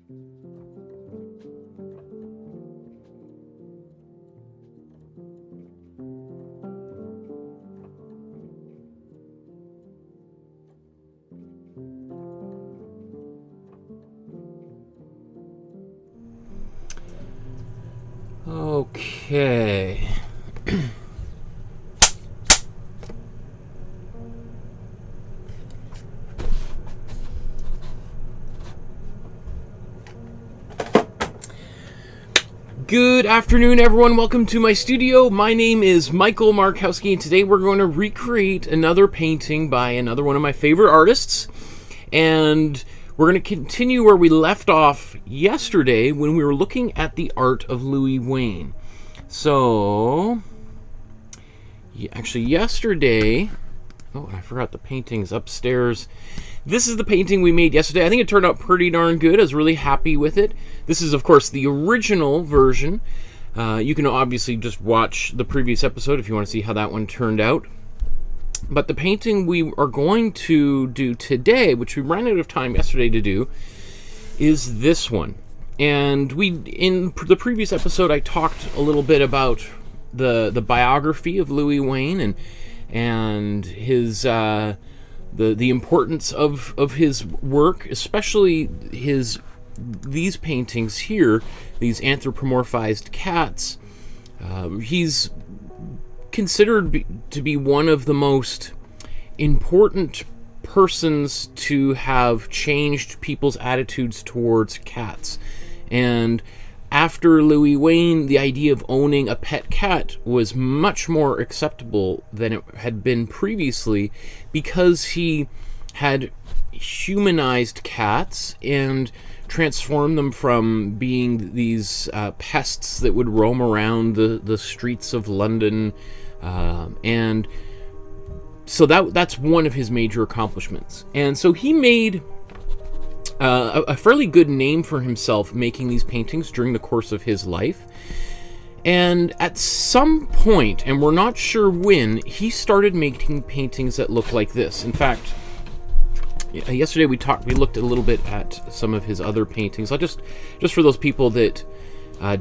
Okay. Good afternoon, everyone. Welcome to my studio. My name is Michael Markowsky, and today we're going to recreate another painting by another one of my favorite artists. And we're going to continue where we left off yesterday when we were looking at the art of Wain. So, actually yesterday, oh, I forgot the painting's upstairs. This is the painting we made yesterday. I think it turned out pretty darn good. I was really happy with it. This is, of course, the original version. You can obviously just watch the previous episode if you want to see how that one turned out. But the painting we are going to do today, which we ran out of time yesterday to do, is this one. And in the previous episode, I talked a little bit about the biography of Wain and his the importance of his work, especially these paintings here, these anthropomorphized cats. He's considered to be one of the most important persons to have changed people's attitudes towards cats. And after Wain, the idea of owning a pet cat was much more acceptable than it had been previously, because he had humanized cats and transformed them from being these pests that would roam around the streets of London. And so that's one of his major accomplishments. And so he made a fairly good name for himself making these paintings during the course of his life. And at some point, and we're not sure when, he started making paintings that look like this. In fact, yesterday we looked a little bit at some of his other paintings. I'll just for those people that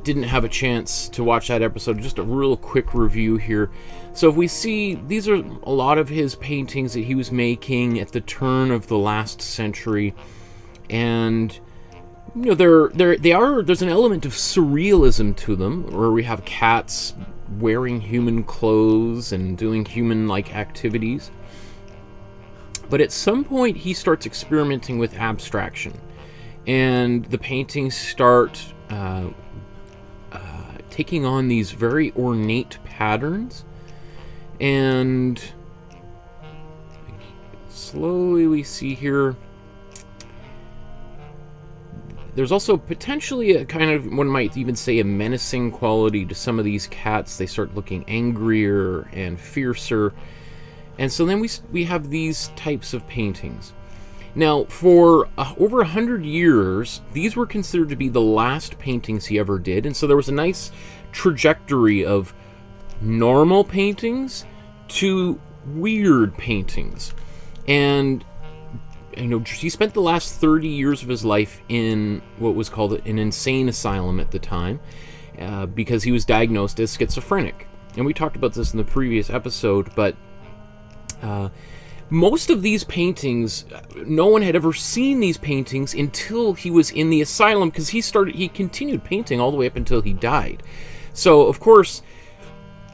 didn't have a chance to watch that episode, just a real quick review here. So if we see, these are a lot of his paintings that he was making at the turn of the last century. And you know, there's an element of surrealism to them, where we have cats wearing human clothes and doing human-like activities. But at some point, he starts experimenting with abstraction, and the paintings start taking on these very ornate patterns. And slowly we see here, there's also potentially a kind of, one might even say, a menacing quality to some of these cats. They start looking angrier and fiercer. And so then we have these types of paintings. Now, for over 100 years, these were considered to be the last paintings he ever did. And so there was a nice trajectory of normal paintings to weird paintings. And you know, he spent the last 30 years of his life in what was called an insane asylum at the time, because he was diagnosed as schizophrenic. And we talked about this in the previous episode, but most of these paintings, no one had ever seen these paintings until he was in the asylum, because he continued painting all the way up until he died. So, of course,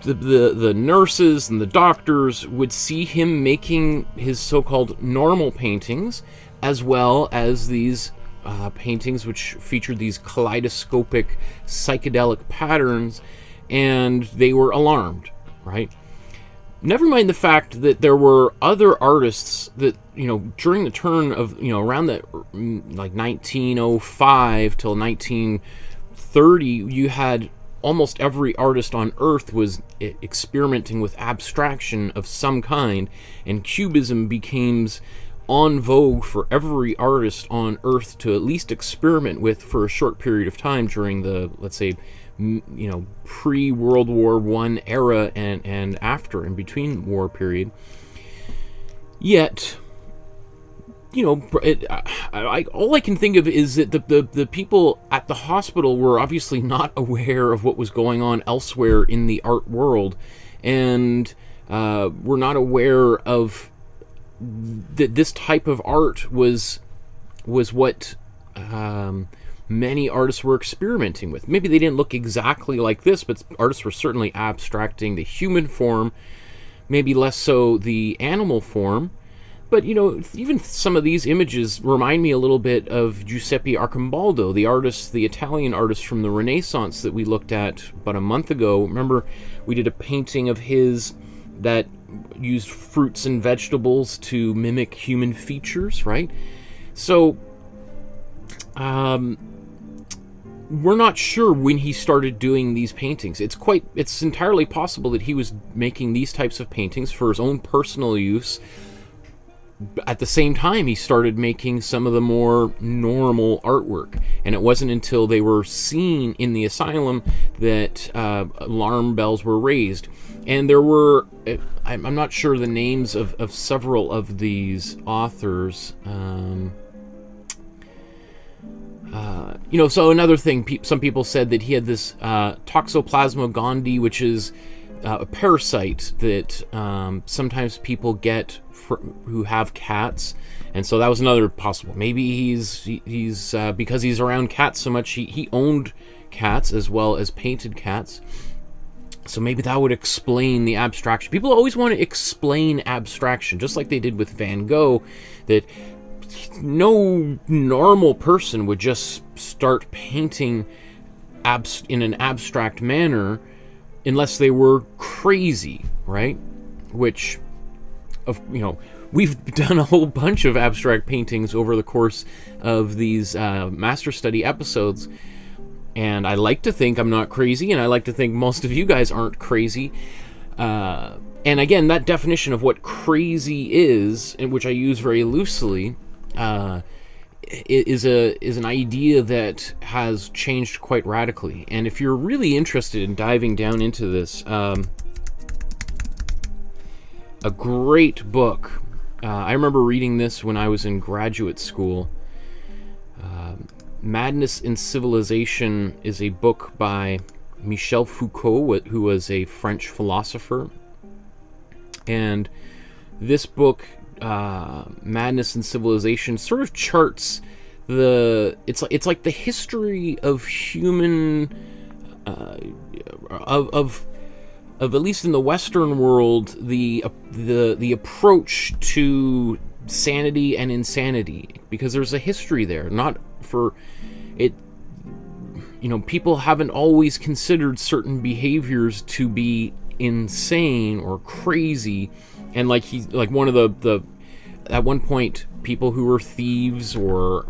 the nurses and the doctors would see him making his so-called normal paintings, as well as these paintings which featured these kaleidoscopic psychedelic patterns, and they were alarmed, right? Never mind the fact that there were other artists that, you know, during the turn of, you know, around that, like 1905 till 1930, you had almost every artist on Earth was experimenting with abstraction of some kind, and Cubism became en vogue for every artist on Earth to at least experiment with for a short period of time during the, let's say, you know, pre-World War I era and after, in between war period. Yet, you know, all I can think of is that the people at the hospital were obviously not aware of what was going on elsewhere in the art world, and were not aware of that this type of art was what many artists were experimenting with. Maybe they didn't look exactly like this, but artists were certainly abstracting the human form, maybe less so the animal form. But, you know, even some of these images remind me a little bit of Giuseppe Arcimboldo, the artist, the Italian artist from the Renaissance that we looked at about a month ago. Remember, we did a painting of his that used fruits and vegetables to mimic human features, right? So, we're not sure when he started doing these paintings. It's entirely possible that he was making these types of paintings for his own personal use. At the same time, he started making some of the more normal artwork, and it wasn't until they were seen in the asylum that alarm bells were raised. And there were, I'm not sure the names of several of these authors. You know, so another thing, some people said that he had this Toxoplasma gondii, which is a parasite that sometimes people get who have cats, and so that was another possible. Maybe he's because he's around cats so much, he owned cats as well as painted cats. So maybe that would explain the abstraction. People always want to explain abstraction, just like they did with Van Gogh, that no normal person would just start painting in an abstract manner unless they were crazy, right? Which, you know, we've done a whole bunch of abstract paintings over the course of these Master Study episodes, and I like to think I'm not crazy, and I like to think most of you guys aren't crazy. And again, that definition of what crazy is, and which I use very loosely, is an idea that has changed quite radically. And if you're really interested in diving down into this, a great book. I remember reading this when I was in graduate school. Madness in Civilization is a book by Michel Foucault, who was a French philosopher. And this book, Madness in Civilization, sort of charts it's like the history of human of at least in the Western world, the approach to sanity and insanity, because there's a history there. Not for it, you know, people haven't always considered certain behaviors to be insane or crazy, and like one of the at one point, people who were thieves or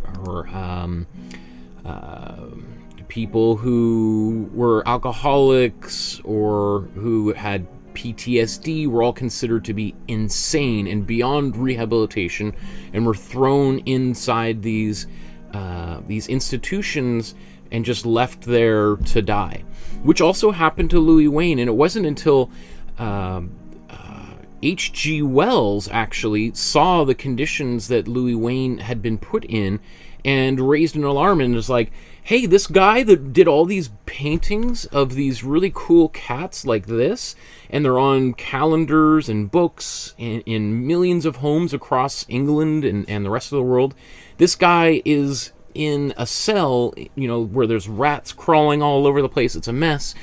people who were alcoholics or who had PTSD were all considered to be insane and beyond rehabilitation, and were thrown inside these institutions and just left there to die, which also happened to Louis Wain. And it wasn't until H.G. Wells actually saw the conditions that Louis Wain had been put in and raised an alarm, and was like, hey, this guy that did all these paintings of these really cool cats like this, and they're on calendars and books in millions of homes across England and the rest of the world, this guy is in a cell, you know, where there's rats crawling all over the place. It's a mess.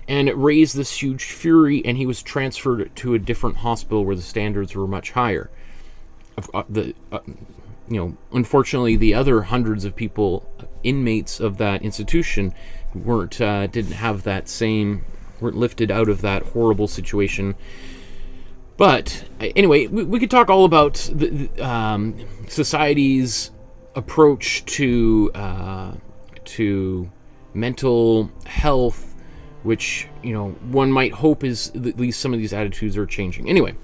And it raised this huge fury, and he was transferred to a different hospital where the standards were much higher. You know, unfortunately, the other hundreds of people, inmates of that institution, didn't have that same, weren't lifted out of that horrible situation. But anyway, we could talk all about society's approach to mental health, which, you know, one might hope is at least some of these attitudes are changing. Anyway,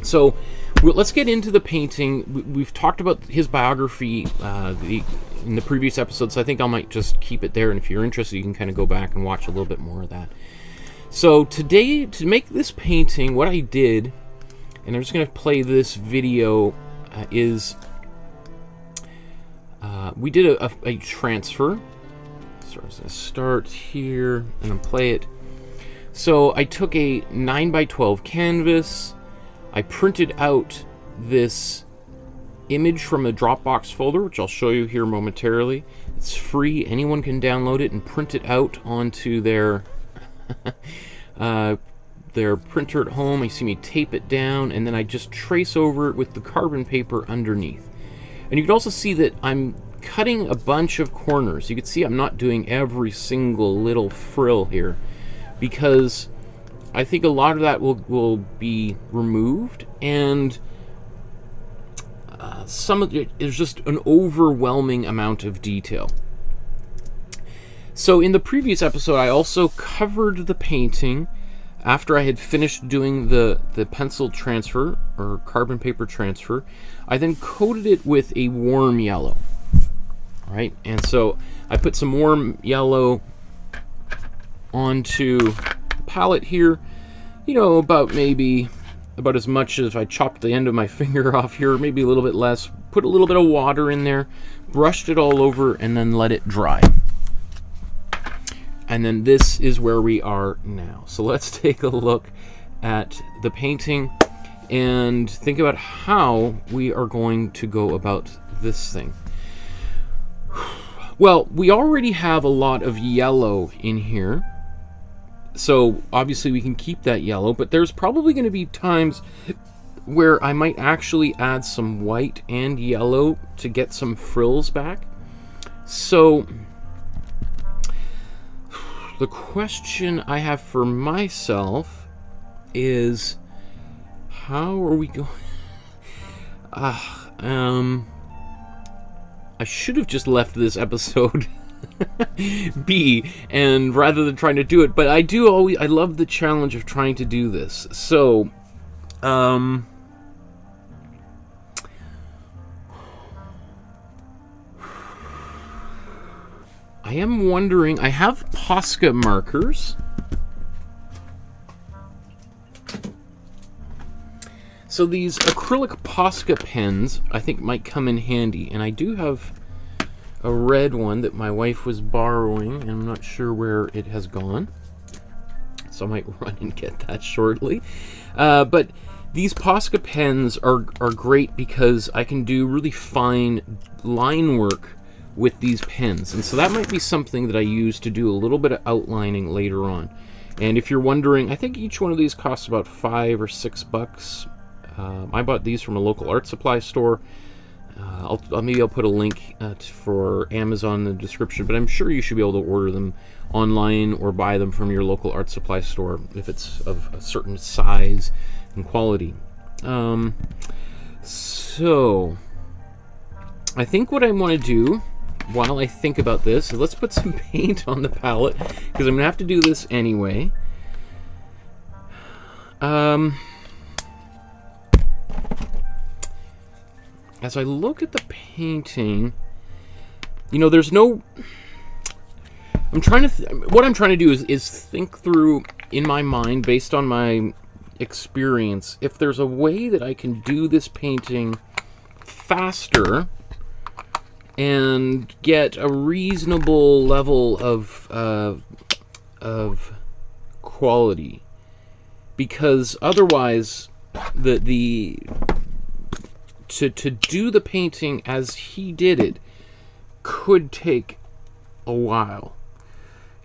so let's get into the painting. We've talked about his biography in the previous episodes, so I think I might just keep it there, and if you're interested, you can kind of go back and watch a little bit more of that. So today, to make this painting, what I did, and I'm just going to play this video, is we did a transfer. So I'm going to start here and then play it. So I took a 9x12 canvas. I printed out this image from a Dropbox folder, which I'll show you here momentarily. It's free. Anyone can download it and print it out onto their printer at home. You see me tape it down, and then I just trace over it with the carbon paper underneath. And you can also see that I'm cutting a bunch of corners. You can see I'm not doing every single little frill here, because I think a lot of that will be removed, and some of it is just an overwhelming amount of detail. So in the previous episode, I also covered the painting after I had finished doing the pencil transfer, or carbon paper transfer. I then coated it with a warm yellow. All right, and so I put some warm yellow onto the palette here, you know, about as much as if I chopped the end of my finger off here, maybe a little bit less. Put a little bit of water in there, brushed it all over, and then let it dry. And then this is where we are now. So let's take a look at the painting and think about how we are going to go about this thing. Well, we already have a lot of yellow in here, so obviously we can keep that yellow, but there's probably going to be times where I might actually add some white and yellow to get some frills back. So the question I have for myself is, how are we going? I should have just left this episode be, and rather than trying to do it, but I love the challenge of trying to do this. So, I am wondering, I have Posca markers. So these acrylic Posca pens, I think, might come in handy. And I do have a red one that my wife was borrowing, and I'm not sure where it has gone. So I might run and get that shortly. But these Posca pens are great because I can do really fine line work with these pens. And so that might be something that I use to do a little bit of outlining later on. And if you're wondering, I think each one of these costs about $5 or $6. I bought these from a local art supply store. Maybe I'll put a link for Amazon in the description, but I'm sure you should be able to order them online or buy them from your local art supply store if it's of a certain size and quality. So I think what I want to do while I think about this is let's put some paint on the palette, because I'm gonna have to do this anyway. As I look at the painting, you know, there's no... what I'm trying to do is think through in my mind, based on my experience, if there's a way that I can do this painting faster and get a reasonable level of quality, because otherwise to do the painting as he did it could take a while.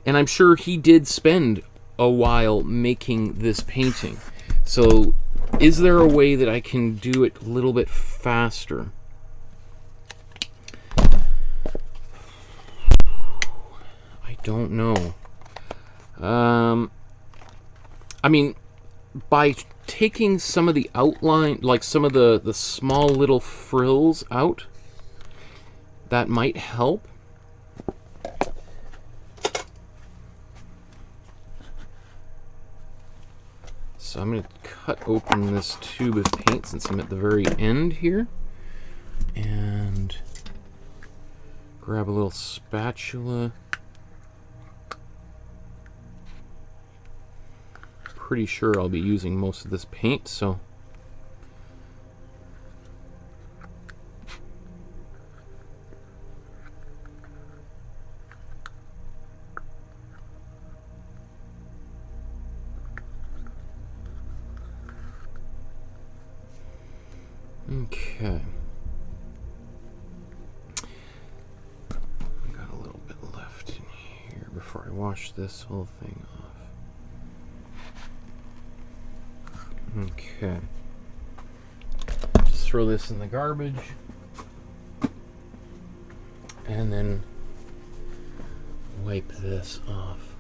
And I'm sure he did spend a while making this painting. So is there a way that I can do it a little bit faster? I don't know. I mean, by taking some of the outline, like some of the small little frills out, that might help. So I'm going to cut open this tube of paint since I'm at the very end here, and grab a little spatula. Pretty sure I'll be using most of this paint, so Okay. I got a little bit left in here before I wash this whole thing off. Okay. Just throw this in the garbage. And then wipe this off.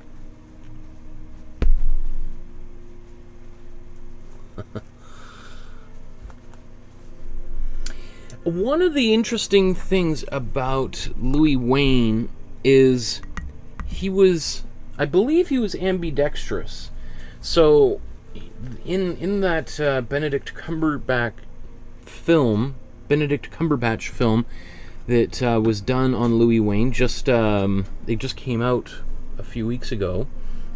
One of the interesting things about Louis Wain is I believe he was ambidextrous. So in that Benedict Cumberbatch film that was done on Louis Wain, it just came out a few weeks ago.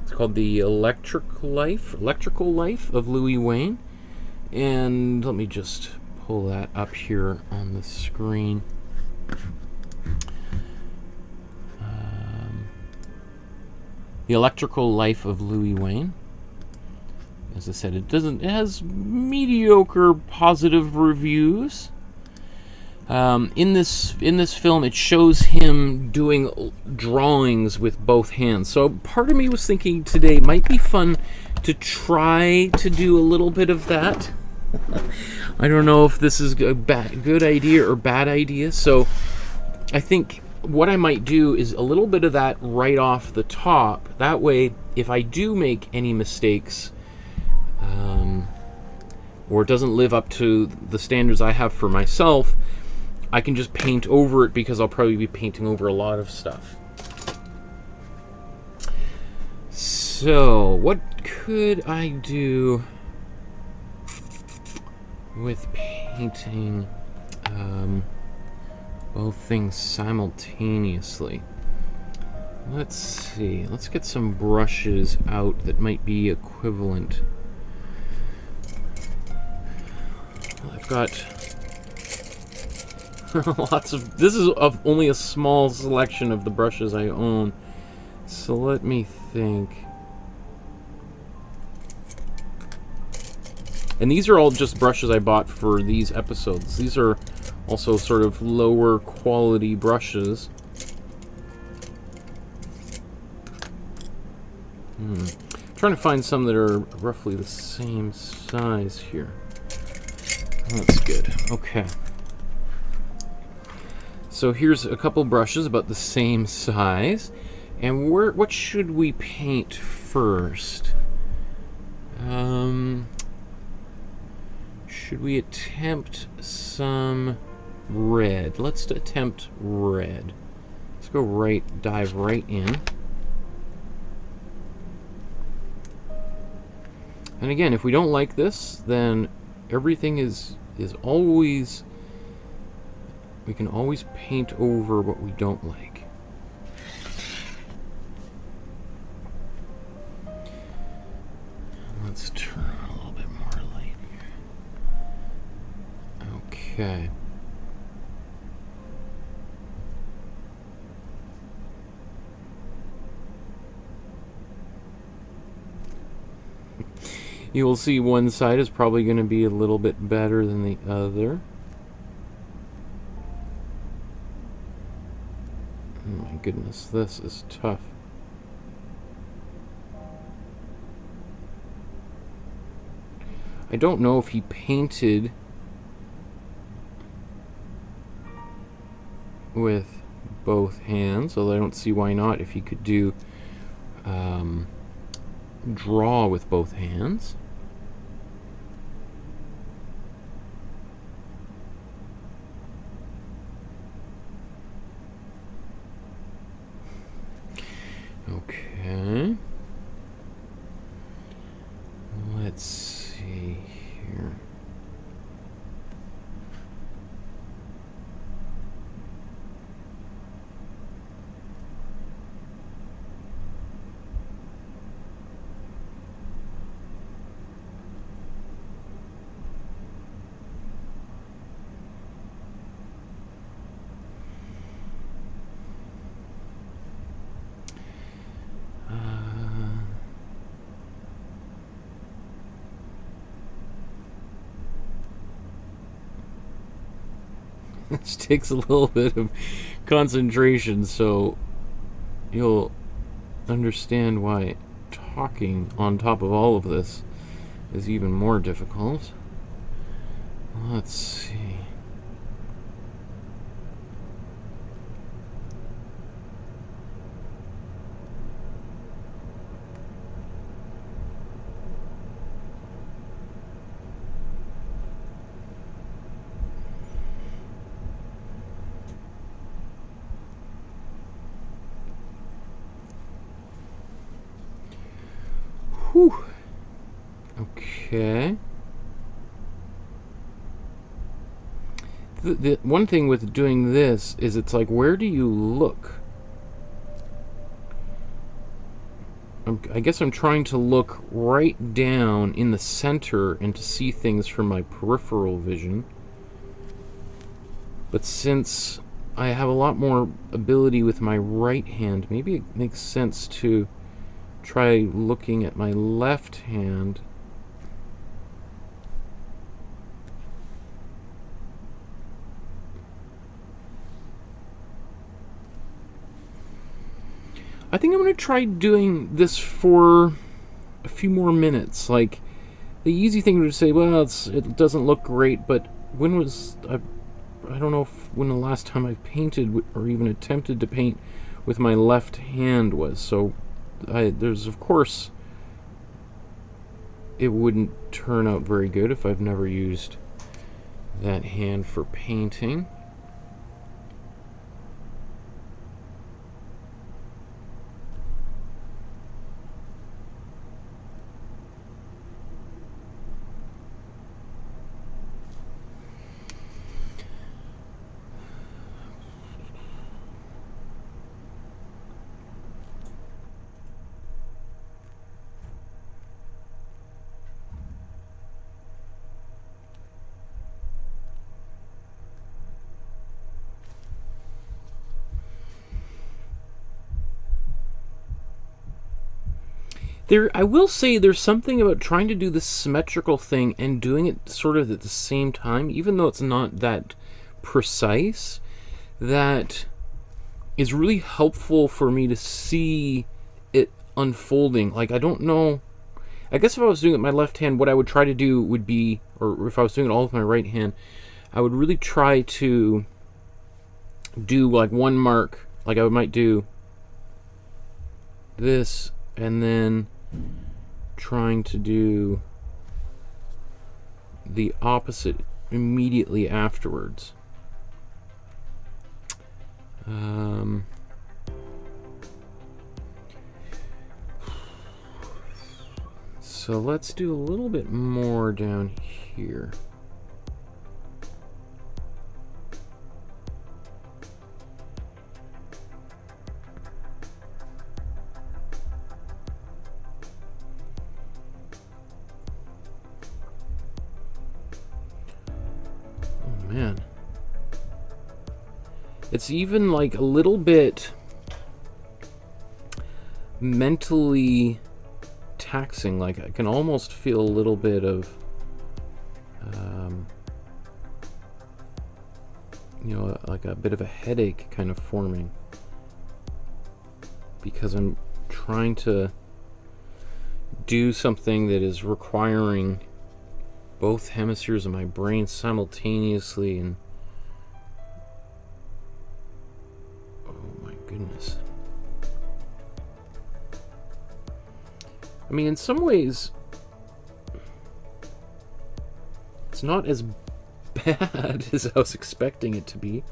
It's called The Electrical Life of Louis Wain. And let me just pull that up here on the screen. The Electrical Life of Louis Wain. As I said, it has mediocre positive reviews. In this film, it shows him doing drawings with both hands. So part of me was thinking today it might be fun to try to do a little bit of that. I don't know if this is a good idea or bad idea. So I think what I might do is a little bit of that right off the top. That way, if I do make any mistakes, or it doesn't live up to the standards I have for myself, I can just paint over it, because I'll probably be painting over a lot of stuff. So, what could I do with painting both things simultaneously? Let's see. Let's get some brushes out that might be equivalent. I've got lots of... This is only a small selection of the brushes I own. So let me think. And these are all just brushes I bought for these episodes. These are also sort of lower quality brushes. Trying to find some that are roughly the same size here. That's good. Okay. So here's a couple brushes about the same size. And what should we paint first? Should we attempt some red? Let's attempt red. Let's go dive right in. And again, if we don't like this, then everything is always... We can always paint over what we don't like. Let's turn on a little bit more light here. Okay. You will see one side is probably going to be a little bit better than the other. Oh my goodness, this is tough. I don't know if he painted with both hands, although I don't see why not if he could do draw with both hands. Okay. Let's see here. This takes a little bit of concentration, so you'll understand why talking on top of all of this is even more difficult. Let's see. Whew. Okay. The one thing with doing this is it's like, where do you look? I guess I'm trying to look right down in the center and to see things from my peripheral vision. But since I have a lot more ability with my right hand, maybe it makes sense to try looking at my left hand. I think I'm going to try doing this for a few more minutes. Like, the easy thing to say, well, it doesn't look great, but when was... I don't know when the last time I've painted or even attempted to paint with my left hand was, so there's, of course, it wouldn't turn out very good if I've never used that hand for painting. I will say there's something about trying to do the symmetrical thing and doing it sort of at the same time, even though it's not that precise, that is really helpful for me to see it unfolding. Like, I don't know, I guess if I was doing it with my left hand, what I would try to do would be, or if I was doing it all with my right hand, I would really try to do like one mark, like I might do this, and then trying to do the opposite immediately afterwards. So let's do a little bit more down here. Man, it's even like a little bit mentally taxing. Like, I can almost feel a little bit of you know, like a bit of a headache kind of forming, because I'm trying to do something that is requiring both hemispheres of my brain simultaneously, and oh my goodness. I mean, in some ways, it's not as bad as I was expecting it to be.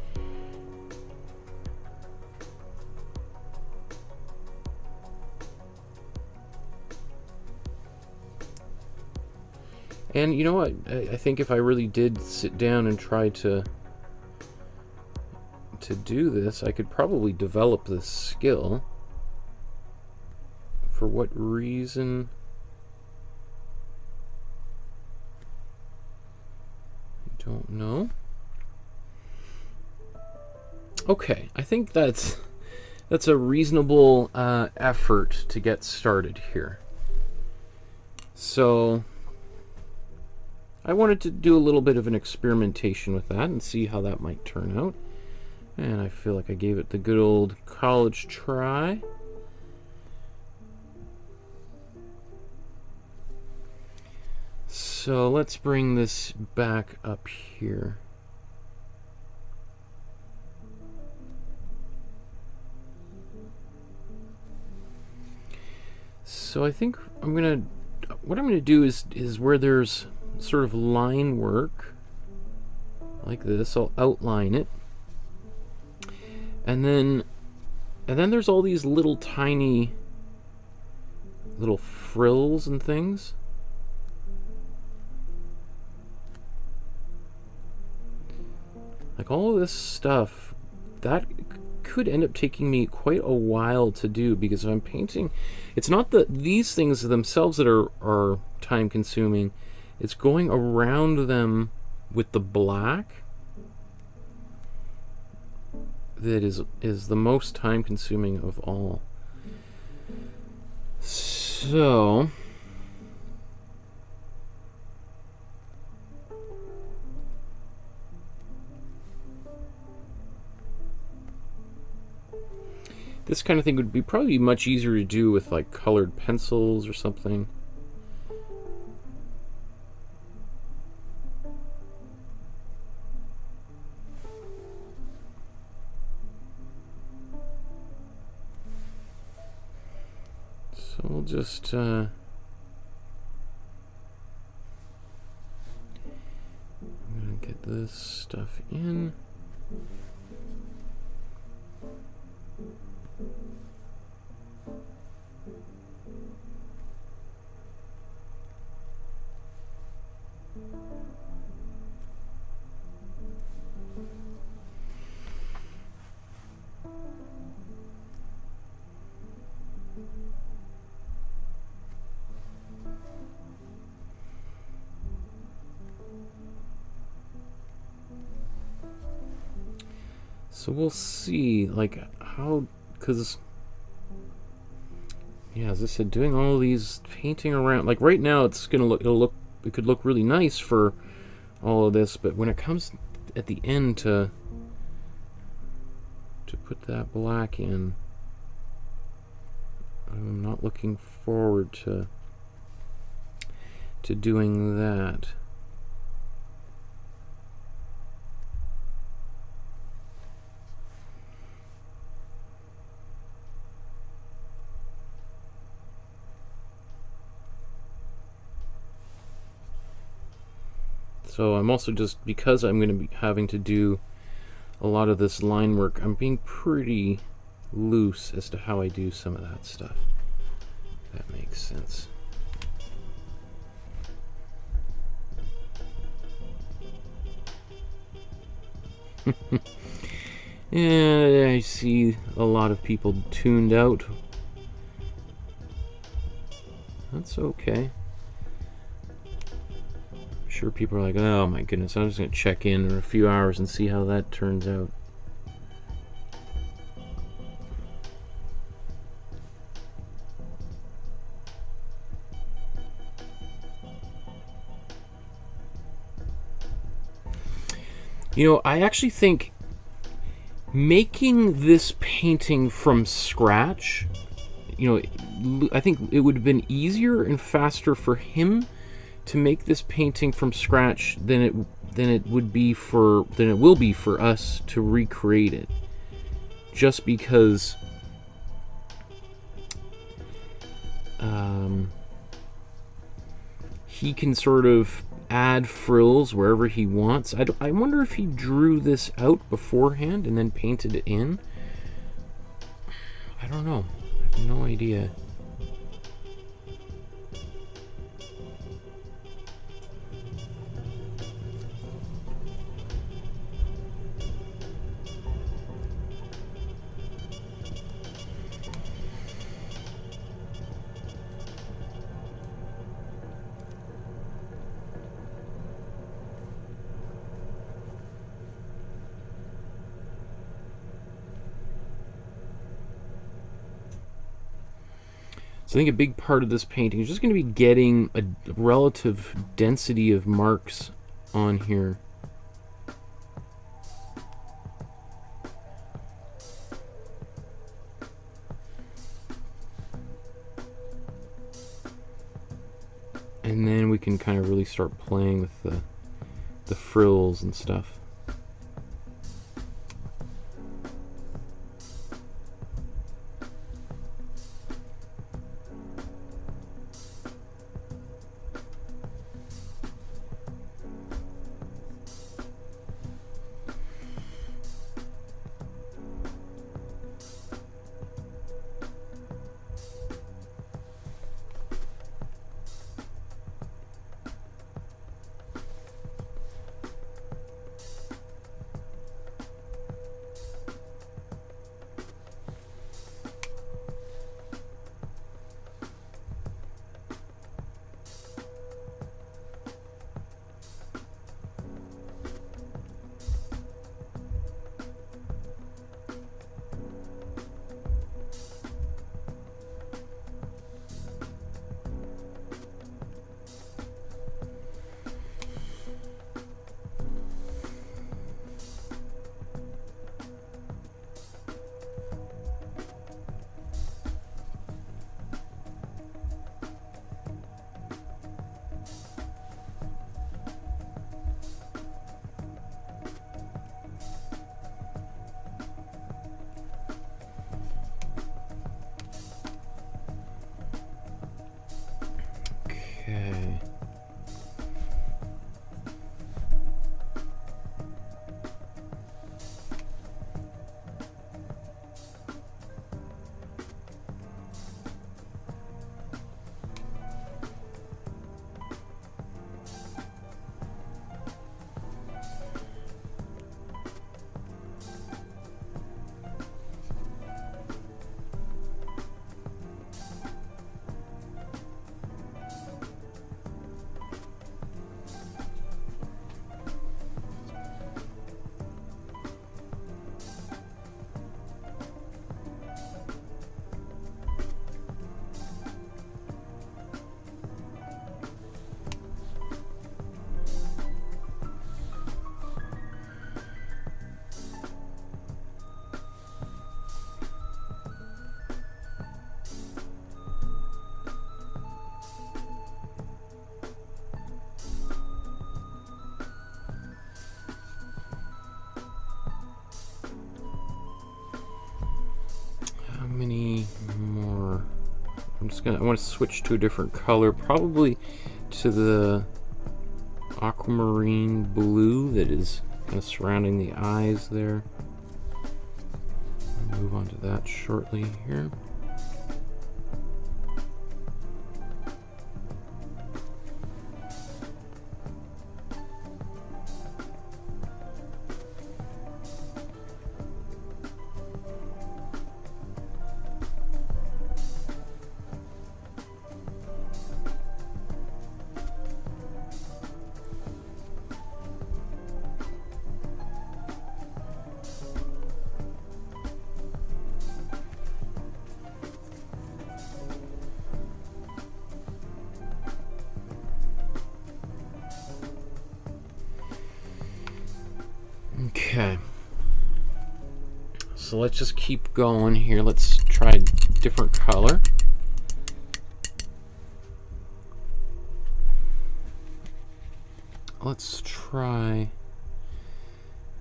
And you know what? I think if I really did sit down and try to do this, I could probably develop this skill. For what reason? I don't know. Okay, I think that's a reasonable effort to get started here. So I wanted to do a little bit of an experimentation with that and see how that might turn out. And I feel like I gave it the good old college try. So let's bring this back up here. So I think what I'm gonna do is where there's sort of line work like this, I'll outline it, and then there's all these little tiny little frills and things. Like all of this stuff, that could end up taking me quite a while to do, because if I'm painting, it's not these things themselves that are time consuming, it's going around them with the black that is the most time consuming of all. So this kind of thing would be probably much easier to do with like colored pencils or something. So we'll just I'm gonna get this stuff in. So we'll see, like, how, because, yeah, as I said, doing all these painting around, like, right now it's gonna look, it could look really nice for all of this, but when it comes at the end to put that black in, I'm not looking forward to doing that. So I'm also, just because I'm going to be having to do a lot of this line work, I'm being pretty loose as to how I do some of that stuff. That makes sense. Yeah, I see a lot of people tuned out. That's okay. I'm sure people are like, oh my goodness, I'm just going to check in a few hours and see how that turns out. You know, I actually think making this painting from scratch, you know, I think it would have been easier and faster for him to make this painting from scratch than it will be for us to recreate it. Just because he can sort of add frills wherever he wants. I wonder if he drew this out beforehand and then painted it in. I don't know. I have no idea. So I think a big part of this painting is just going to be getting a relative density of marks on here. And then we can kind of really start playing with the frills and stuff. Okay. Many more. I want to switch to a different color, probably to the aquamarine blue that is kind of surrounding the eyes there. I'll move on to that shortly here. Okay, so let's just keep going here. Let's try a different color. Let's try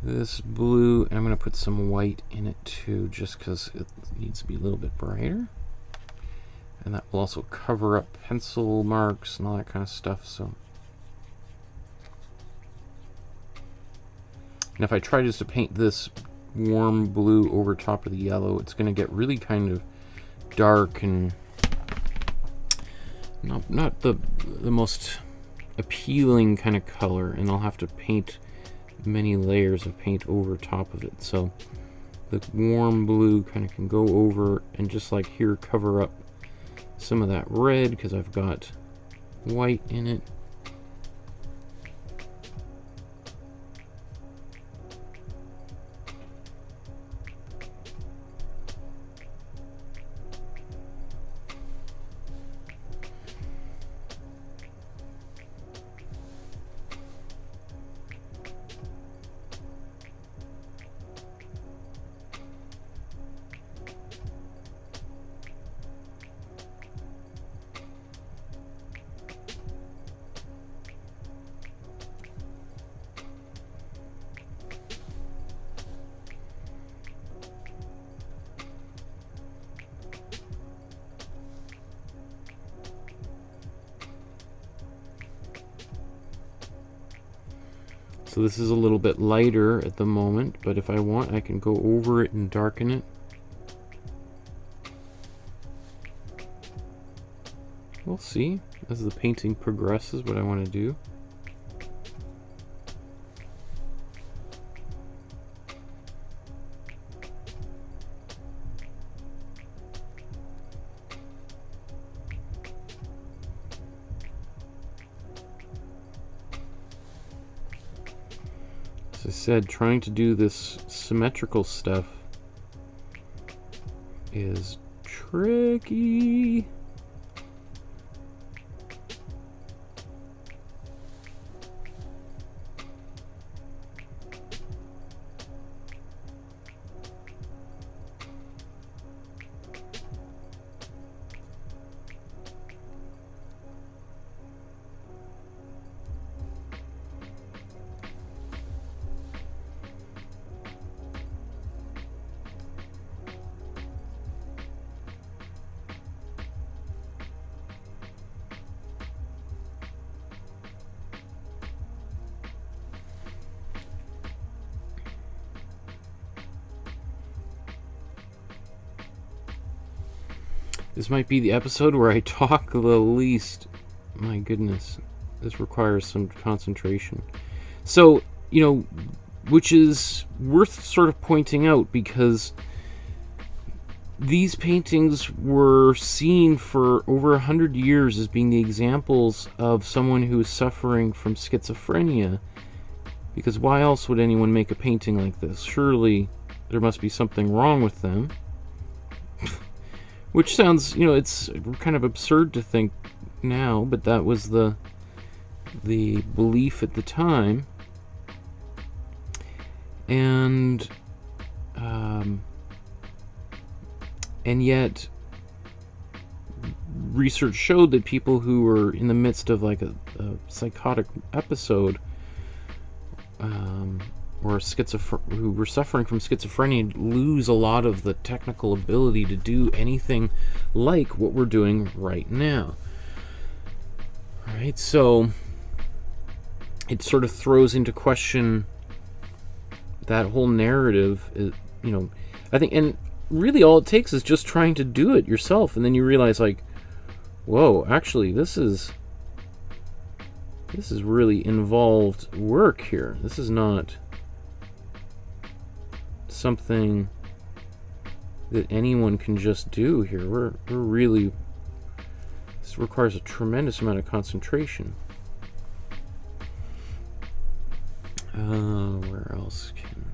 this blue. I'm going to put some white in it too, just because it needs to be a little bit brighter. And that will also cover up pencil marks and all that kind of stuff. So, and if I try just to paint this warm blue over top of the yellow, it's going to get really kind of dark and not the most appealing kind of color, and I'll have to paint many layers of paint over top of it. So the warm blue kind of can go over and just like here cover up some of that red because I've got white in it. So this is a little bit lighter at the moment, but if I want, I can go over it and darken it. We'll see as the painting progresses what I want to do. As I said, trying to do this symmetrical stuff is tricky. This might be the episode where I talk the least. My goodness, this requires some concentration. So, you know, which is worth sort of pointing out, because these paintings were seen for over 100 years as being the examples of someone who is suffering from schizophrenia. Because why else would anyone make a painting like this? Surely there must be something wrong with them. Which sounds, you know, it's kind of absurd to think now, but that was the belief at the time. And yet research showed that people who were in the midst of like a psychotic episode, or who were suffering from schizophrenia, lose a lot of the technical ability to do anything like what we're doing right now. All right, so it sort of throws into question that whole narrative. You know, I think, and really all it takes is just trying to do it yourself, and then you realize, like, whoa, actually this is really involved work here. This is not something that anyone can just do here. We're really, this requires a tremendous amount of concentration. Where else can...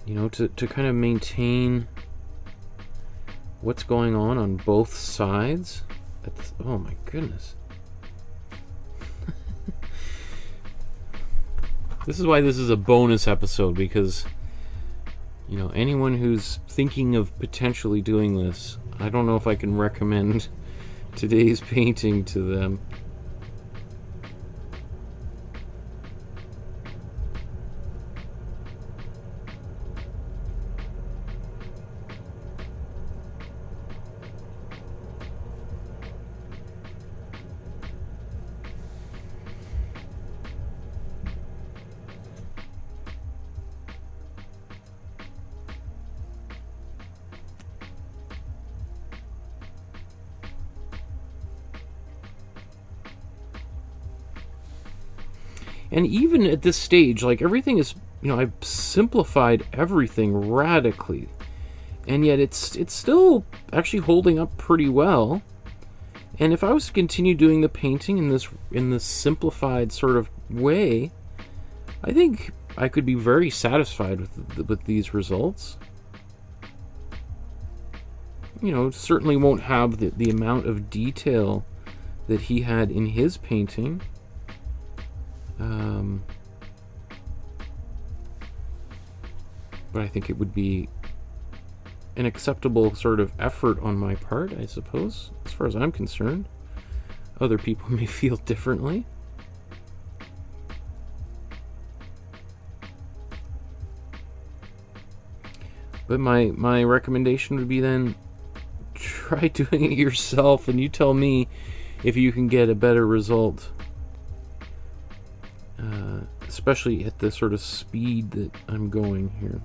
You know, to kind of maintain what's going on both sides. Oh my goodness. This is why this is a bonus episode, because, you know, anyone who's thinking of potentially doing this, I don't know if I can recommend today's painting to them. And even at this stage, like, everything is, you know, I've simplified everything radically, and yet it's still actually holding up pretty well. And if I was to continue doing the painting in this simplified sort of way, I think I could be very satisfied with these results. You know, it certainly won't have the amount of detail that he had in his painting. But I think it would be an acceptable sort of effort on my part, I suppose, as far as I'm concerned. Other people may feel differently. But my recommendation would be then try doing it yourself, and you tell me if you can get a better result, especially at the sort of speed that I'm going here.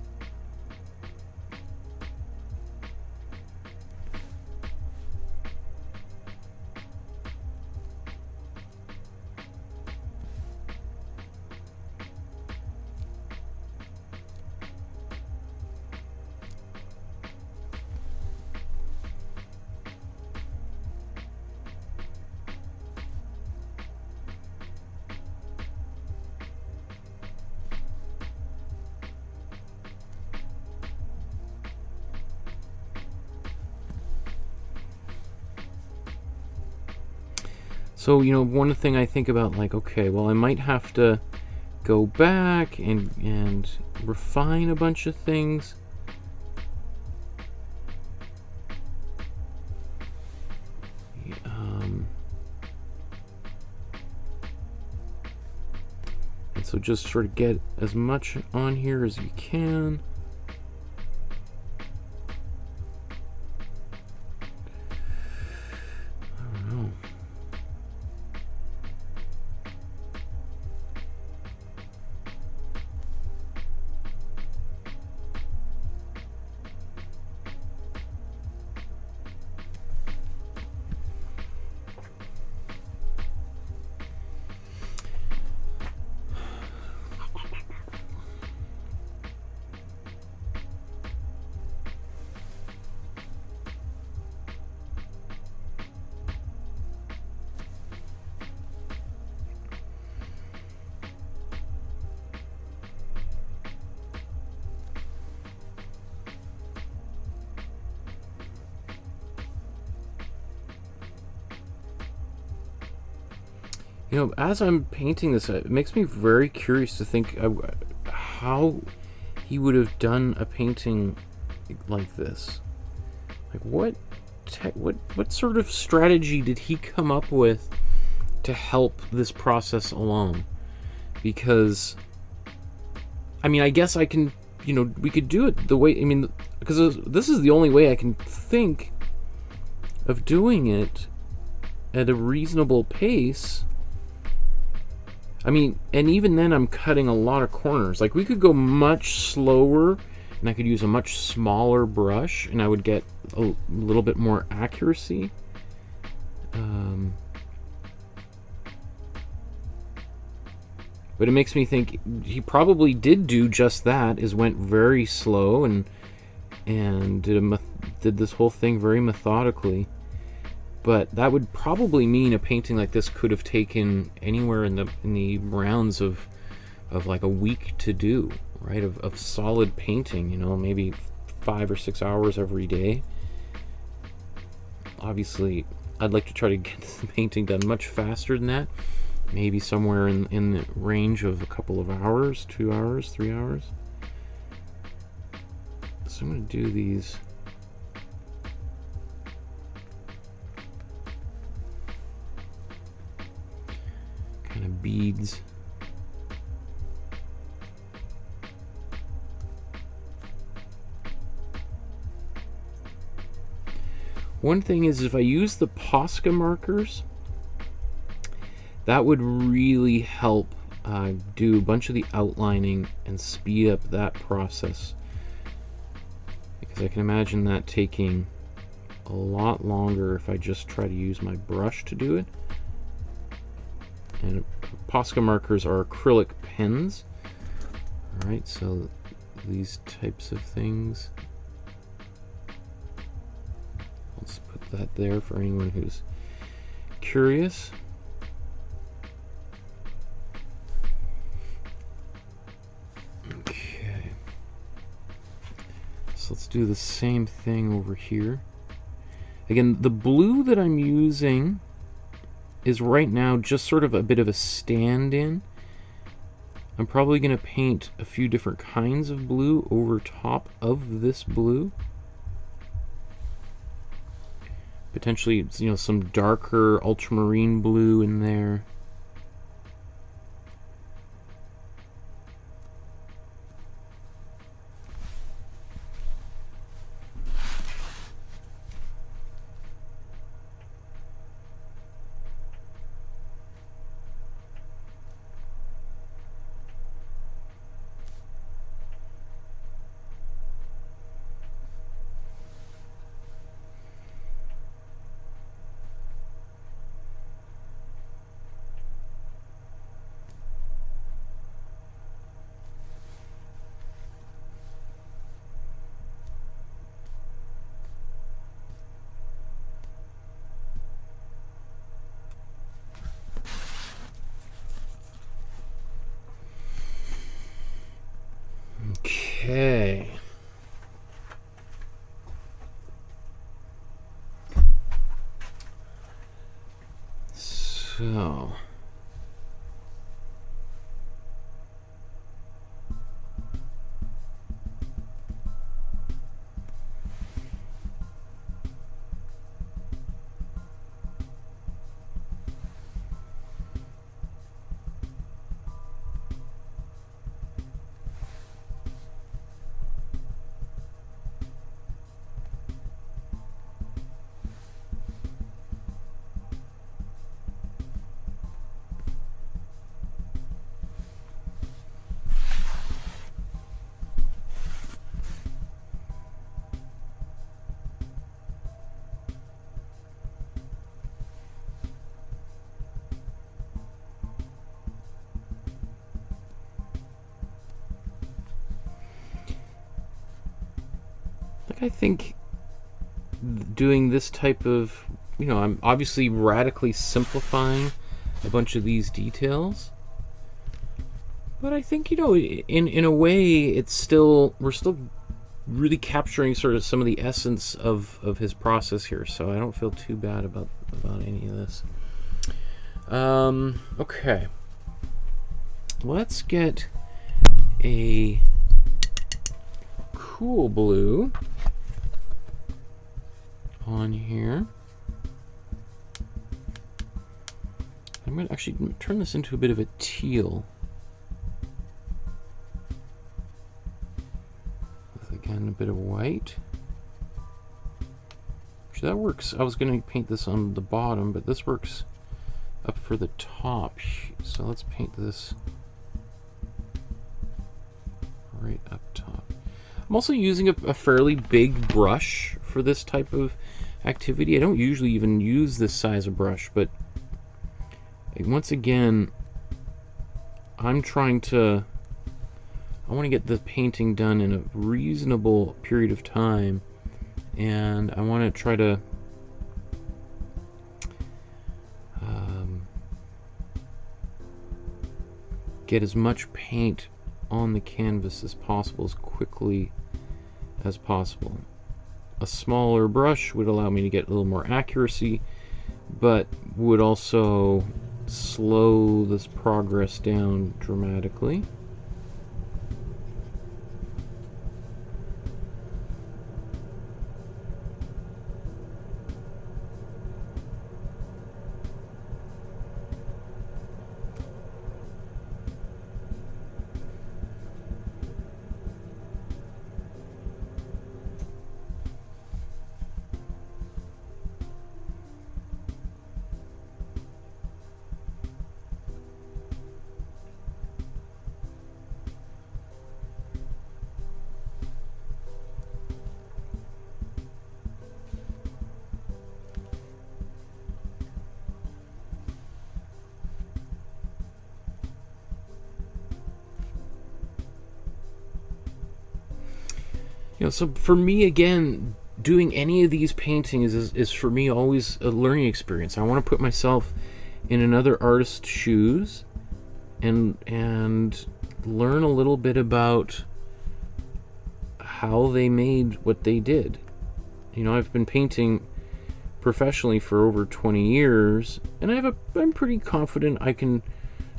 So, you know, one thing I think about, like, okay, well, I might have to go back and refine a bunch of things. And so just sort of get as much on here as you can. You know, as I'm painting this, it makes me very curious to think how he would have done a painting like this. Like, what sort of strategy did he come up with to help this process along? Because, I mean, I guess I can, you know, we could do it the way, I mean, because this is the only way I can think of doing it at a reasonable pace. I mean, and even then I'm cutting a lot of corners. Like, we could go much slower, and I could use a much smaller brush, and I would get a little bit more accuracy. But it makes me think he probably did do just that, is went very slow and did this whole thing very methodically. But that would probably mean a painting like this could have taken anywhere in the rounds of like a week to do, right? Of solid painting, you know, maybe 5 or 6 hours every day. Obviously, I'd like to try to get the painting done much faster than that. Maybe somewhere in the range of a couple of hours, 2 hours, 3 hours. So I'm going to do these. Kind of beads. One thing is, if I use the Posca markers, that would really help do a bunch of the outlining and speed up that process, because I can imagine that taking a lot longer if I just try to use my brush to do it. And Posca markers are acrylic pens. Alright, so these types of things. Let's put that there for anyone who's curious. Okay. So let's do the same thing over here. Again, the blue that I'm using is right now just sort of a bit of a stand-in. I'm probably going to paint a few different kinds of blue over top of this blue. Potentially, you know, some darker ultramarine blue in there. Okay. So. I think doing this type of, I'm obviously radically simplifying a bunch of these details, but I think, in a way, we're still really capturing sort of some of the essence of his process here, so I don't feel too bad about any of this. Okay. Let's get a cool blue on here. I'm going to actually turn this into a bit of a teal. With, again, a bit of white. Actually, that works. I was going to paint this on the bottom, but this works up for the top. So let's paint this right up top. I'm also using a fairly big brush for this type of activity. I don't usually even use this size of brush, but once again, I want to get the painting done in a reasonable period of time, and I want to try to get as much paint on the canvas as possible, as quickly as possible. A smaller brush would allow me to get a little more accuracy, but would also slow this progress down dramatically. So for me, again, doing any of these paintings is for me always a learning experience. I want to put myself in another artist's shoes and learn a little bit about how they made what they did. I've been painting professionally for over 20 years, and I'm pretty confident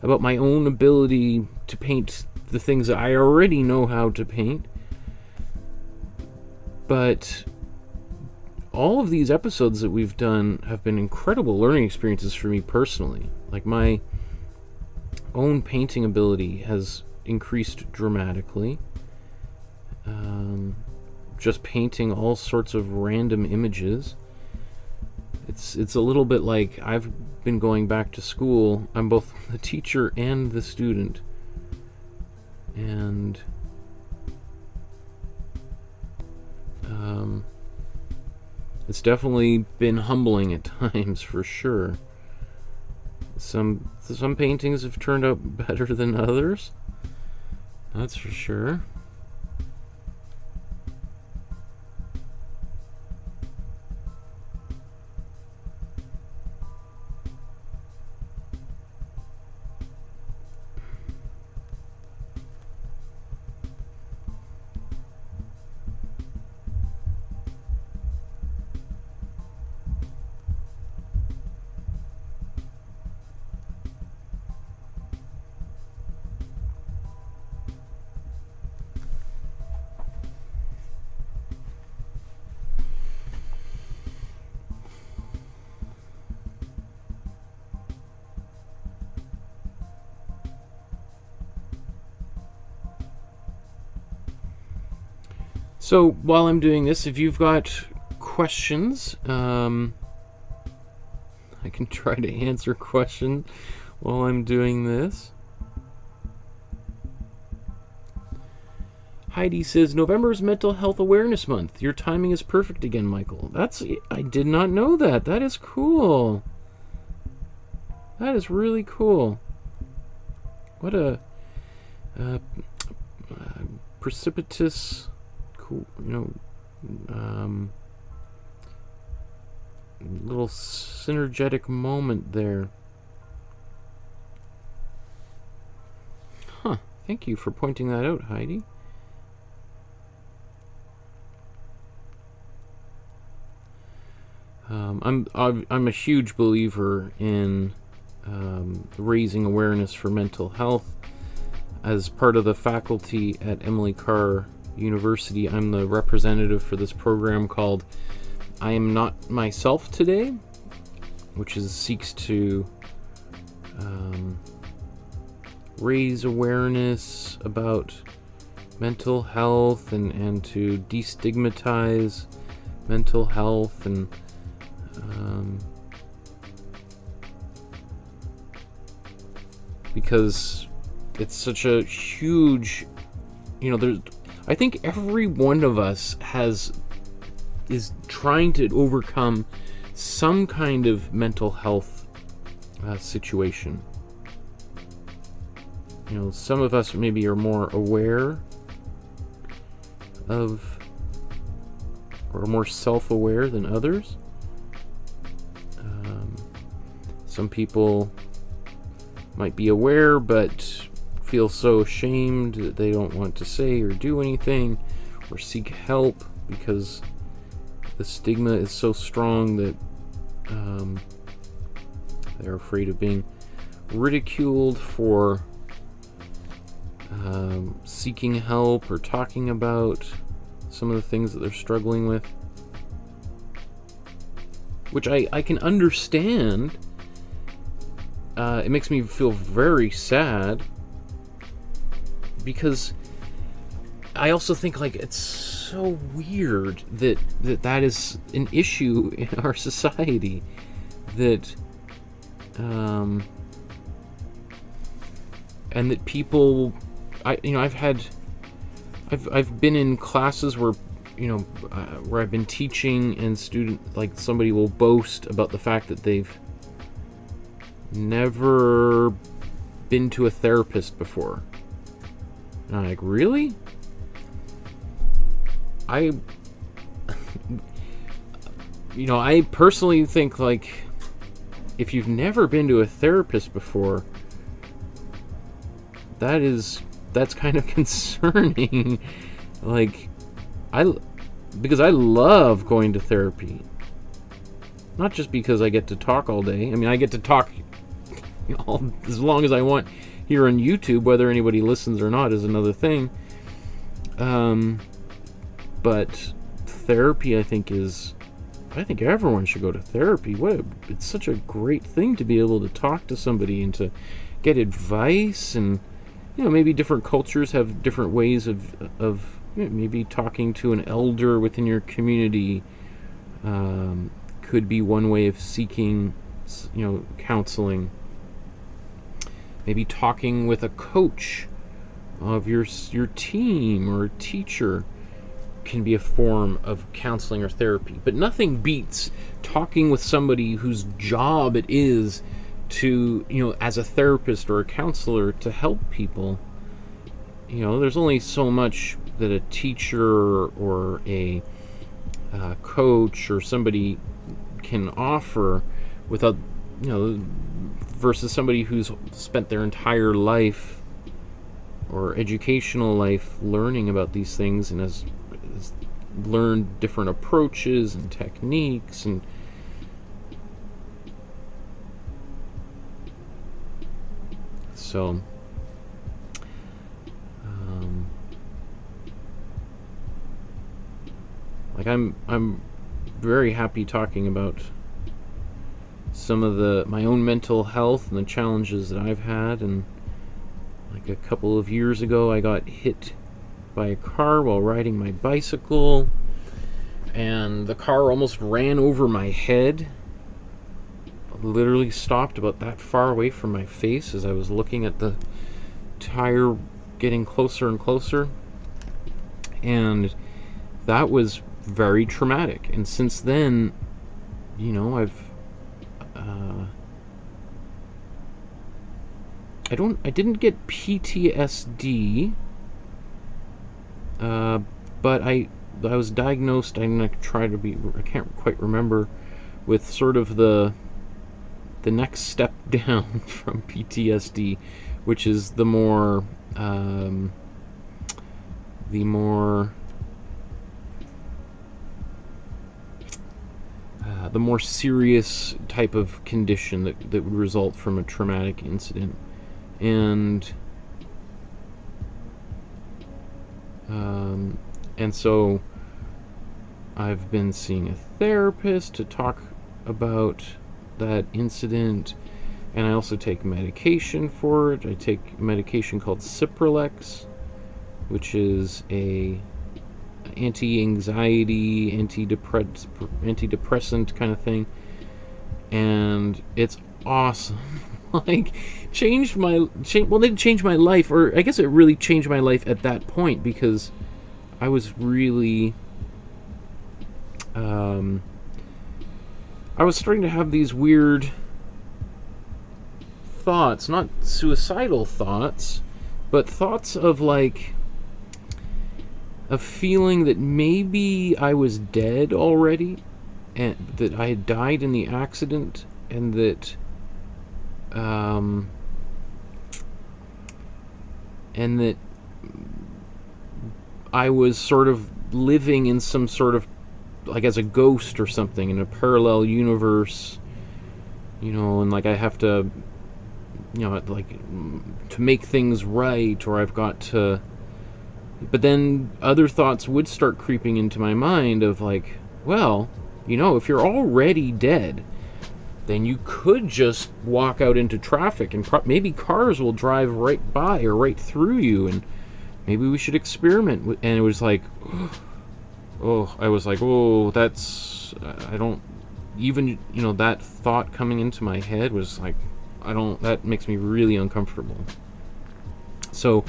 about my own ability to paint the things that I already know how to paint. But all of these episodes that we've done have been incredible learning experiences for me personally. Like, my own painting ability has increased dramatically. Just painting all sorts of random images. It's a little bit like I've been going back to school. I'm both the teacher and the student. And it's definitely been humbling at times, for sure. Some paintings have turned out better than others, that's for sure. So while I'm doing this, if you've got questions, I can try to answer questions while I'm doing this. Heidi says, November is Mental Health Awareness Month. Your timing is perfect again, Michael. I did not know that. That is cool. That is really cool. What a precipitous, cool, little synergetic moment there. Huh. Thank you for pointing that out, Heidi. I'm a huge believer in raising awareness for mental health. As part of the faculty at Emily Carr University, I'm the representative for this program called I Am Not Myself Today, which seeks to raise awareness about mental health and to destigmatize mental health, and because it's such a huge, I think every one of us is trying to overcome some kind of mental health situation. Some of us maybe are more aware of, or more self-aware than others. Some people might be aware but feel so ashamed that they don't want to say or do anything or seek help because the stigma is so strong that they're afraid of being ridiculed for seeking help or talking about some of the things that they're struggling with, which I can understand. It makes me feel very sad because I also think it's so weird that is an issue in our society, that and that people, I've been in classes where where I've been teaching, and somebody will boast about the fact that they've never been to a therapist before. And I'm like, really? I personally think if you've never been to a therapist before, that's kind of concerning. Because I love going to therapy. Not just because I get to talk all day. I mean, I get to talk as long as I want here on YouTube. Whether anybody listens or not is another thing. But therapy, I think everyone should go to therapy. It's such a great thing to be able to talk to somebody and to get advice, and maybe different cultures have different ways of maybe talking to an elder within your community. Could be one way of seeking, counseling. Maybe talking with a coach of your team or a teacher can be a form of counseling or therapy. But nothing beats talking with somebody whose job it is to, as a therapist or a counselor, to help people. There's only so much that a teacher or a coach or somebody can offer without, versus somebody who's spent their entire life or educational life learning about these things and has learned different approaches and techniques. And so I'm very happy talking about some of my own mental health and the challenges that I've had. And a couple of years ago, I got hit by a car while riding my bicycle, and the car almost ran over my head. Literally stopped about that far away from my face as I was looking at the tire getting closer and closer, and that was very traumatic. And since then, you know, I didn't get PTSD, but I was diagnosed, I can't quite remember, with sort of the next step down from PTSD, which is the more serious type of condition that would result from a traumatic incident. And so I've been seeing a therapist to talk about that incident, and I also take medication for it. I take medication called Acrylic, which is a anti-anxiety, antidepressant kind of thing, and it's awesome. Like, well, it didn't change my life, or I guess it really changed my life at that point, because I was really I was starting to have these weird thoughts, not suicidal thoughts, but thoughts of like a feeling that maybe I was dead already, and that I had died in the accident, and that I was sort of living in some sort of, like, as a ghost or something in a parallel universe, you know, and like I have to, you know, like, to make things right, or I've got to. But then other thoughts would start creeping into my mind of like, well, you know, if you're already dead, then you could just walk out into traffic and maybe cars will drive right by or right through you, and maybe we should experiment with. And it was like, oh, I was like, oh, that's, I don't even, you know, that thought coming into my head was like, that makes me really uncomfortable. So,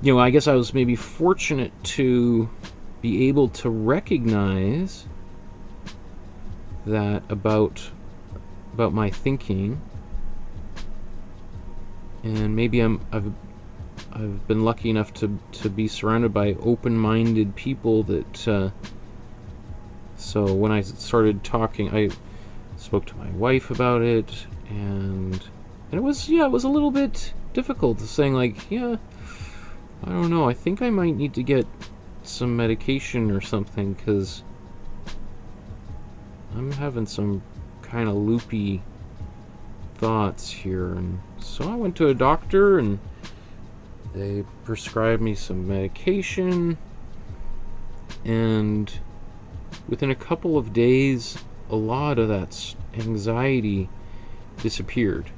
you know, I guess I was maybe fortunate to be able to recognize that about my thinking, and maybe I've been lucky enough to be surrounded by open-minded people that so when I started talking, I spoke to my wife about it, and it was a little bit difficult, saying like, yeah, I don't know, I think I might need to get some medication or something, because I'm having some kind of loopy thoughts here. And so I went to a doctor, and they prescribed me some medication, and within a couple of days, a lot of that anxiety disappeared.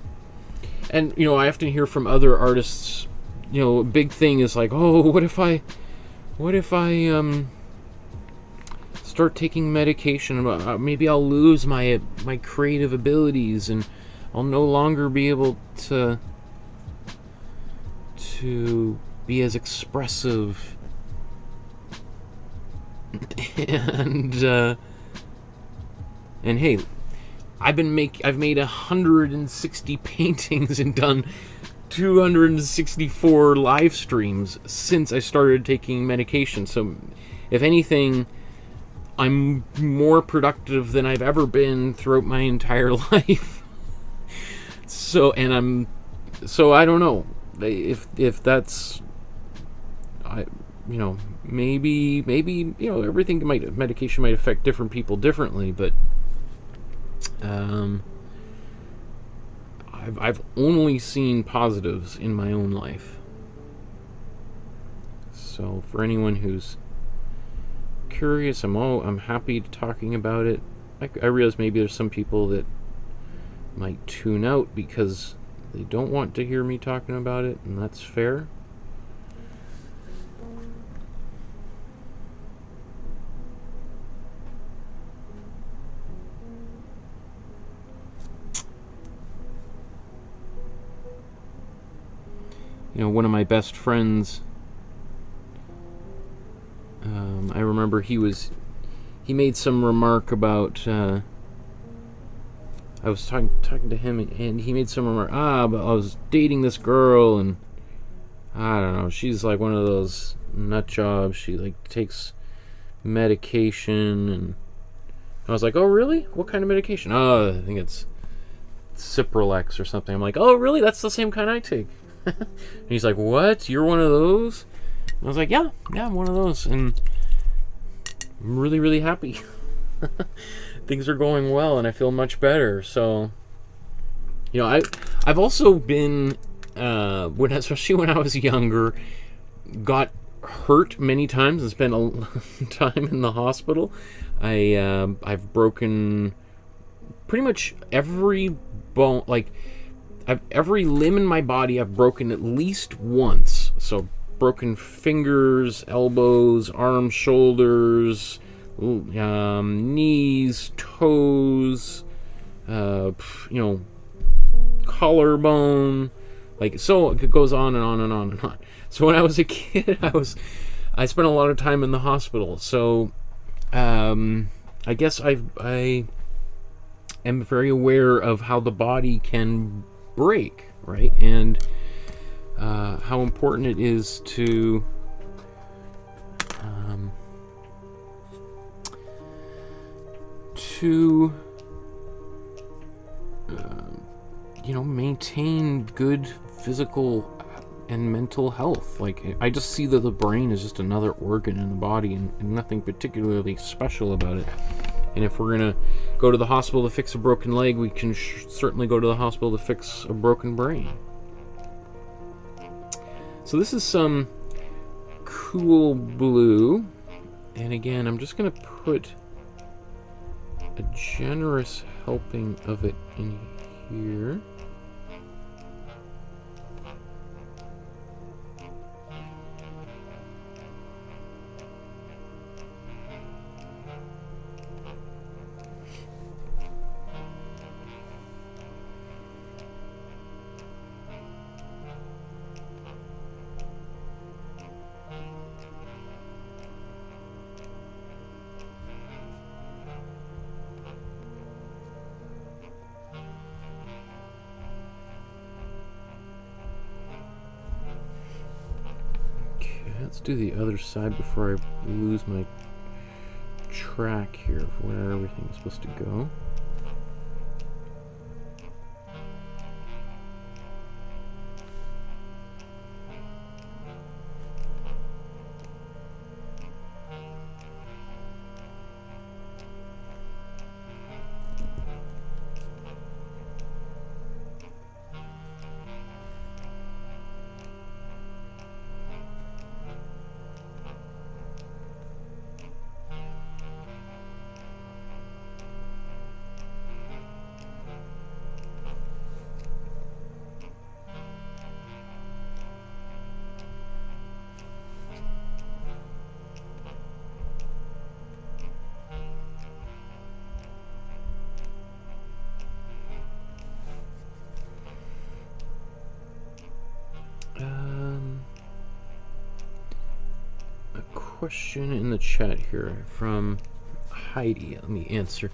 And, you know, I often hear from other artists, you know, a big thing is like, oh, what if I start taking medication? Maybe I'll lose my creative abilities, and I'll no longer be able to be as expressive. And hey, I've made 160 paintings and done 264 live streams since I started taking medication. So if anything, I'm more productive than I've ever been throughout my entire life. So I don't know if that's, you know, maybe, you know, medication might affect different people differently, but I've only seen positives in my own life. So for anyone who's curious, I'm happy talking about it. I realize maybe there's some people that might tune out because they don't want to hear me talking about it, and that's fair. you know, one of my best friends, I remember he made some remark about, I was talking to him, and he made some remark, but I was dating this girl, and I don't know, she's like one of those nut jobs. She like takes medication, and I was like, oh really? What kind of medication? Oh, I think it's Cipralex or something. I'm like, oh really? That's the same kind I take. And he's like, what? You're one of those? And I was like, yeah, I'm one of those, and I'm really, really happy. Things are going well, and I feel much better. So, you know, I've also been, especially when I was younger, got hurt many times and spent a long time in the hospital. I've broken pretty much every bone, like every limb in my body I've broken at least once. So broken fingers, elbows, arms, shoulders, knees, toes, you know, collarbone, like, so it goes on and on and on and on. So when I was a kid, I spent a lot of time in the hospital. So I guess I am very aware of how the body can break, right? And how important it is to you know, maintain good physical and mental health. Like, I just see that the brain is just another organ in the body, and nothing particularly special about it. And if we're gonna go to the hospital to fix a broken leg, we can certainly go to the hospital to fix a broken brain. So this is some cool blue, and again, I'm just gonna put a generous helping of it in here. Let's do the other side before I lose my track here of where everything is supposed to go. Question in the chat here from Heidi. Let me answer.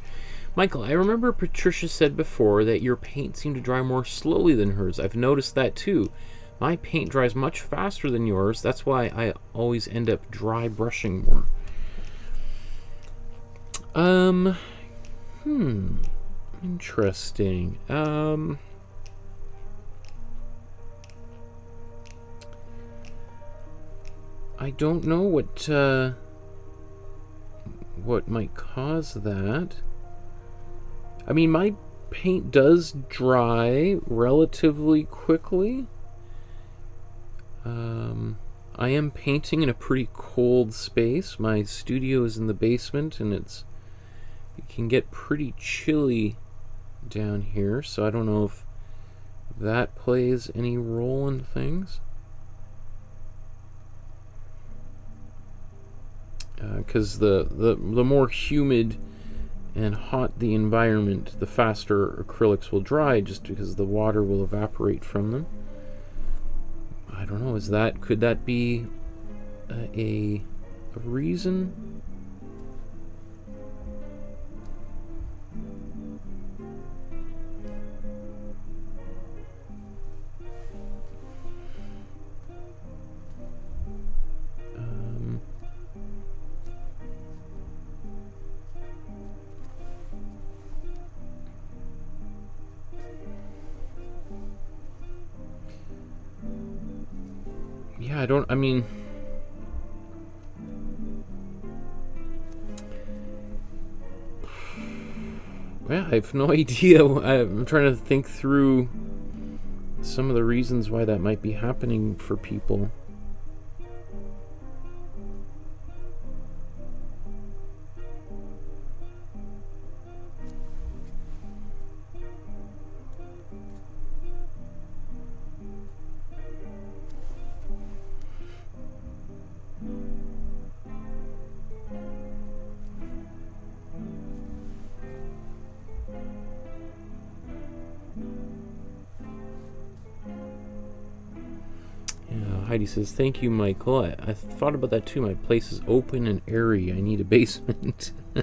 Michael, I remember Patricia said before that your paint seemed to dry more slowly than hers. I've noticed that too. My paint dries much faster than yours. That's why I always end up dry brushing more. Interesting. I don't know what might cause that. I mean, my paint does dry relatively quickly. I am painting in a pretty cold space. My studio is in the basement, and it can get pretty chilly down here, so I don't know if that plays any role in things. Because the more humid and hot the environment, the faster acrylics will dry, just because the water will evaporate from them. I don't know, could that be a reason? Yeah, I mean, yeah, I have no idea. I'm trying to think through some of the reasons why that might be happening for people. Heidi says, thank you, Michael. I thought about that too. My place is open and airy. I need a basement. I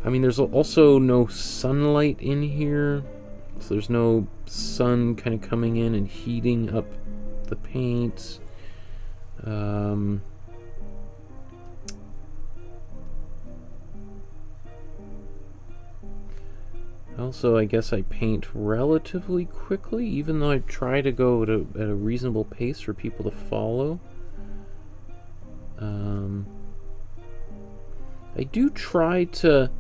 mean, there's also no sunlight in here. So there's no sun kind of coming in and heating up the paint. Also, I guess I paint relatively quickly, even though I try to go at a reasonable pace for people to follow. I do try to...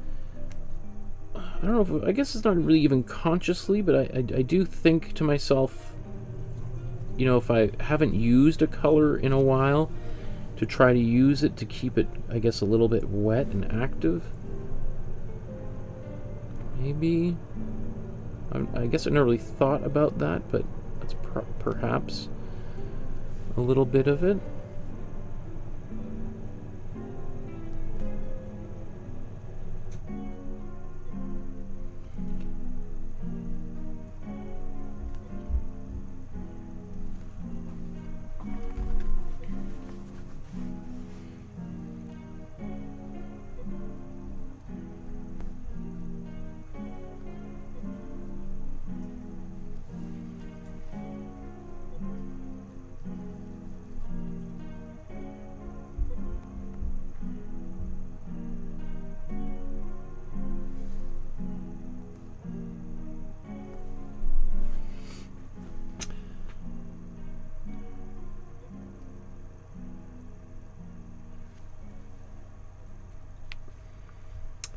I don't know, I guess it's not really even consciously, but I do think to myself, you know, if I haven't used a color in a while, to try to use it to keep it, I guess, a little bit wet and active. Maybe. I guess I never really thought about that, but that's perhaps a little bit of it.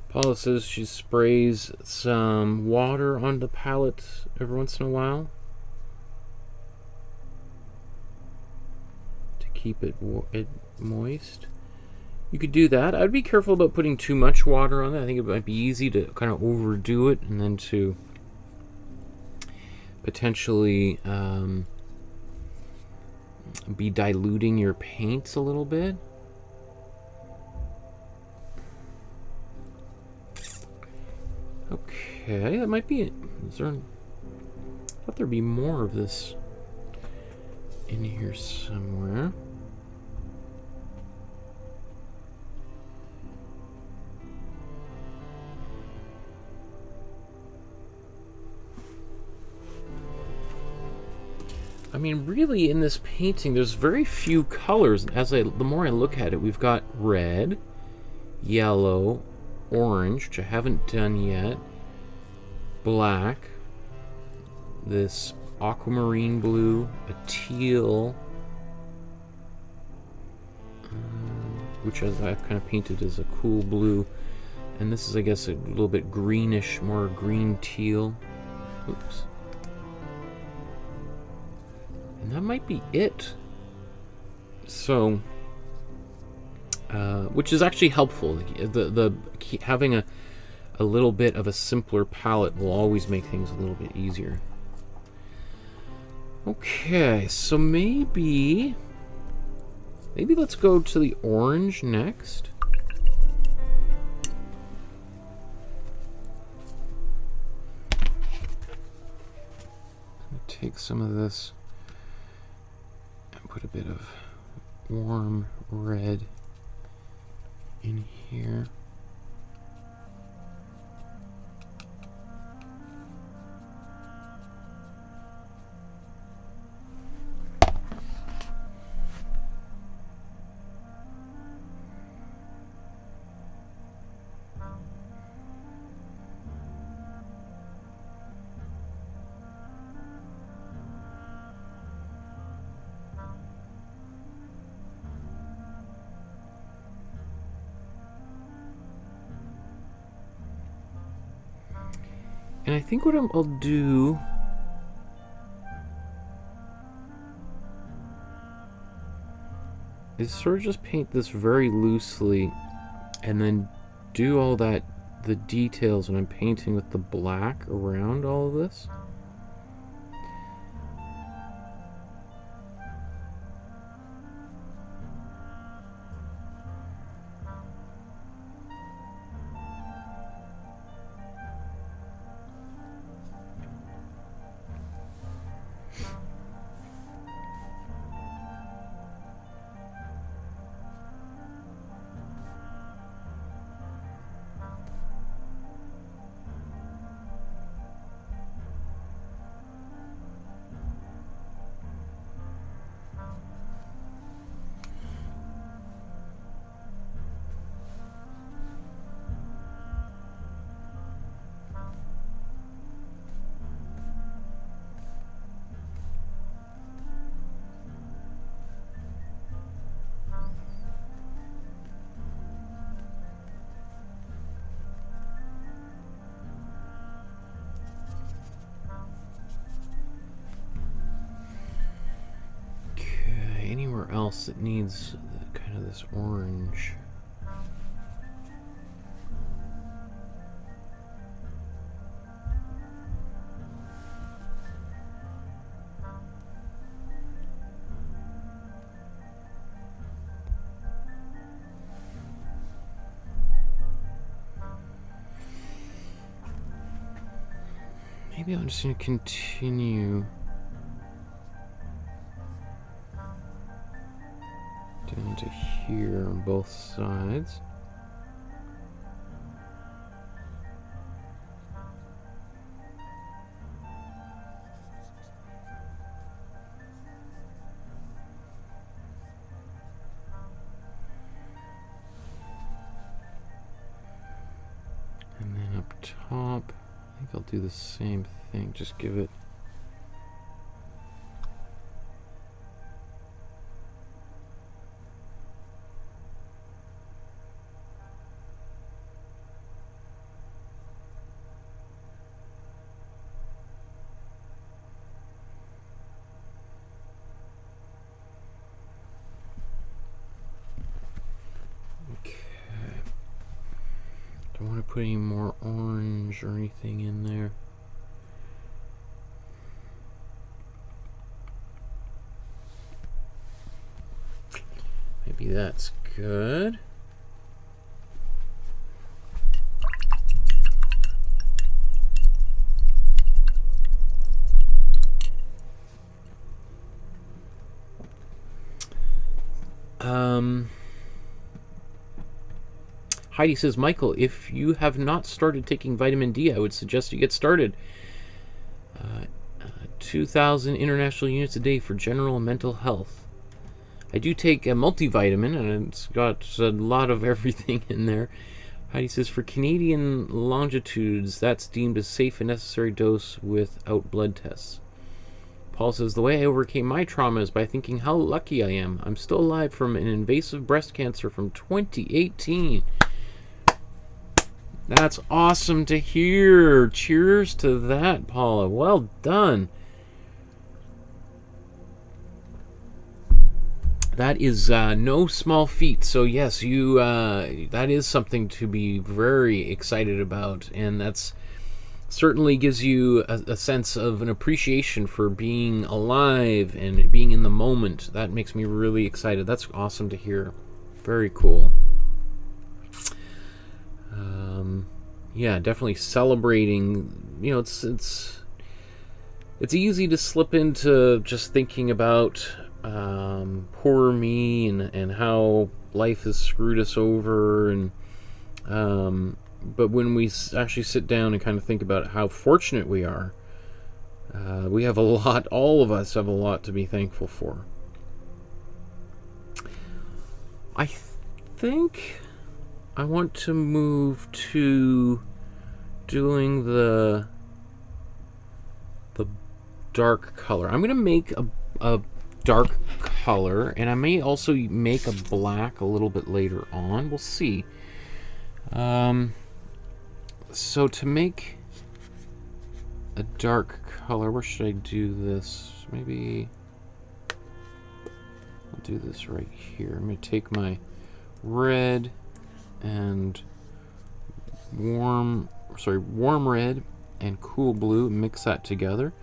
Paula says she sprays some water on the palette every once in a while to keep it moist. You could do that. I'd be careful about putting too much water on it. I think it might be easy to kind of overdo it and then to potentially be diluting your paints a little bit. Okay, that might be it. Is there... I thought there'd be more of this in here somewhere. I mean, really, in this painting, there's very few colors. The more I look at it, we've got red, yellow, orange, which I haven't done yet, black, this aquamarine blue, a teal, which I've kind of painted as a cool blue, and this is, I guess, a little bit greenish, more green teal. Oops. And that might be it. So, which is actually helpful. Having a little bit of a simpler palette will always make things a little bit easier. Okay, so maybe let's go to the orange next. take some of this and put a bit of warm red in here. And I think what I'll do is sort of just paint this very loosely and then do all the details when I'm painting with the black around all of this. Anywhere else that needs kind of this orange. Maybe I'm just going to continue down to here on both sides. And then up top, I think I'll do the same thing, just give it don't want to put any more orange or anything in there. Maybe that's good. Heidi says, Michael, if you have not started taking vitamin D, I would suggest you get started. 2,000 international units a day for general and mental health. I do take a multivitamin, and it's got a lot of everything in there. Heidi says, for Canadian longitudes, that's deemed a safe and necessary dose without blood tests. Paul says, the way I overcame my trauma is by thinking how lucky I am. I'm still alive from an invasive breast cancer from 2018. That's awesome to hear. Cheers to that, Paula. Well done. That is no small feat. So yes, you that is something to be very excited about, and that's certainly gives you a sense of an appreciation for being alive and being in the moment. That makes me really excited. That's awesome to hear. Very cool. Yeah, definitely celebrating. You know, it's it's easy to slip into just thinking about poor me and how life has screwed us over, and but when we actually sit down and kind of think about how fortunate we are, we have a lot, all of us have a lot to be thankful for. I think I want to move to doing the dark color. I'm going to make a dark color, and I may also make a black a little bit later on. We'll see. So to make a dark color, where should I do this? Maybe I'll do this right here. I'm going to take my red and warm red and cool blue, mix that together.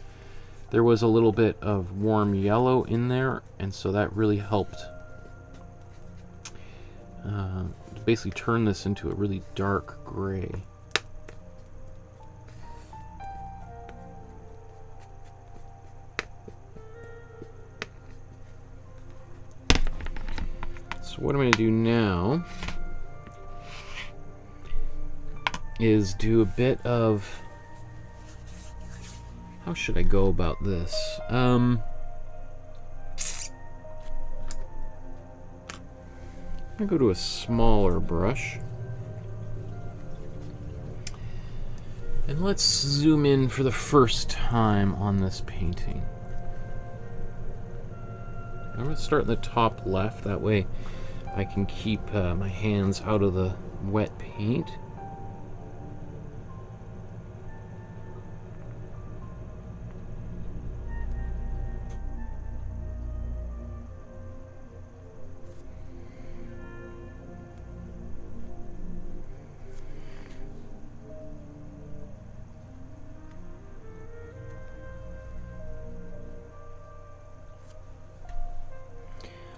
There was a little bit of warm yellow in there, and so that really helped basically turn this into a really dark gray. So what I'm going to do now is do a bit of... How should I go about this? I'm going to go to a smaller brush. And let's zoom in for the first time on this painting. I'm going to start in the top left, that way I can keep my hands out of the wet paint.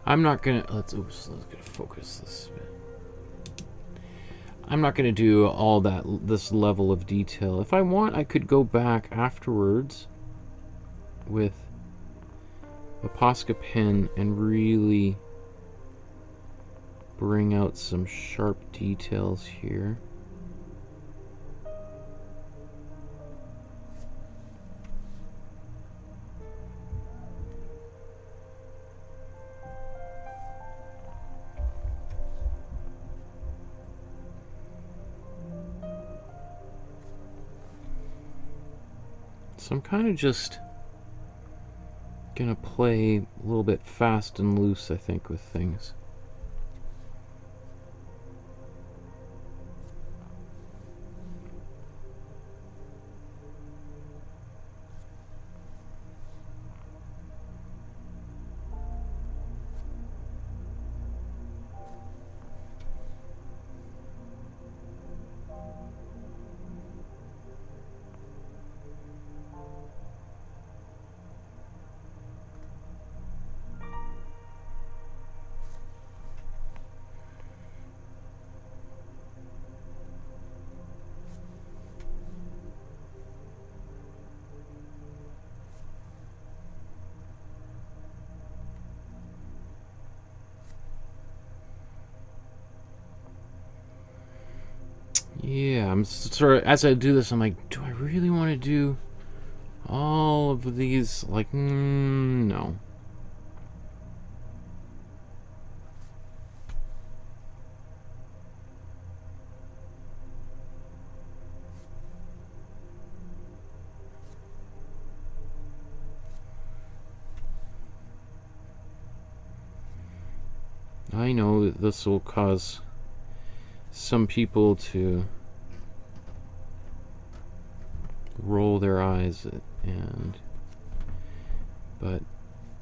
I'm not gonna let's get focus this a bit. I'm not gonna do all this level of detail. If I want, I could go back afterwards with a Posca pen and really bring out some sharp details here. So I'm kind of just gonna play a little bit fast and loose, I think, with things. Yeah, I'm sort of, as I do this, I'm like, do I really want to do all of these? Like, no. I know that this will cause some people to roll their eyes but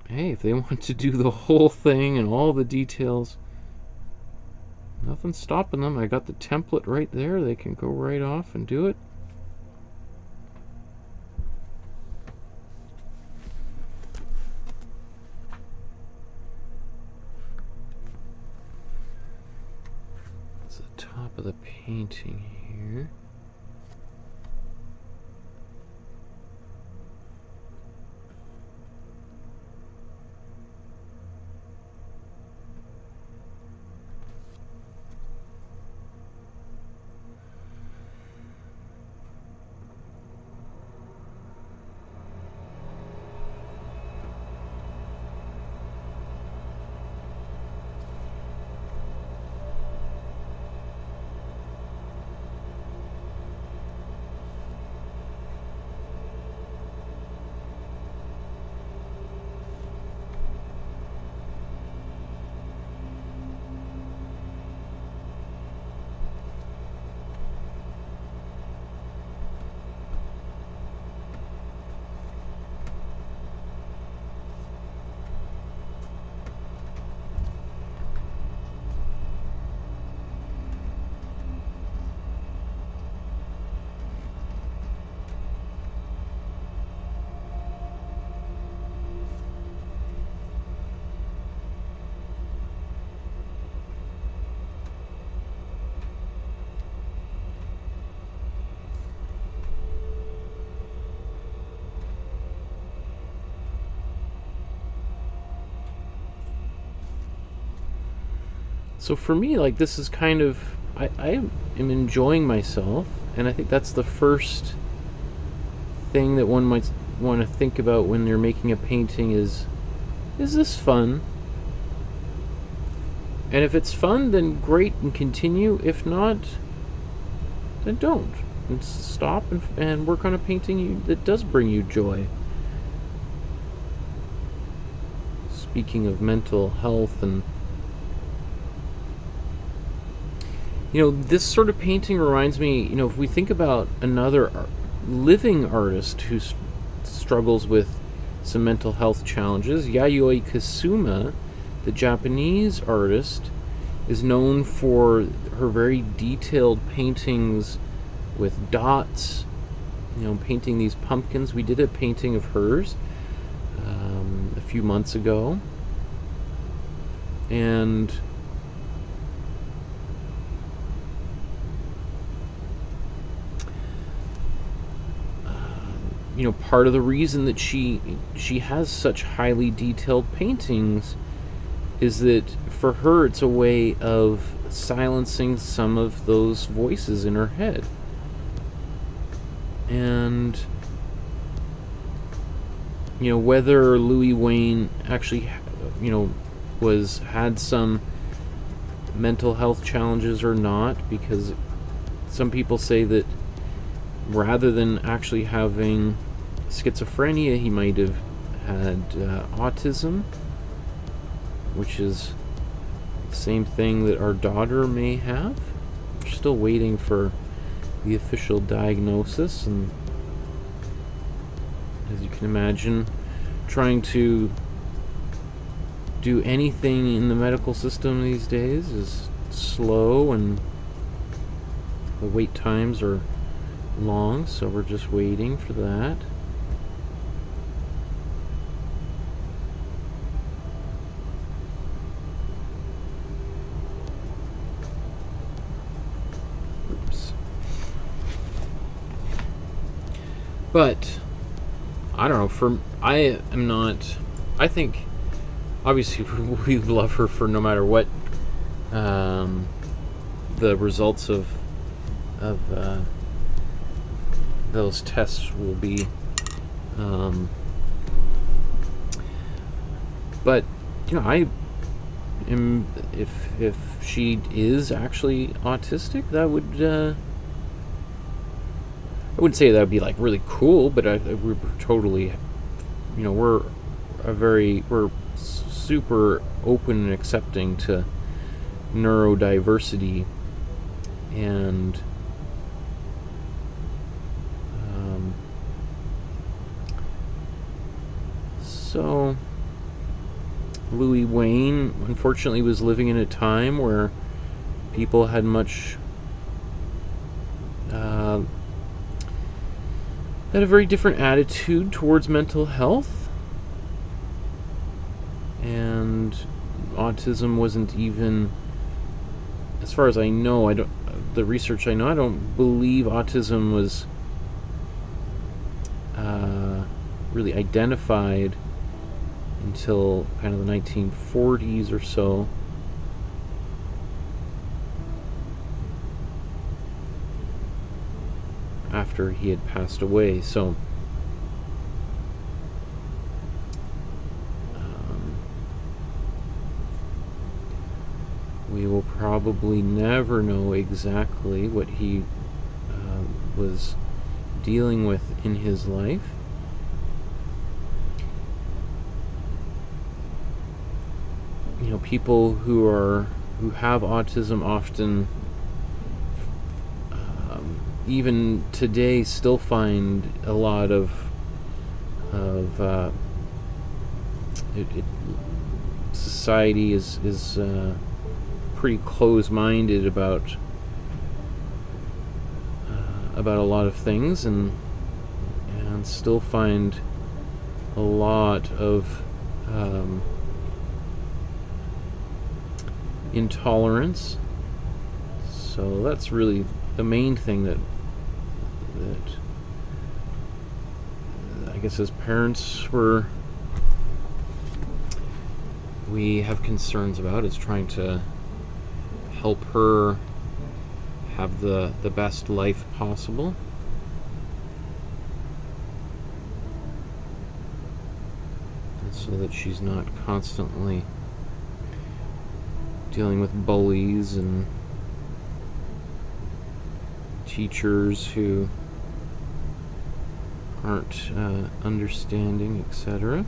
hey, if they want to do the whole thing and all the details, nothing's stopping them. I got the template right there. They can go right off and do it. Top of the painting here. So for me, like, this is kind of, I am enjoying myself, and I think that's the first thing that one might want to think about when you're making a painting is this fun? And if it's fun, then great, and continue. If not, then don't. And stop and work on a painting that does bring you joy. Speaking of mental health, and this sort of painting reminds me, if we think about another living artist who struggles with some mental health challenges, Yayoi Kusama, the Japanese artist, is known for her very detailed paintings with dots, painting these pumpkins. We did a painting of hers a few months ago, and part of the reason that she has such highly detailed paintings is that for her it's a way of silencing some of those voices in her head. And whether Louis Wain actually had some mental health challenges or not, because some people say that rather than actually having schizophrenia, he might have had autism, which is the same thing that our daughter may have. We're still waiting for the official diagnosis, and as you can imagine, trying to do anything in the medical system these days is slow, and the wait times are long, so we're just waiting for that. Oops. But I don't know, I think obviously we love her for no matter what the results of those tests will be, but I am, if she is actually autistic, that would I wouldn't say that would be like really cool, but we're totally, we're super open and accepting to neurodiversity, and so Louis Wain unfortunately was living in a time where people had had a very different attitude towards mental health, and autism wasn't even, as far as I know, the research I know, I don't believe autism was really identified until kind of the 1940s or so. After he had passed away. So we will probably never know exactly what he was dealing with in his life. People who have autism often, even today, still find a lot of society is pretty close-minded about a lot of things, and still find a lot of intolerance. So that's really the main thing that I guess as parents we have concerns about, is trying to help her have the best life possible. And so that she's not constantly dealing with bullies and teachers who aren't understanding, etc.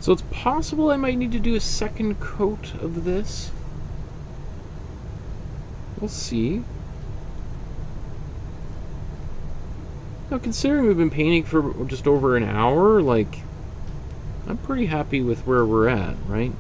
So it's possible I might need to do a second coat of this. We'll see. Now, considering we've been painting for just over an hour, like, I'm pretty happy with where we're at, right?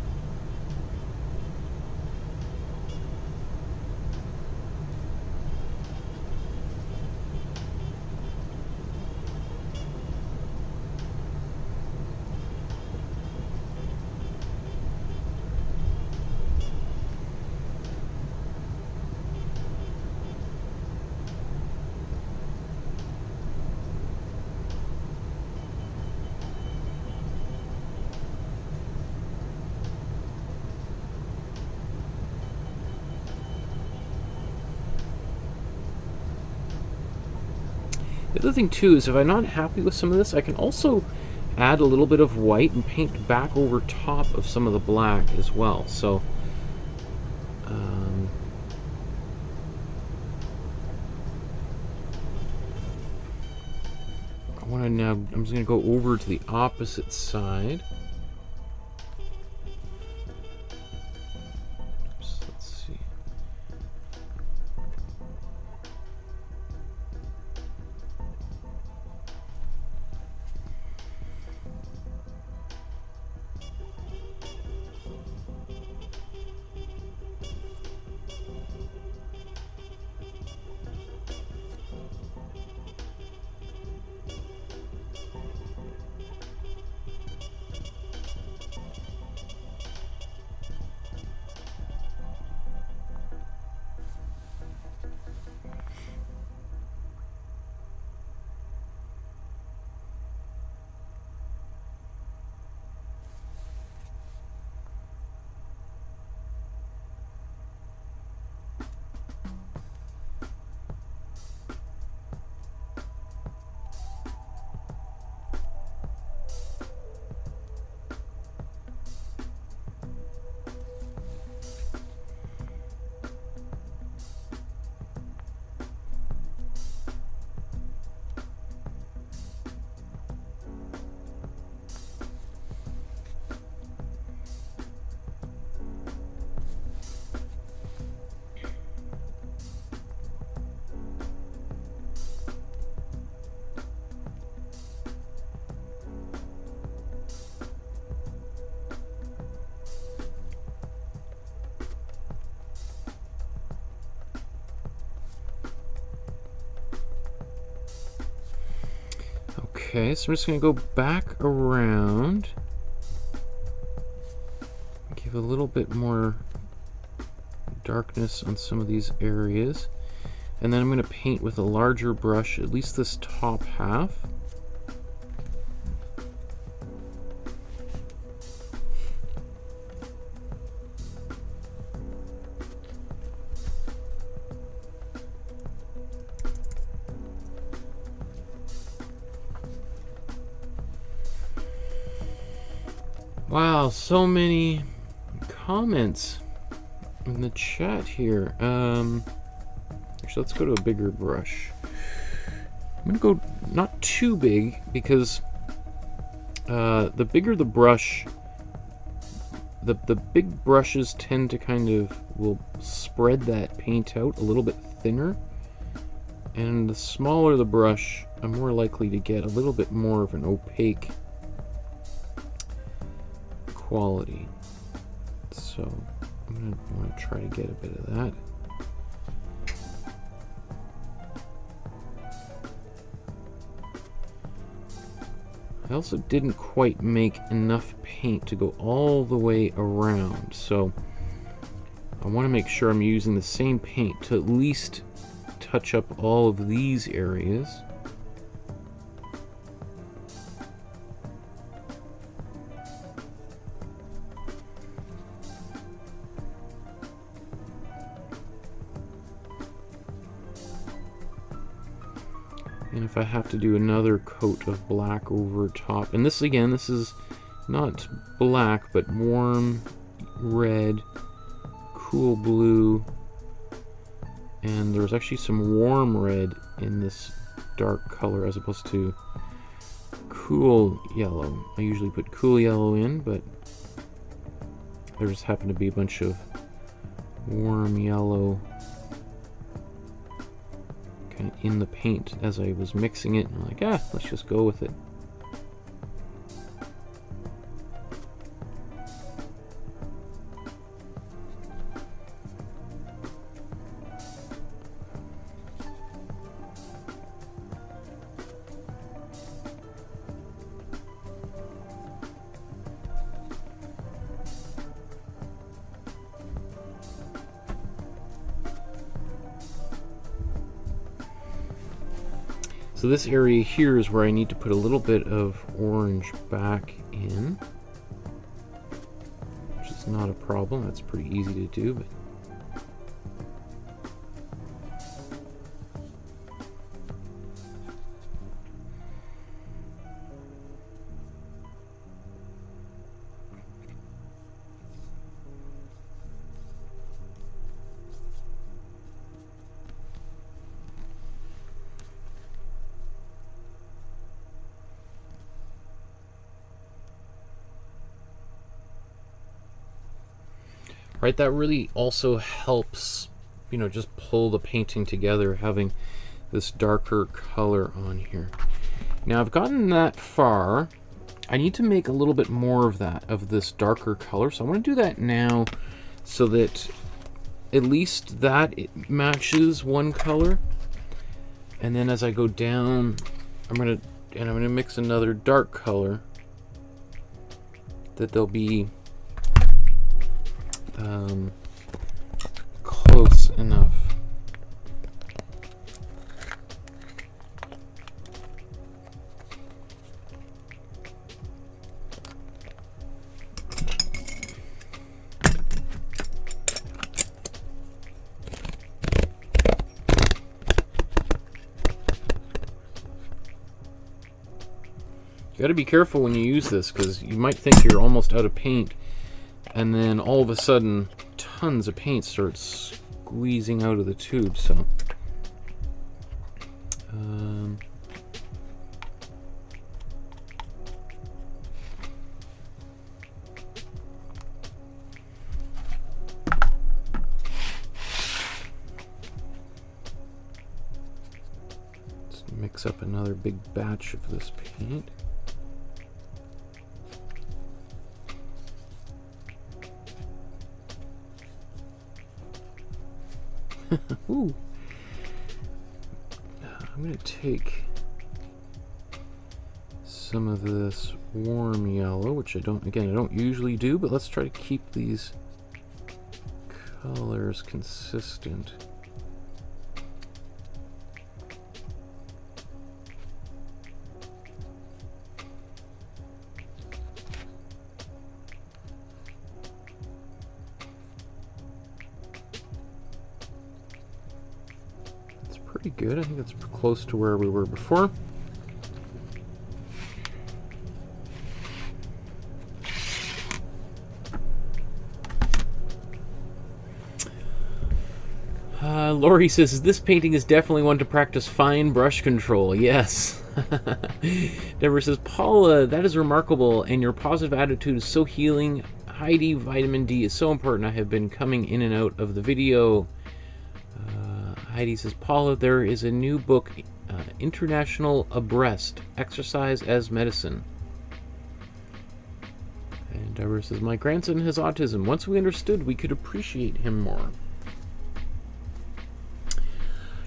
The other thing too is if I'm not happy with some of this, I can also add a little bit of white and paint back over top of some of the black as well. So I want to now, I'm just going to go over to the opposite side. Oops, let's see. Okay, so I'm just going to go back around, give a little bit more darkness on some of these areas, and then I'm going to paint with a larger brush, at least this top half. Wow, so many comments in the chat here. Actually, let's go to a bigger brush. I'm gonna go not too big because the bigger the brush, the big brushes tend to kind of will spread that paint out a little bit thinner, and the smaller the brush, I'm more likely to get a little bit more of an opaque quality. So I'm going to try to get a bit of that. I also didn't quite make enough paint to go all the way around, so I want to make sure I'm using the same paint to at least touch up all of these areas. And if I have to do another coat of black over top, and this again, this is not black, but warm red, cool blue, and there's actually some warm red in this dark color as opposed to cool yellow. I usually put cool yellow in, but there just happened to be a bunch of warm yellow kind of in the paint as I was mixing it, and I'm like, let's just go with it. So this area here is where I need to put a little bit of orange back in, which is not a problem. That's pretty easy to do, but right, that really also helps, you know, just pull the painting together, having this darker color on here. Now I've gotten that far. I need to make a little bit more of that, of this darker color, so I want to do that now so that at least that it matches one color. And then as I go down, I'm gonna mix another dark color that they'll be close enough. You gotta be careful when you use this, because you might think you're almost out of paint, and then all of a sudden tons of paint starts squeezing out of the tube. So let's mix up another big batch of this paint. Ooh. I'm going to take some of this warm yellow, which I don't usually do, but let's try to keep these colors consistent. Pretty good. I think that's close to where we were before. Lori says, this painting is definitely one to practice fine brush control. Yes. Deborah says, Paula, that is remarkable, and your positive attitude is so healing. Heidi, vitamin D is so important. I have been coming in and out of the video. Heidi says, Paula, there is a new book, International Abreast, Exercise as Medicine. And Deborah says, my grandson has autism. Once we understood, we could appreciate him more.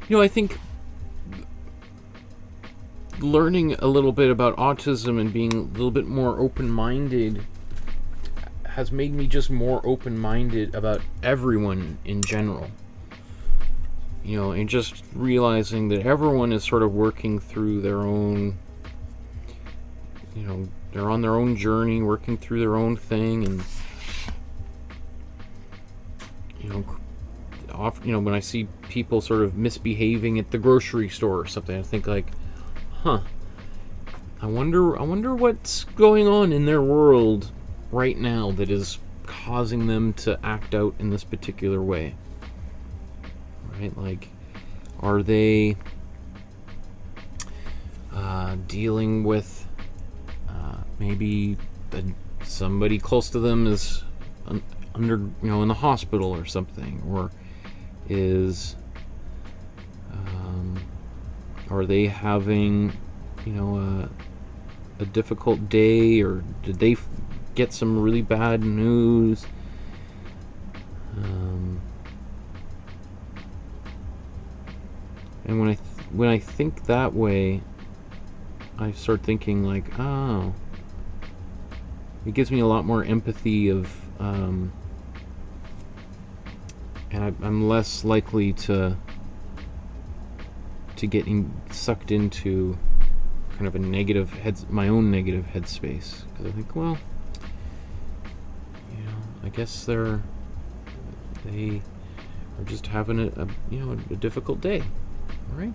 You know, I think learning a little bit about autism and being a little bit more open-minded has made me just more open-minded about everyone in general. You know, and just realizing that everyone is sort of working through their own, you know, they're on their own journey, working through their own thing, and, you know, when I see people sort of misbehaving at the grocery store or something, I think like, huh, I wonder what's going on in their world right now that is causing them to act out in this particular way. Right? Like, are they dealing with maybe somebody close to them is under, you know, in the hospital or something, or is are they having, you know, a difficult day, or did they get some really bad news? And when I think that way, I start thinking like, oh, it gives me a lot more empathy of, and I'm less likely to get sucked into kind of a negative my own negative headspace, because I think, well, you know, I guess they are just having you know, a difficult day. All right.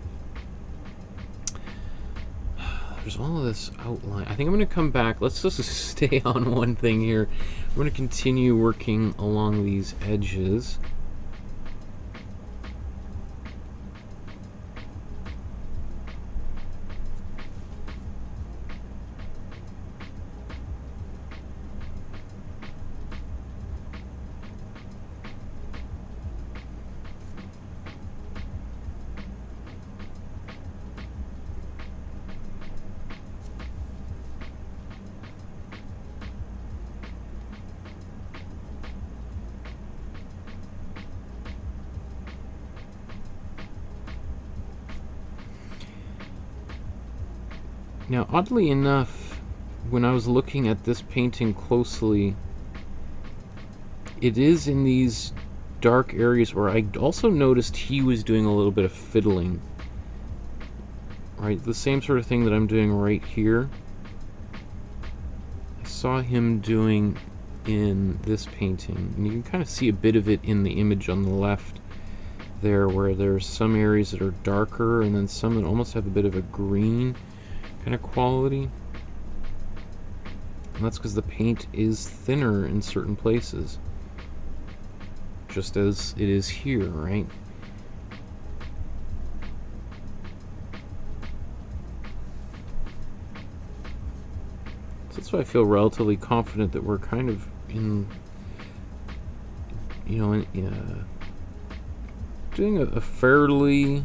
There's all of this outline. I think I'm going to come back. Let's just stay on one thing here. I'm going to continue working along these edges. Now, oddly enough, when I was looking at this painting closely, it is in these dark areas where I also noticed he was doing a little bit of fiddling. Right, the same sort of thing that I'm doing right here. I saw him doing in this painting, and you can kind of see a bit of it in the image on the left there, where there's some areas that are darker and then some that almost have a bit of a green kind of quality. And that's because the paint is thinner in certain places, just as it is here, right? So that's why I feel relatively confident that we're kind of in, you know, doing a fairly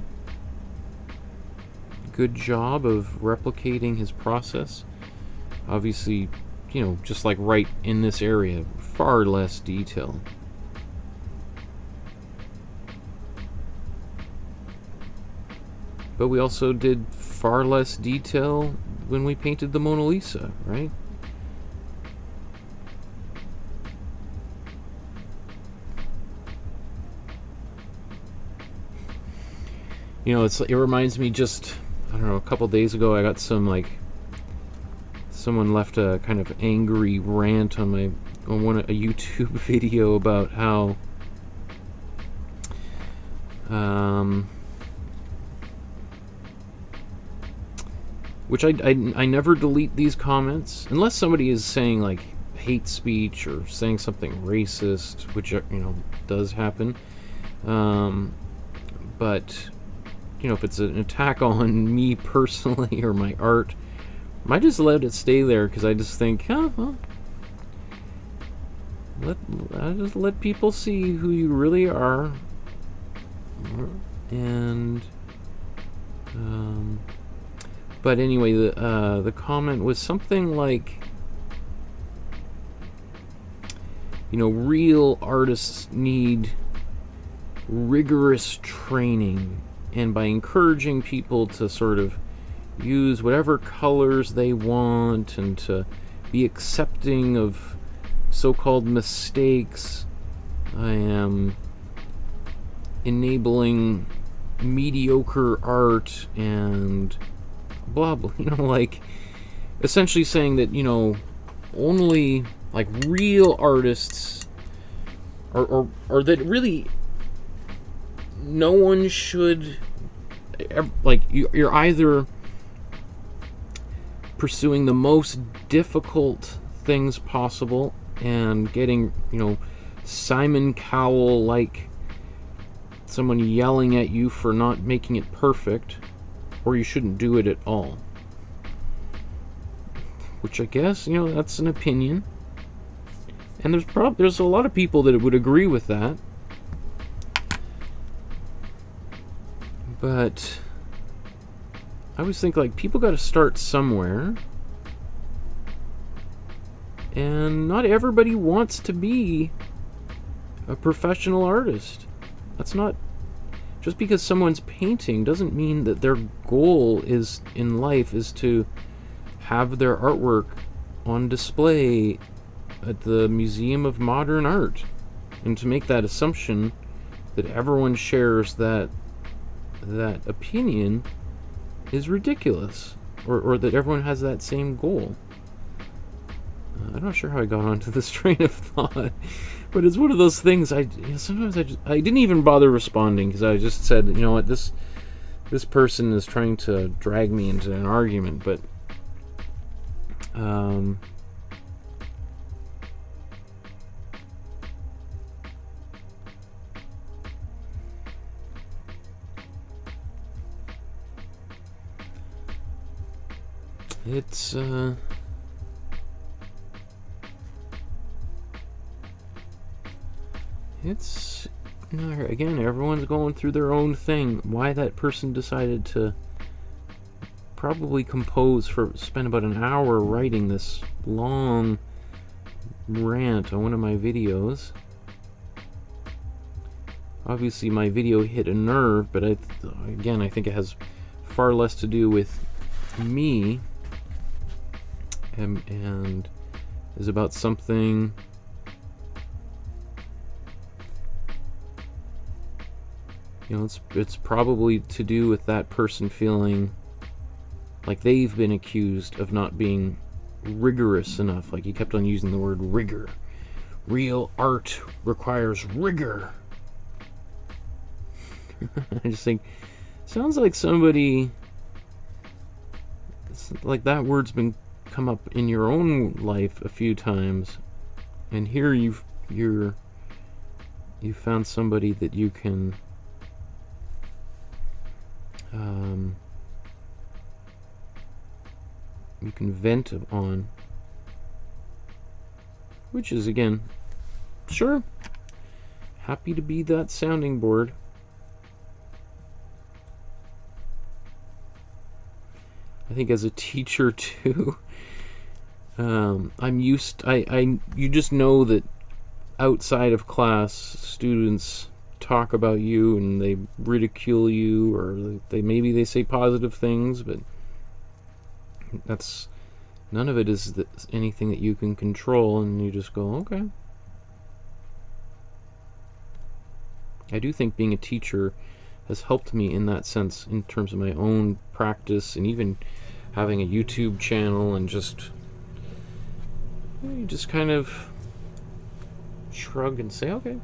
good job of replicating his process. Obviously, you know, just like right in this area, far less detail. But we also did far less detail when we painted the Mona Lisa, right? You know, it reminds me just, I don't know, a couple days ago I got some, like, someone left a kind of angry rant on a YouTube video about how which I never delete these comments unless somebody is saying like hate speech or saying something racist, which, you know, does happen, but you know, if it's an attack on me personally or my art, I just let it stay there, because I just think, well, I just let people see who you really are. And but anyway, the comment was something like, you know, real artists need rigorous training, and by encouraging people to sort of use whatever colors they want and to be accepting of so-called mistakes, I am enabling mediocre art and blah blah, you know, like essentially saying that, you know, only like real artists, or that really no one should, like, you're either pursuing the most difficult things possible and getting, you know, Simon Cowell like someone yelling at you for not making it perfect, or you shouldn't do it at all. Which I guess, you know, that's an opinion. And there's a lot of people that would agree with that. But I always think, like, people got to start somewhere. And not everybody wants to be a professional artist. That's not... Just because someone's painting doesn't mean that their goal is in life is to have their artwork on display at the Museum of Modern Art. And to make that assumption that everyone shares that opinion is ridiculous, or that everyone has that same goal. I'm not sure how I got onto this train of thought, but it's one of those things. Sometimes I didn't even bother responding because I just said, you know what, this person is trying to drag me into an argument, but it's again, everyone's going through their own thing. Why that person decided to probably spend about an hour writing this long rant on one of my videos. Obviously my video hit a nerve, but I think it has far less to do with me and is about something you know, it's probably to do with that person feeling like they've been accused of not being rigorous enough. Like, he kept on using the word rigor. Real art requires rigor. I just think, sounds like somebody, like that word's been come up in your own life a few times, and here you found somebody that you can vent on, which is, again, sure, happy to be that sounding board. I think as a teacher too, I'm used. You just know that outside of class, students talk about you and they ridicule you, or maybe they say positive things, but that's none of it is anything that you can control, and you just go, okay. I do think being a teacher has helped me in that sense, in terms of my own practice, and even having a YouTube channel, and just, you just kind of shrug and say, okay.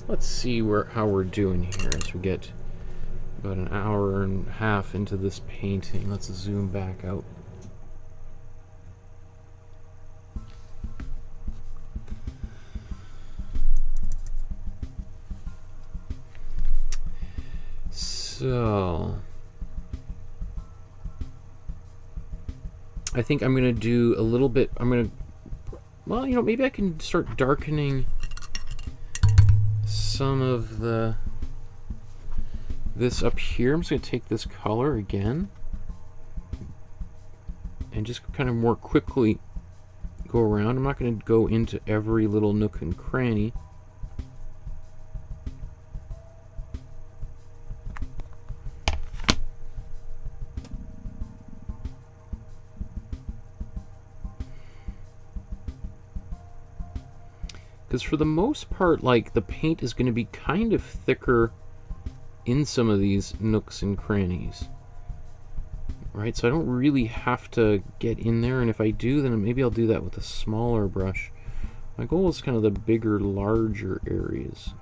Let's see how we're doing here as we get about an hour and a half into this painting. Let's zoom back out. So I think I'm gonna do a little bit. Well, you know, maybe I can start darkening some of the this up here. I'm just going to take this color again and just kind of more quickly go around. I'm not going to go into every little nook and cranny. Because for the most part, like, the paint is going to be kind of thicker in some of these nooks and crannies. Right, so I don't really have to get in there, and if I do, then maybe I'll do that with a smaller brush. My goal is kind of the bigger, larger areas.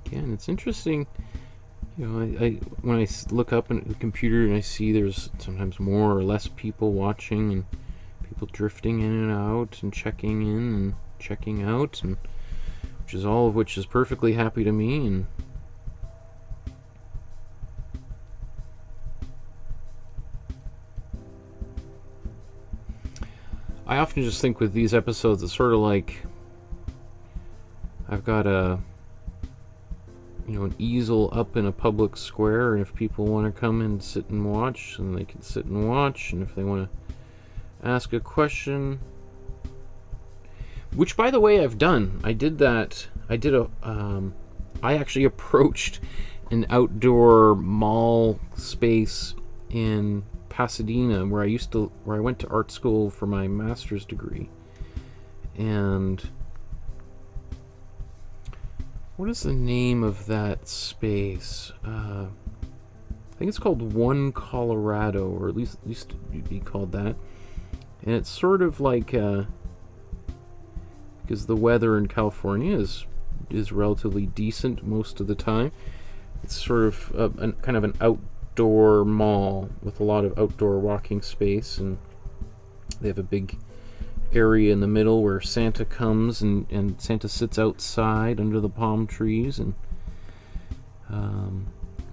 Again, it's interesting, you know, when I look up at the computer and I see there's sometimes more or less people watching, and people drifting in and out and checking in and checking out, and all of which is perfectly happy to me. And I often just think with these episodes, it's sort of like I've got an easel up in a public square, and if people want to come and sit and watch, then they can sit and watch, and if they want to ask a question, which, by the way, I've done. I did that. I actually approached an outdoor mall space in Pasadena where I went to art school for my master's degree. And what is the name of that space? I think it's called One Colorado, or at least it'd be called that. And it's sort of like because the weather in California is relatively decent most of the time. It's sort of kind of an outdoor mall with a lot of outdoor walking space, and they have a big area in the middle where Santa comes, and Santa sits outside under the palm trees. And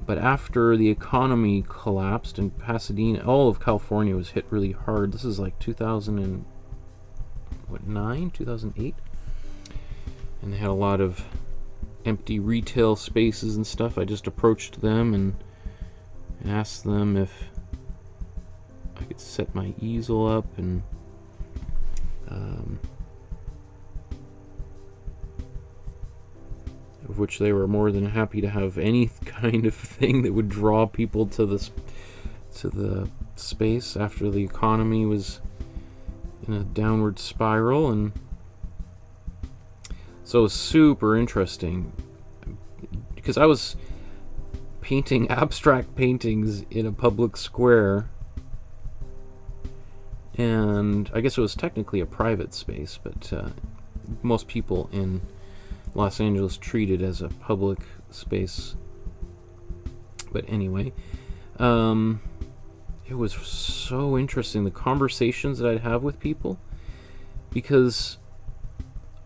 but after the economy collapsed in Pasadena, all of California was hit really hard. This is like 2008, and they had a lot of empty retail spaces and stuff. I just approached them and asked them if I could set my easel up, and of which they were more than happy to have any kind of thing that would draw people to the space after the economy was in a downward spiral. And so it was super interesting because I was painting abstract paintings in a public square, and I guess it was technically a private space, but most people in Los Angeles treat it as a public space. But anyway, it was so interesting, the conversations that I'd have with people, because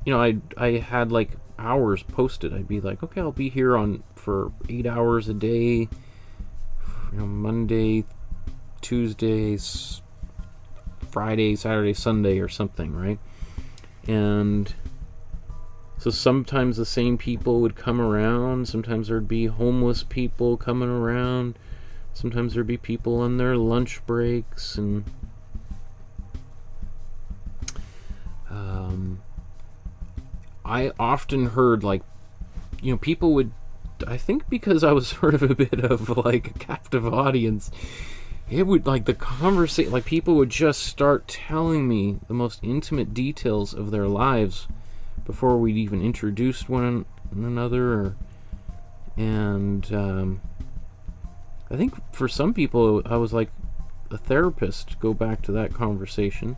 I had like hours posted. I'd be like, okay, I'll be here for 8 hours a day, Monday, Tuesday, Friday, Saturday, Sunday, or something, right? And so sometimes the same people would come around, sometimes there'd be homeless people coming around, sometimes there'd be people on their lunch breaks, and I often heard, like, people would, I think because I was sort of a bit of like a captive audience, it would, like, the conversation, like, people would just start telling me the most intimate details of their lives before we'd even introduced one another. And I think for some people I was like a therapist, go back to that conversation.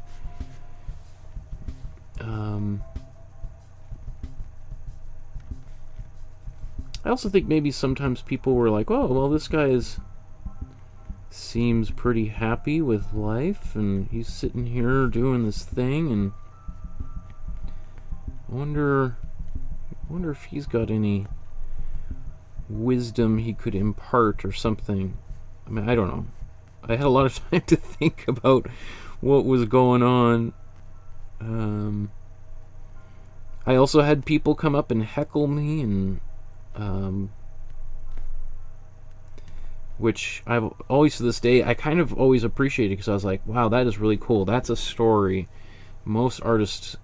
I also think maybe sometimes people were like, oh, well, this guy seems pretty happy with life, and he's sitting here doing this thing, and I wonder if he's got any wisdom he could impart or something. I mean, I don't know. I had a lot of time to think about what was going on. I also had people come up and heckle me, and which I've always, to this day, I kind of always appreciated, because I was like, wow, that is really cool. That's a story most artists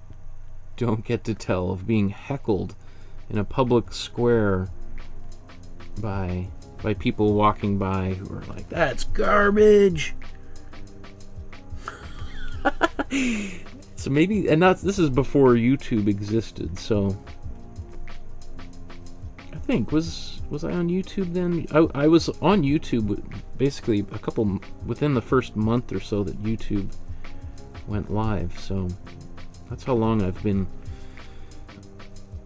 don't get to tell, of being heckled in a public square by people walking by who are like, that's garbage. So maybe, and this is before YouTube existed, so I think, was I on YouTube then? I was on YouTube basically within the first month or so that YouTube went live, so that's how long I've been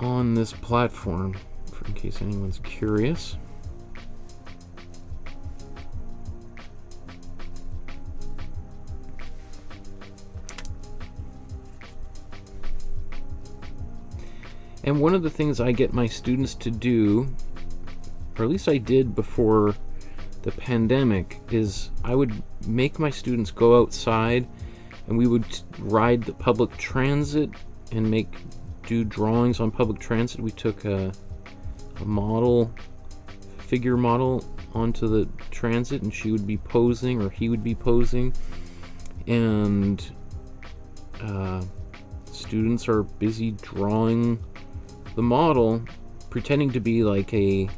on this platform, in case anyone's curious. And one of the things I get my students to do, or at least I did before the pandemic, is I would make my students go outside, and we would ride the public transit and do drawings on public transit. We took a figure model onto the transit, and she would be posing, or he would be posing, and students are busy drawing the model, pretending to be like a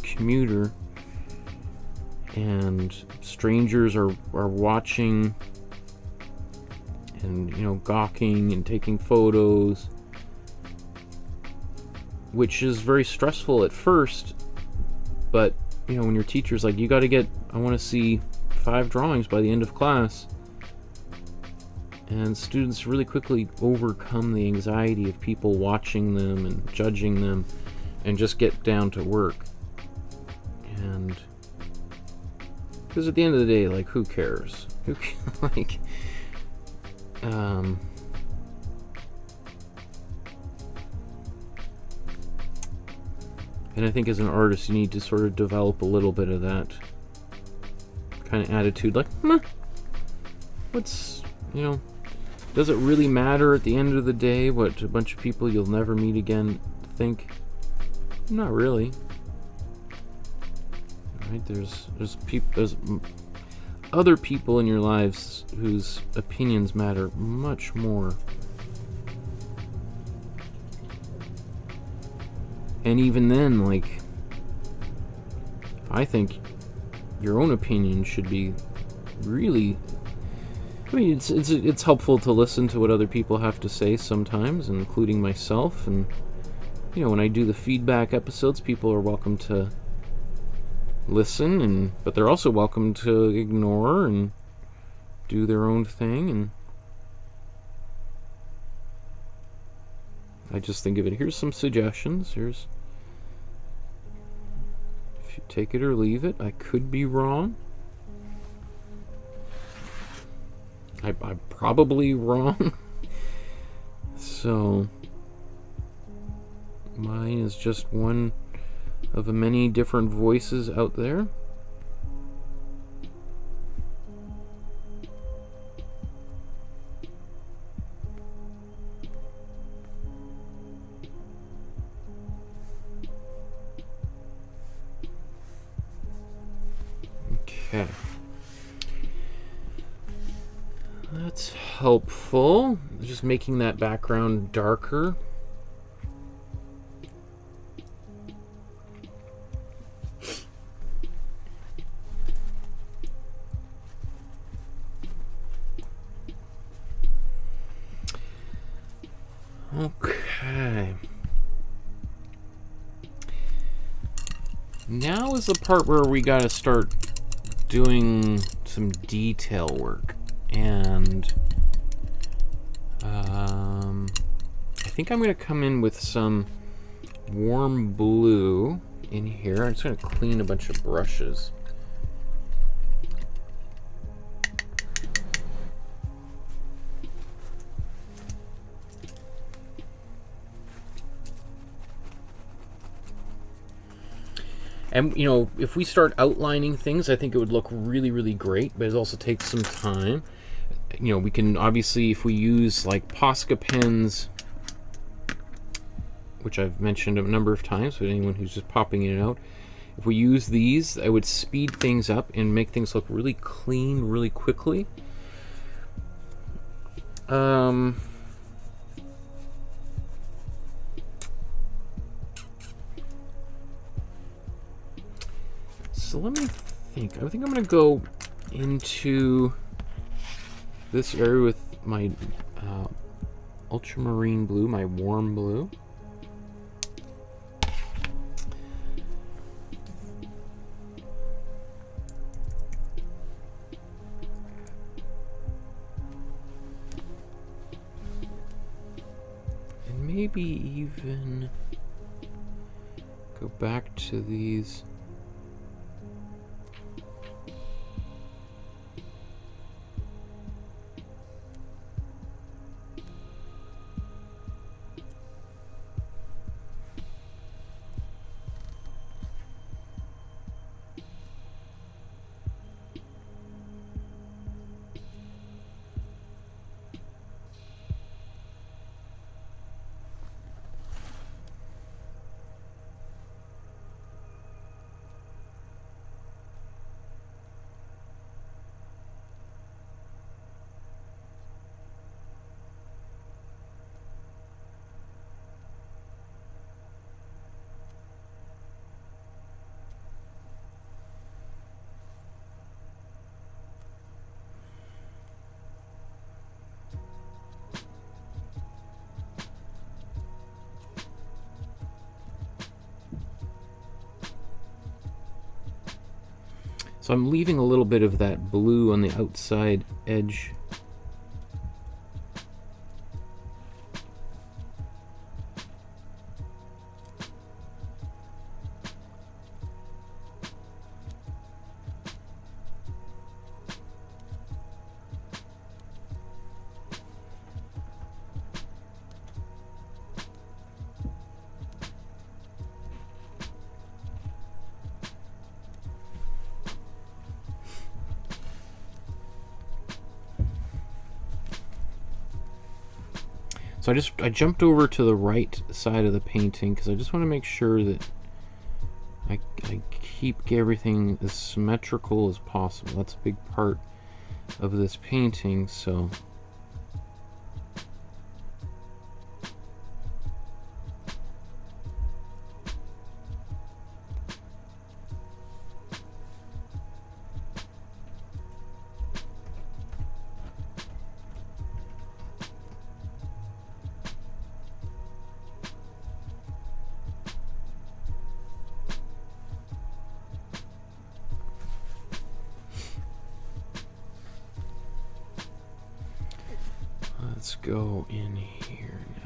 commuter, and strangers are watching and gawking and taking photos, which is very stressful at first. But when your teacher's like, I want to see 5 drawings by the end of class, and students really quickly overcome the anxiety of people watching them and judging them, and just get down to work. And because at the end of the day, like, who cares? And I think as an artist, you need to sort of develop a little bit of that kind of attitude, like, does it really matter at the end of the day what a bunch of people you'll never meet again think? Not really. Right? There's other people in your lives whose opinions matter much more. And even then, like, I think your own opinion should be really, I mean, it's helpful to listen to what other people have to say sometimes, including myself. And when I do the feedback episodes, people are welcome to listen, but they're also welcome to ignore and do their own thing. And I just think of it, here's some suggestions. If you take it or leave it. I could be wrong. I'm probably wrong. So mine is just one of the many different voices out there. Okay. That's helpful. Just making that background darker. Okay. Now is the part where we gotta start doing some detail work. And I think I'm going to come in with some warm blue in here. I'm just going to clean a bunch of brushes. And, you know, if we start outlining things, I think it would look really, really great, but it also takes some time. You know, we can obviously, if we use like Posca pens, which I've mentioned a number of times, but anyone who's just popping in and out, if we use these, I would speed things up and make things look really clean really quickly. So let me think. I think I'm going to go into this area with my ultramarine blue, my warm blue. And maybe even go back to these. So I'm leaving a little bit of that blue on the outside edge. So I jumped over to the right side of the painting because I just want to make sure that I keep everything as symmetrical as possible. That's a big part of this painting, so let's go in here now.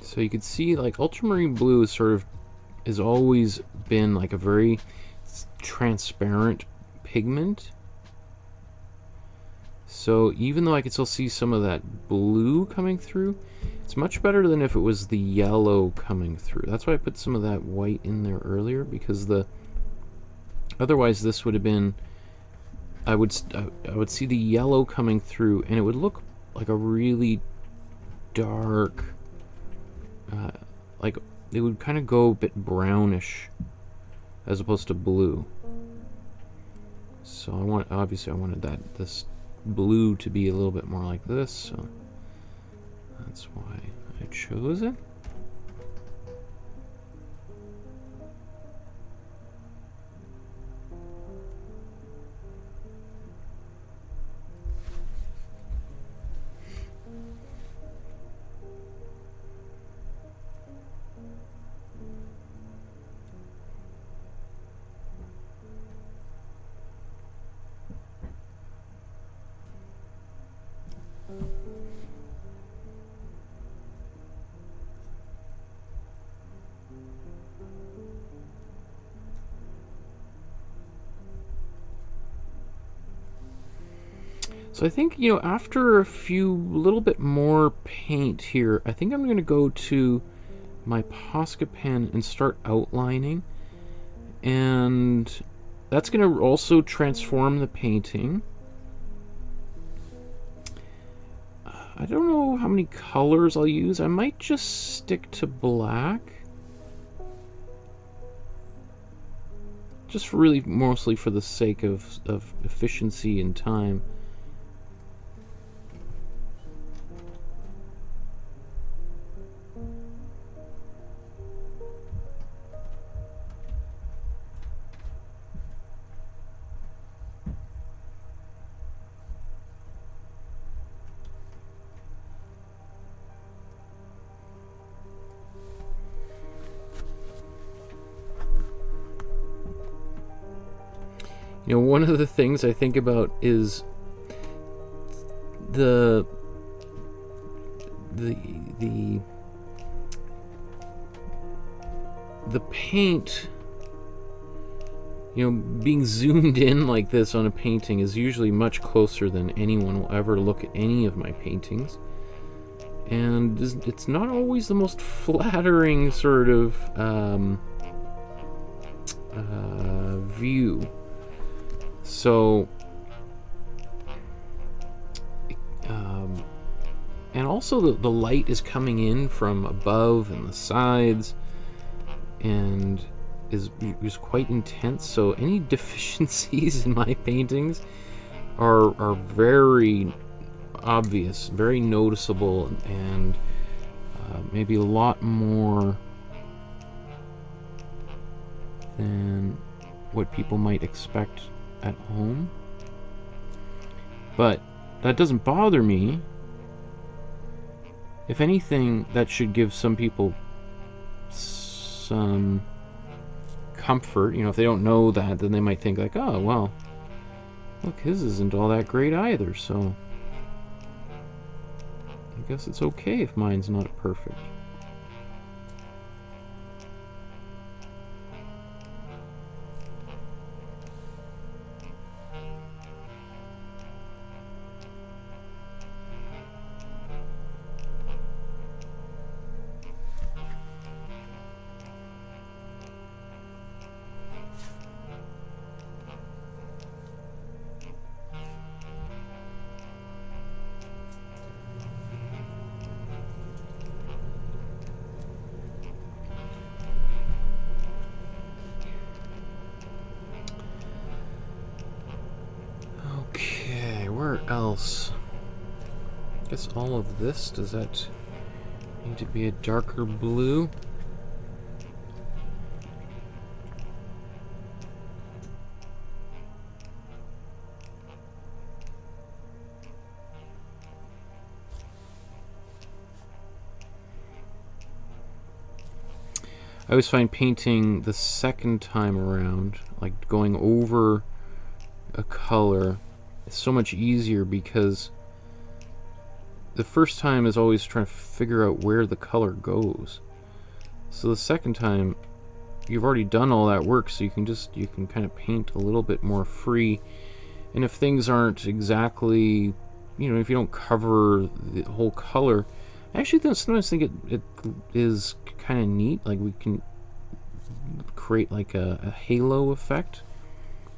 So you can see, like, ultramarine blue is sort of has always been like a very transparent pigment. So even though I can still see some of that blue coming through, it's much better than if it was the yellow coming through. That's why I put some of that white in there earlier, because otherwise this would have been, I would see the yellow coming through and it would look like a really dark, like it would kind of go a bit brownish as opposed to blue. So obviously I wanted this blue to be a little bit more like this, so that's why I chose it. So I think, you know, after a little bit more paint here, I think I'm going to go to my Posca pen and start outlining. And that's going to also transform the painting. I don't know how many colors I'll use. I might just stick to black. Just really mostly for the sake of efficiency and time. You know, one of the things I think about is the paint, you know, being zoomed in like this on a painting is usually much closer than anyone will ever look at any of my paintings. And it's not always the most flattering sort of view. So, and also the light is coming in from above and the sides, and is quite intense. So any deficiencies in my paintings are very obvious, very noticeable, and maybe a lot more than what people might expect at home. But that doesn't bother me. If anything, that should give some people some comfort. You know, if they don't know that, then they might think like, oh, well, look, his isn't all that great either, so I guess it's okay if mine's not perfect. Where else? I guess all of this, does that need to be a darker blue? I always find painting the second time around, like going over a color, it's so much easier because the first time is always trying to figure out where the color goes. So the second time, you've already done all that work, so you can kind of paint a little bit more free. And if things aren't exactly, you know, if you don't cover the whole color, I actually sometimes think it is kind of neat. Like we can create like a halo effect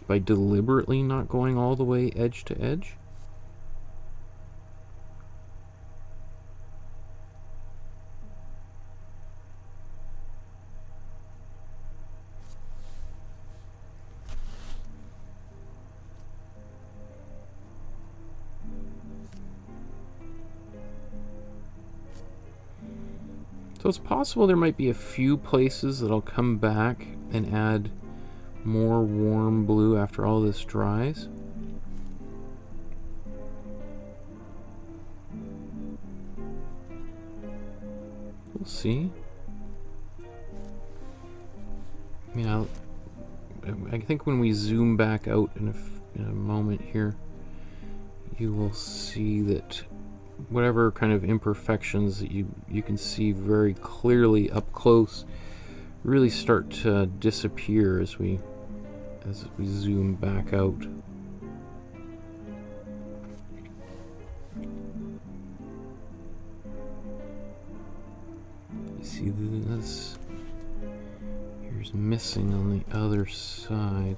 by deliberately not going all the way edge to edge. So it's possible there might be a few places that I'll come back and add more warm blue after all this dries. We'll see. Yeah, I think when we zoom back out in a moment here, you will see that whatever kind of imperfections that you can see very clearly up close really start to disappear as we zoom back out. You see this? Here's missing on the other side.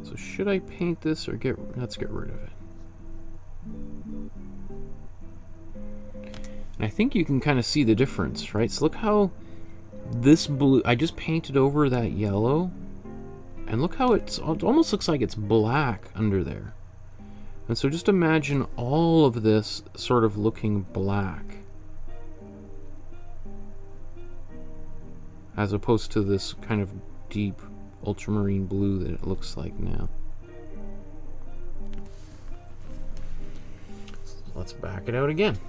So should I paint this or let's get rid of it. And I think you can kind of see the difference, right? So look how this blue, I just painted over that yellow, and look how it almost looks like it's black under there. And so just imagine all of this sort of looking black, as opposed to this kind of deep ultramarine blue that it looks like now. So let's back it out again.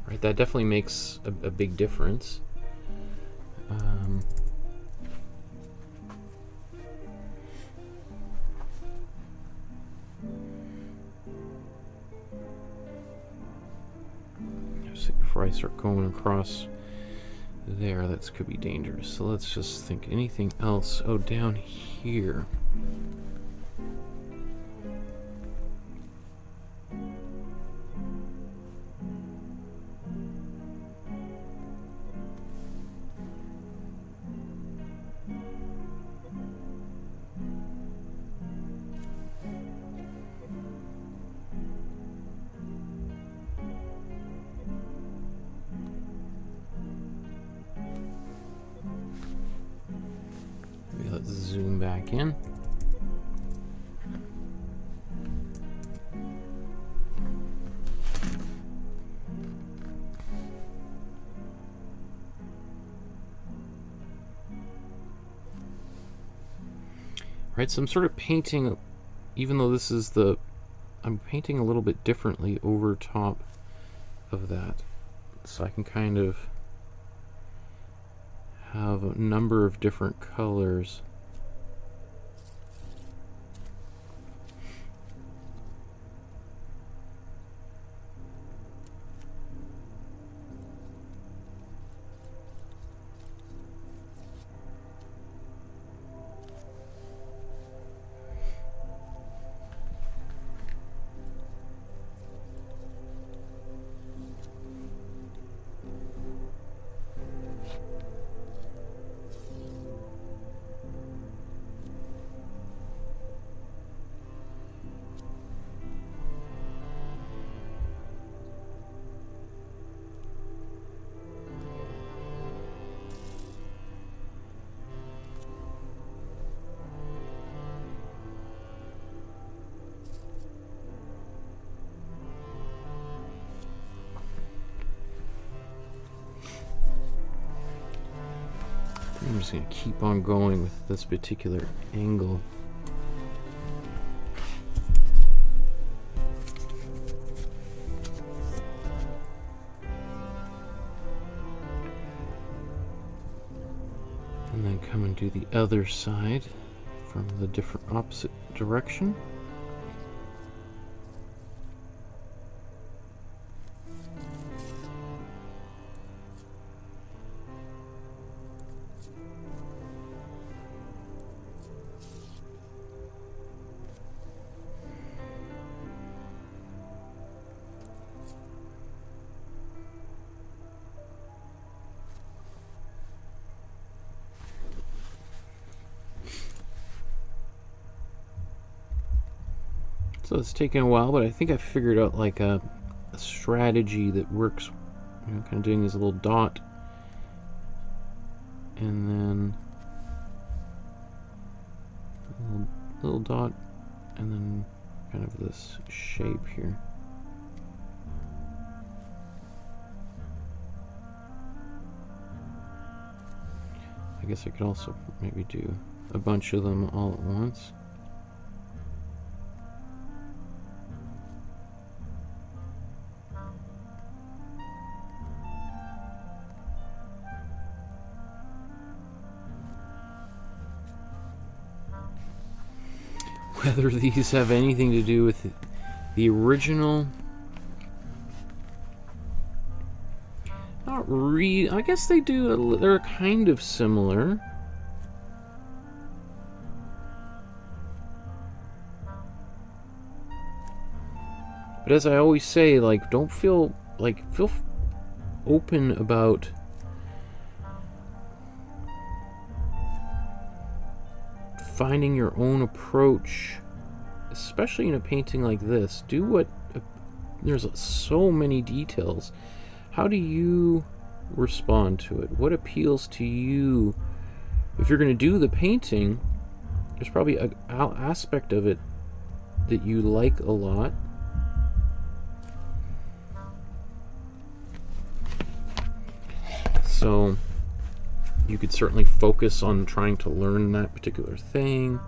Right, that definitely makes a big difference. Before I start going across there, that could be dangerous. So let's just think anything else. Oh, down here. Let's zoom back in. Right, so I'm sort of painting, even though this is I'm painting a little bit differently over top of that. So I can kind of have a number of different colors. I'm just going to keep on going with this particular angle. And then come and do the other side from the different opposite direction. So it's taken a while, but I think I figured out like a strategy that works. You know, kind of doing this little dot, and then a little dot, and then kind of this shape here. guess I could also maybe do a bunch of them all at once. Whether these have anything to do with the original, not really. I guess they do. They're kind of similar. But as I always say, like, don't feel open about finding your own approach, especially in a painting like this. Do what, there's so many details. How do you respond to it? What appeals to you? If you're going to do the painting, there's probably an aspect of it that you like a lot. So you could certainly focus on trying to learn that particular thing.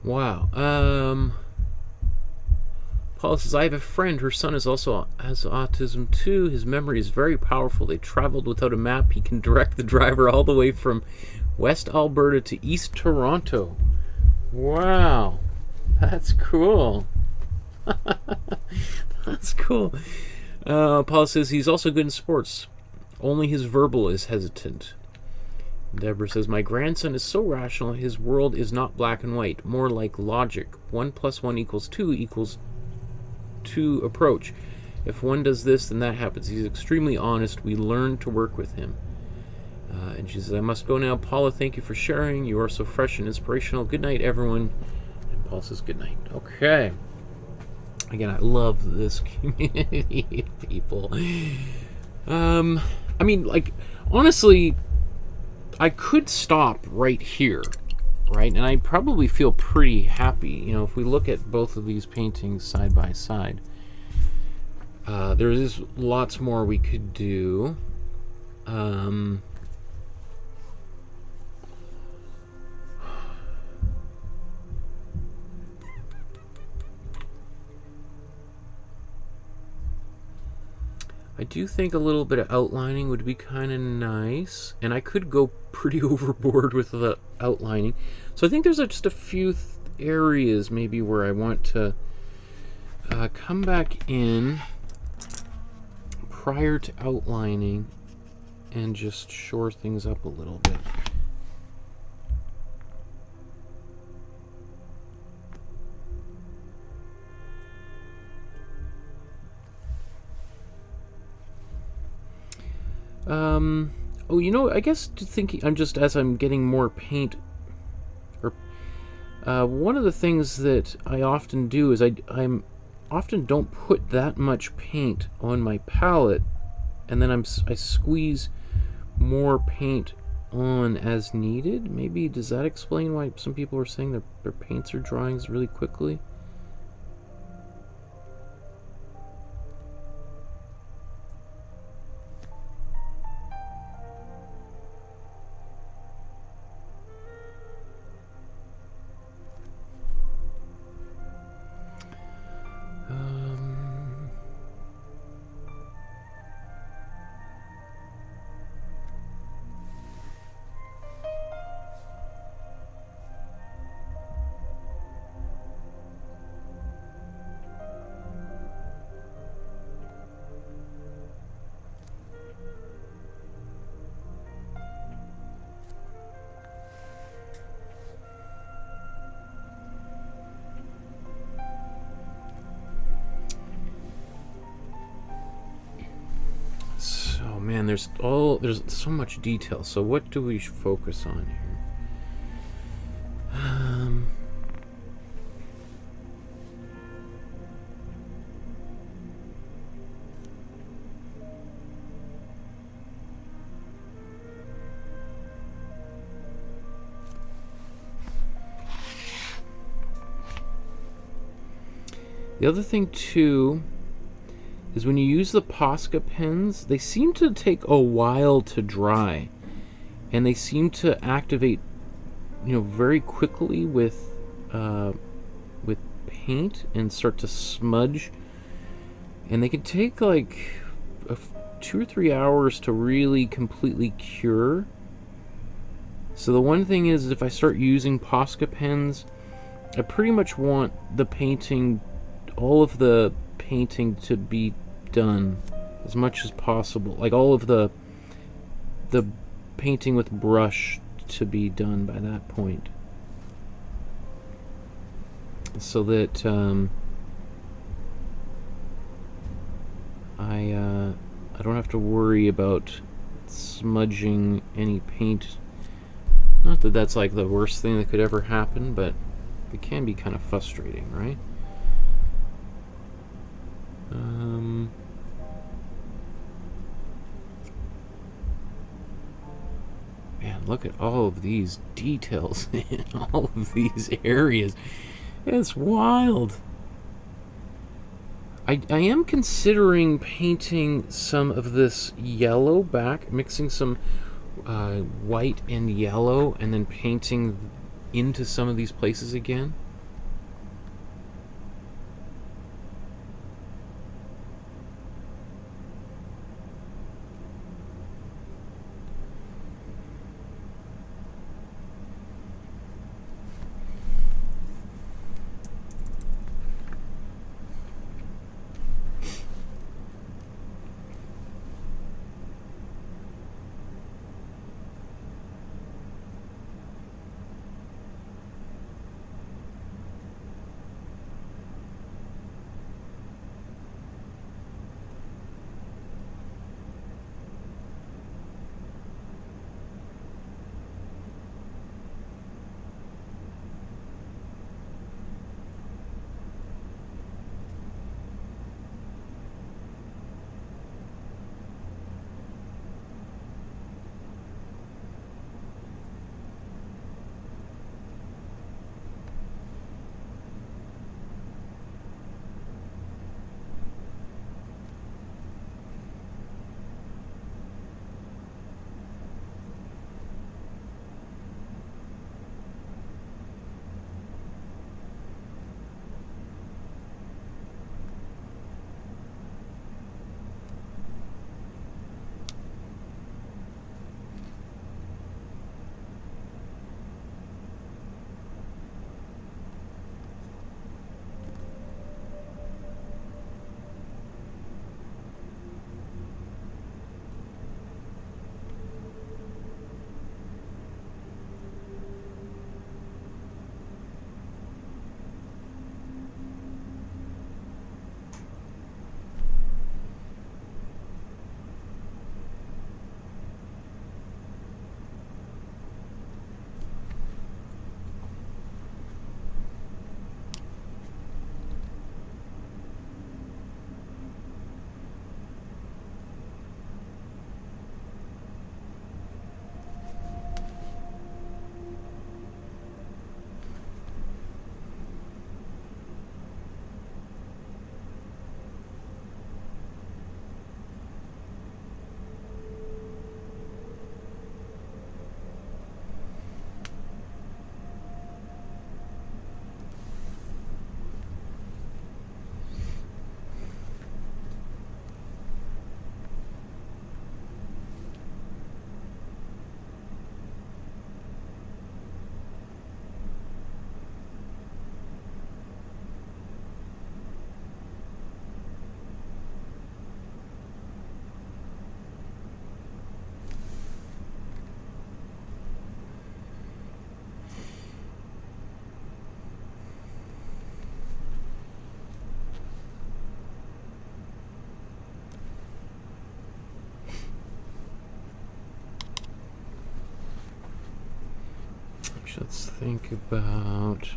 Wow. Paul says, I have a friend, her son has autism too. His memory is very powerful. They traveled without a map. He can direct the driver all the way from West Alberta to East Toronto. Wow. That's cool. That's cool. Paul says he's also good in sports. Only his verbal is hesitant. Deborah says, my grandson is so rational, his world is not black and white, more like logic. 1 + 1 = 2 = 2 approach. If one does this, then that happens. He's extremely honest. We learn to work with him. And she says, I must go now. Paula, thank you for sharing. You are so fresh and inspirational. Good night, everyone. And Paul says, good night. Okay. Again, I love this community of people. I mean, like, honestly, I could stop right here, right? And I probably feel pretty happy. You know, if we look at both of these paintings side by side, there is lots more we could do. I do think a little bit of outlining would be kind of nice, and I could go pretty overboard with the outlining. So I think there's just a few areas maybe where I want to come back in prior to outlining and just shore things up a little bit. Oh, you know, I guess thinking, as I'm getting more paint, or one of the things that I often do is I'm often don't put that much paint on my palette, and then I squeeze more paint on as needed. Maybe does that explain why some people are saying that their paints are drying really quickly? Man, there's so much detail. So what do we focus on here? The other thing too is when you use the Posca pens, they seem to take a while to dry, and they seem to activate, you know, very quickly with paint and start to smudge, and they can take like 2 or 3 hours to really completely cure. So the one thing is, if I start using Posca pens, I pretty much want the painting, all of the painting to be done as much as possible, like all of the painting with brush to be done by that point, so that I don't have to worry about smudging any paint. Not that that's like the worst thing that could ever happen, but it can be kind of frustrating, right? Man, look at all of these details in all of these areas. It's wild. I am considering painting some of this yellow back, mixing some white and yellow, and then painting into some of these places again. Let's think about...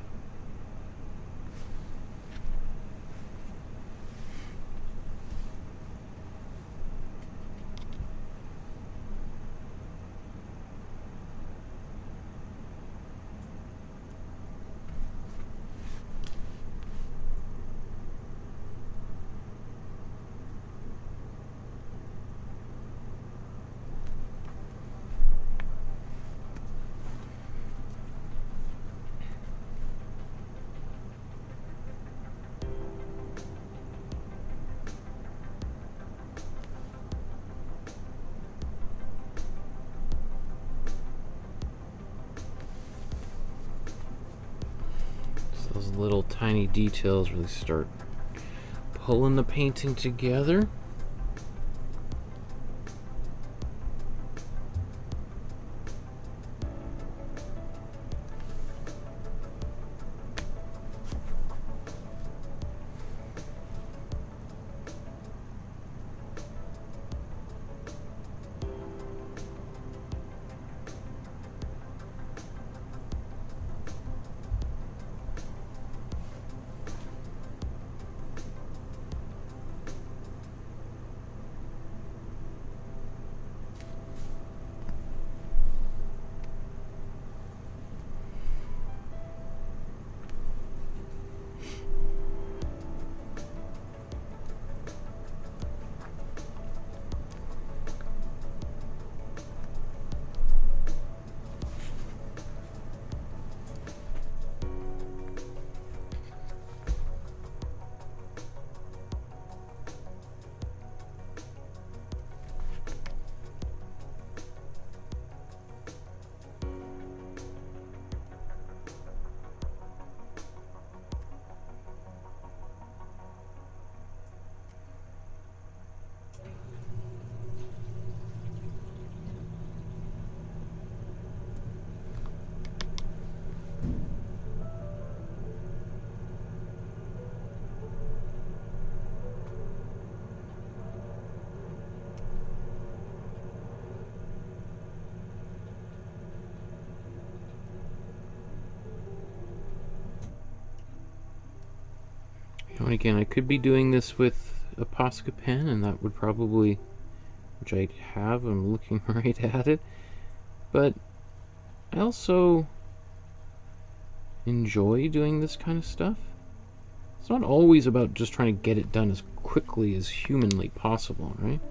Those little tiny details really start pulling the painting together. And again, I could be doing this with a Posca pen, and that would probably, which I have, I'm looking right at it, but I also enjoy doing this kind of stuff. It's not always about just trying to get it done as quickly as humanly possible, right?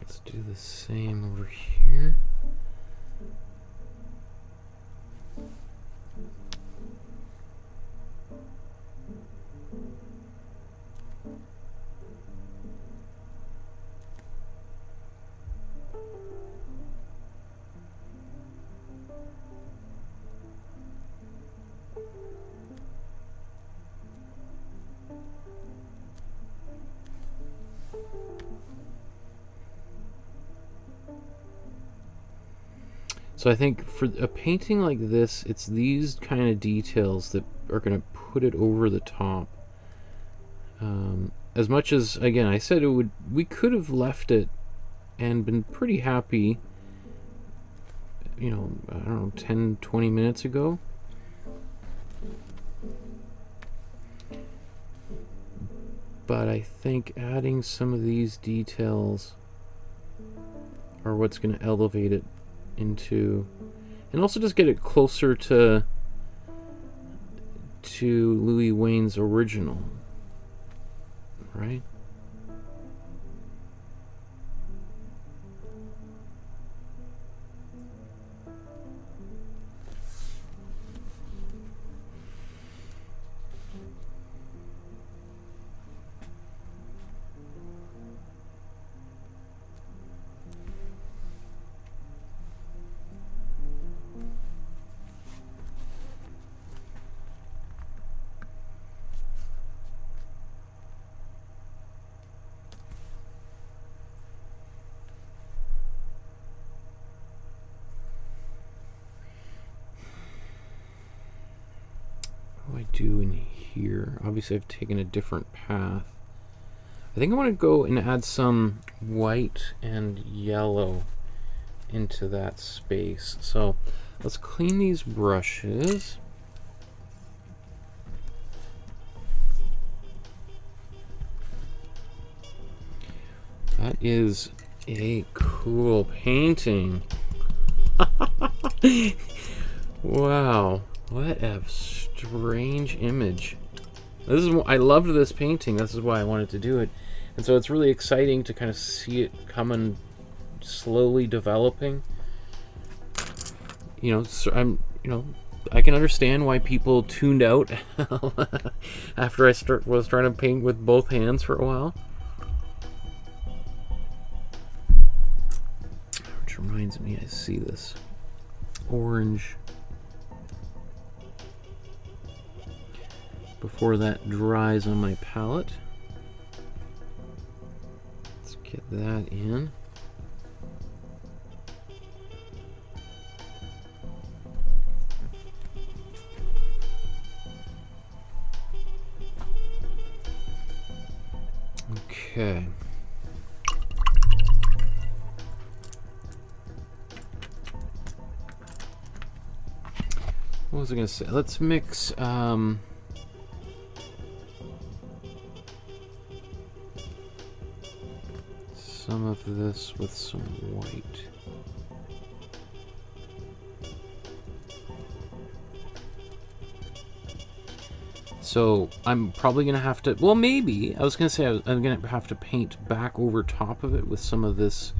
Let's do the same over here. So I think for a painting like this, it's these kind of details that are going to put it over the top. As much as, again, I said it would, we could have left it and been pretty happy, you know, I don't know, 10, 20 minutes ago. But I think adding some of these details are what's going to elevate it into, and also just get it closer to Louis Wain's original, right? do in here? Obviously I've taken a different path. I think I want to go and add some white and yellow into that space. So let's clean these brushes. That is a cool painting. Wow, what a strange image. This is, I loved this painting. This is why I wanted to do it. And so it's really exciting to kind of see it coming, slowly developing. You know, so I can understand why people tuned out after I was trying to paint with both hands for a while. Which reminds me, I see this orange before that dries on my palette. Let's get that in. Okay. What was I gonna say? Let's mix some of this with some white. So I'm probably gonna have to, well, maybe I was gonna say I'm gonna have to paint back over top of it with some of this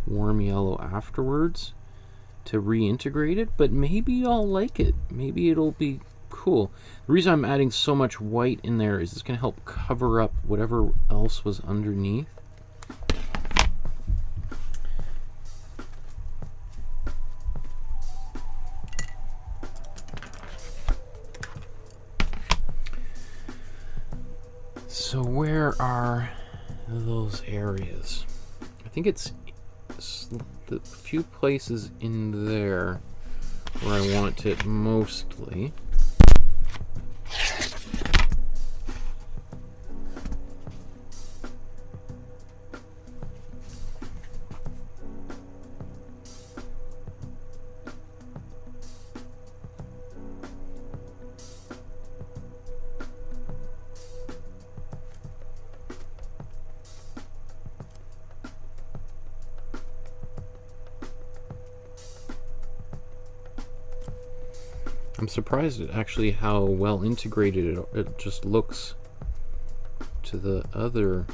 warm yellow afterwards to reintegrate it, but maybe I'll like it. Maybe it'll be cool. The reason I'm adding so much white in there is it's gonna help cover up whatever else was underneath. So where are those areas? I think it's the few places in there where I want it mostly. I'm surprised at actually how well integrated it just looks to the other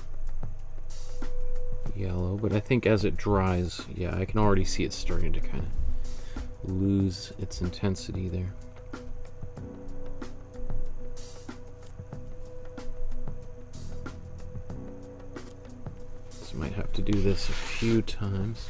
yellow, but I think as it dries, yeah, I can already see it starting to kind of lose its intensity there. So might have to do this a few times.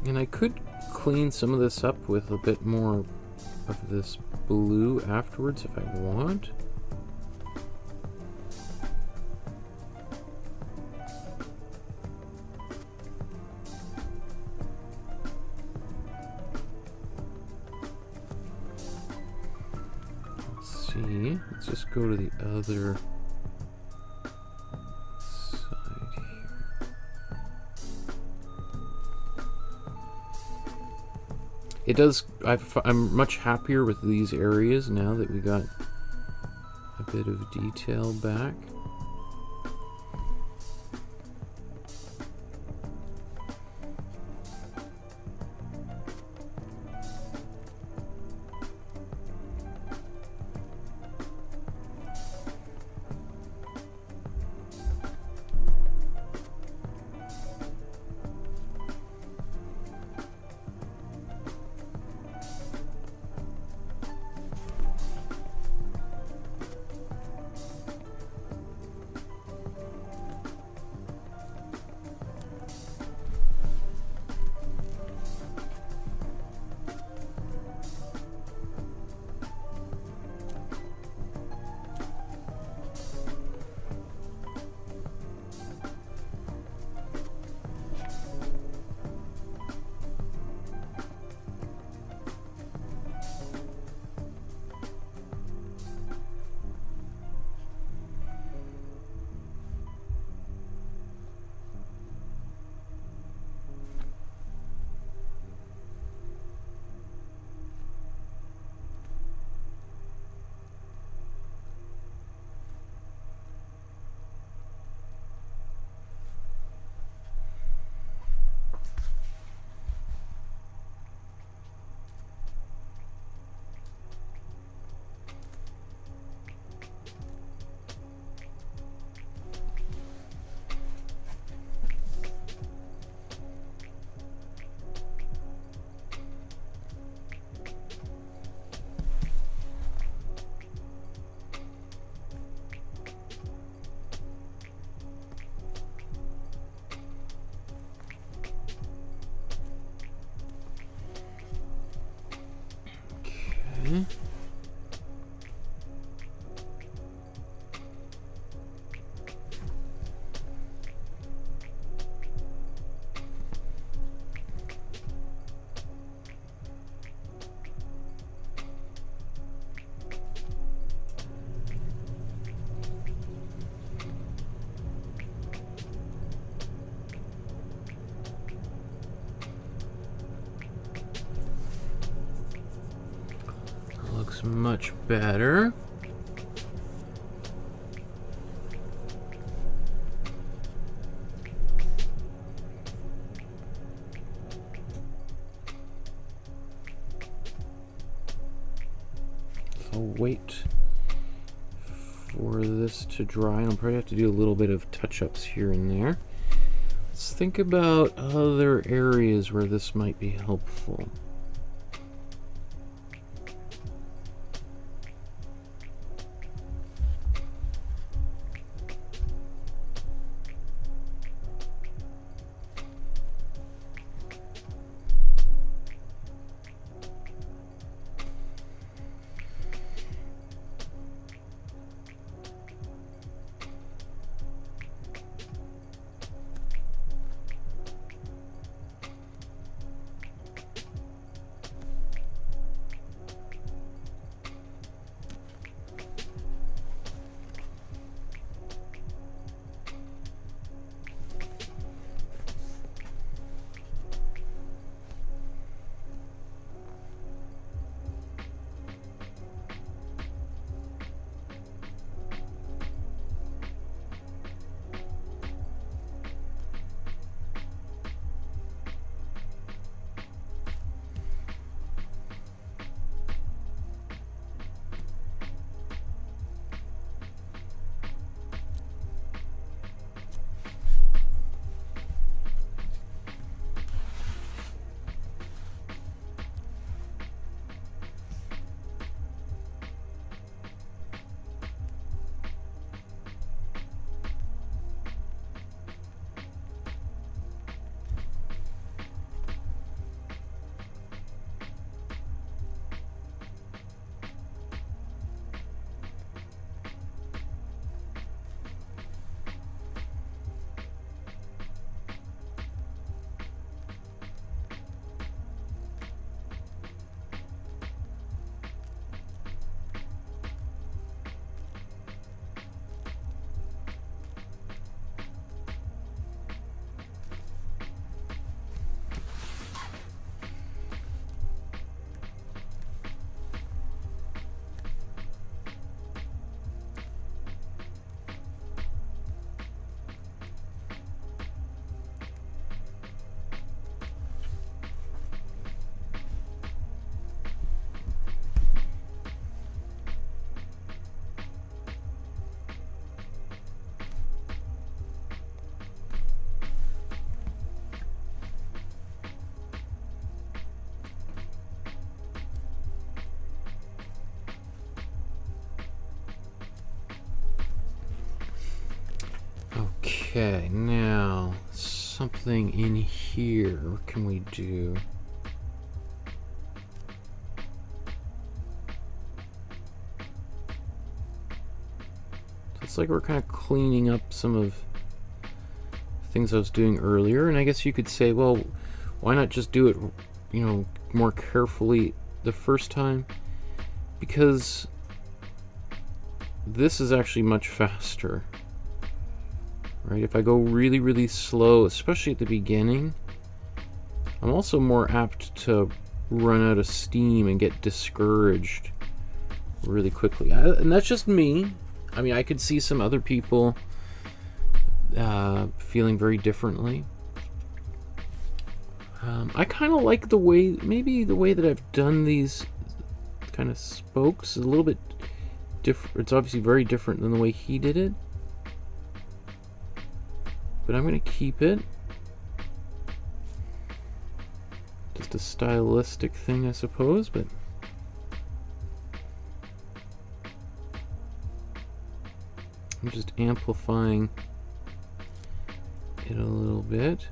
And I could clean some of this up with a bit more of this blue afterwards if I want. Let's see. Let's just go to the other side here. It does, I'm much happier with these areas now that we got a bit of detail back. Okay. Looks much better. So I'll wait for this to dry. I'll probably have to do a little bit of touch-ups here and there. Let's think about other areas where this might be helpful. Okay, now something in here. What can we do? So it's like we're kind of cleaning up some of the things I was doing earlier, and I guess you could say, well, why not just do it, you know, more carefully the first time? Because this is actually much faster. Right, if I go really, really slow, especially at the beginning, I'm also more apt to run out of steam and get discouraged really quickly. And that's just me. I mean, I could see some other people feeling very differently. I kind of like the way, maybe the way that I've done these kind of spokes is a little bit different. It's obviously very different than the way he did it. But I'm going to keep it. Just a stylistic thing, I suppose, but I'm just amplifying it a little bit.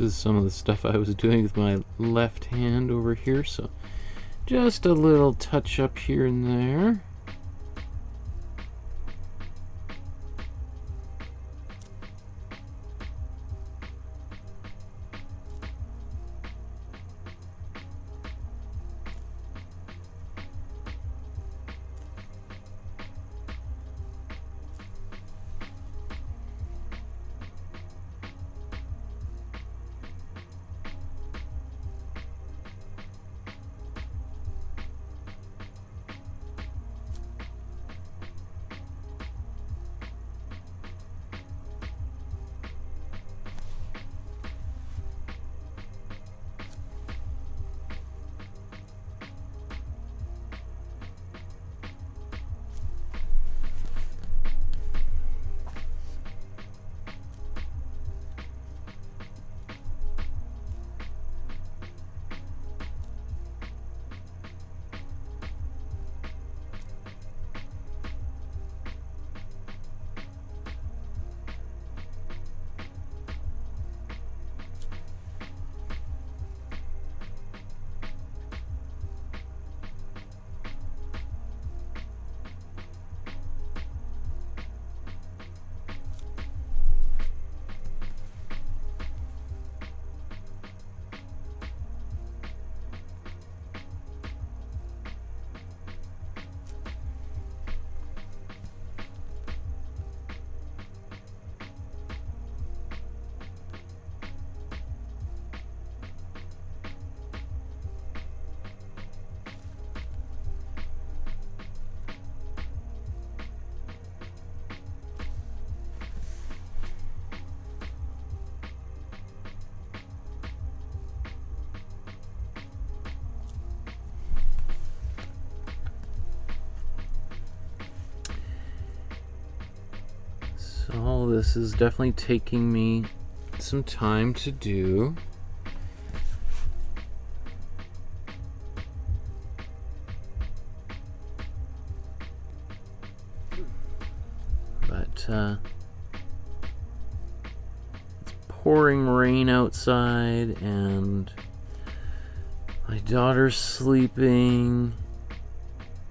is some of the stuff I was doing with my left hand over here, so just a little touch up here and there. All this is definitely taking me some time to do. But it's pouring rain outside and my daughter's sleeping.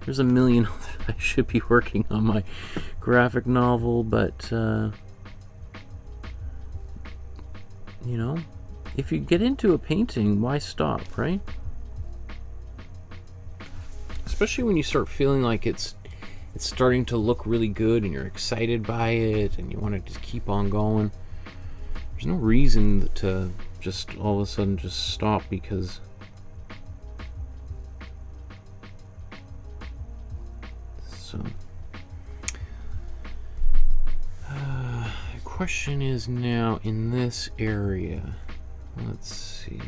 There's a million I should be working on my graphic novel, but you know, if you get into a painting, why stop, right? Especially when you start feeling like it's starting to look really good and you're excited by it and you want to just keep on going. There's no reason to just all of a sudden just stop because the question is now in this area. Let's see.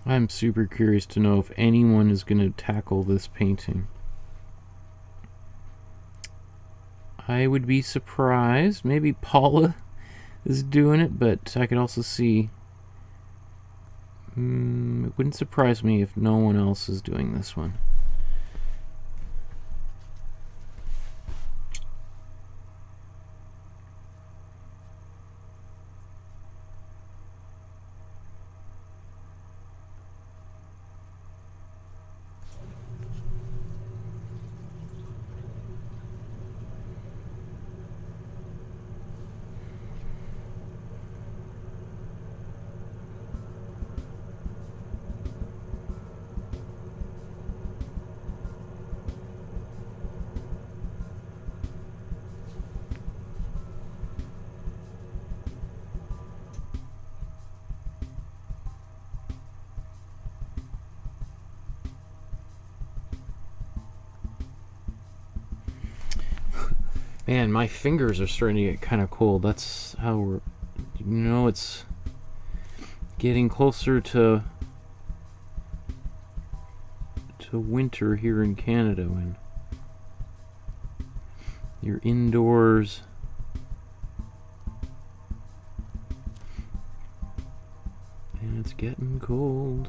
I'm super curious to know if anyone is going to tackle this painting. I would be surprised. Maybe Paula is doing it, but I could also see... it wouldn't surprise me if no one else is doing this one. Man, my fingers are starting to get kind of cold. That's how we're... You know, it's getting closer to winter here in Canada when you're indoors. And it's getting cold.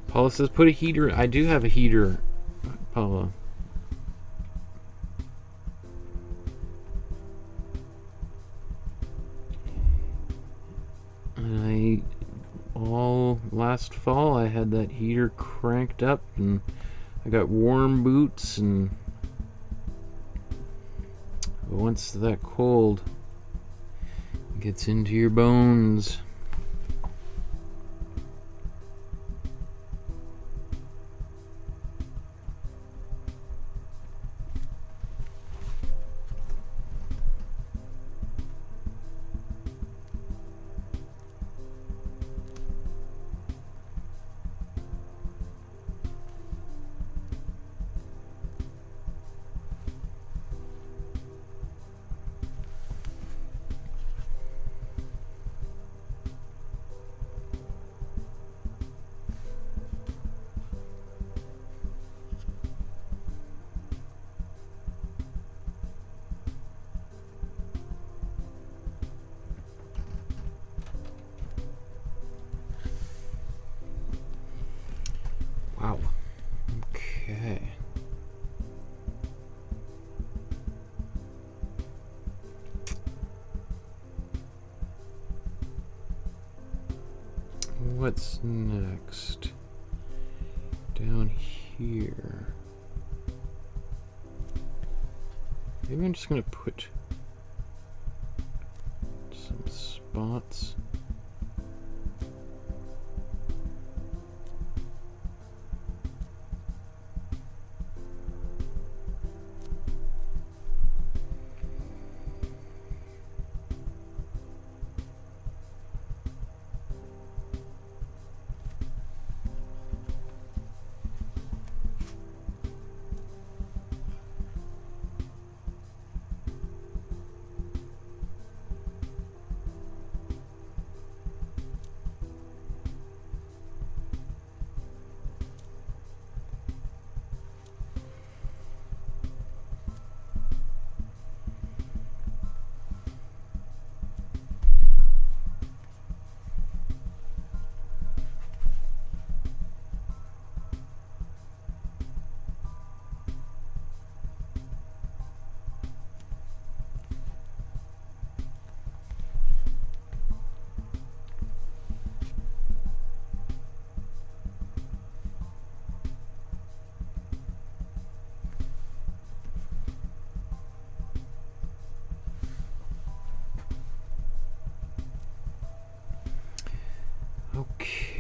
Paula says, put a heater. I do have a heater, Paula. All last fall, I had that heater cranked up, and I got warm boots, and once that cold gets into your bones... Wow. Okay. What's next? Down here. Maybe I'm just gonna put some spots.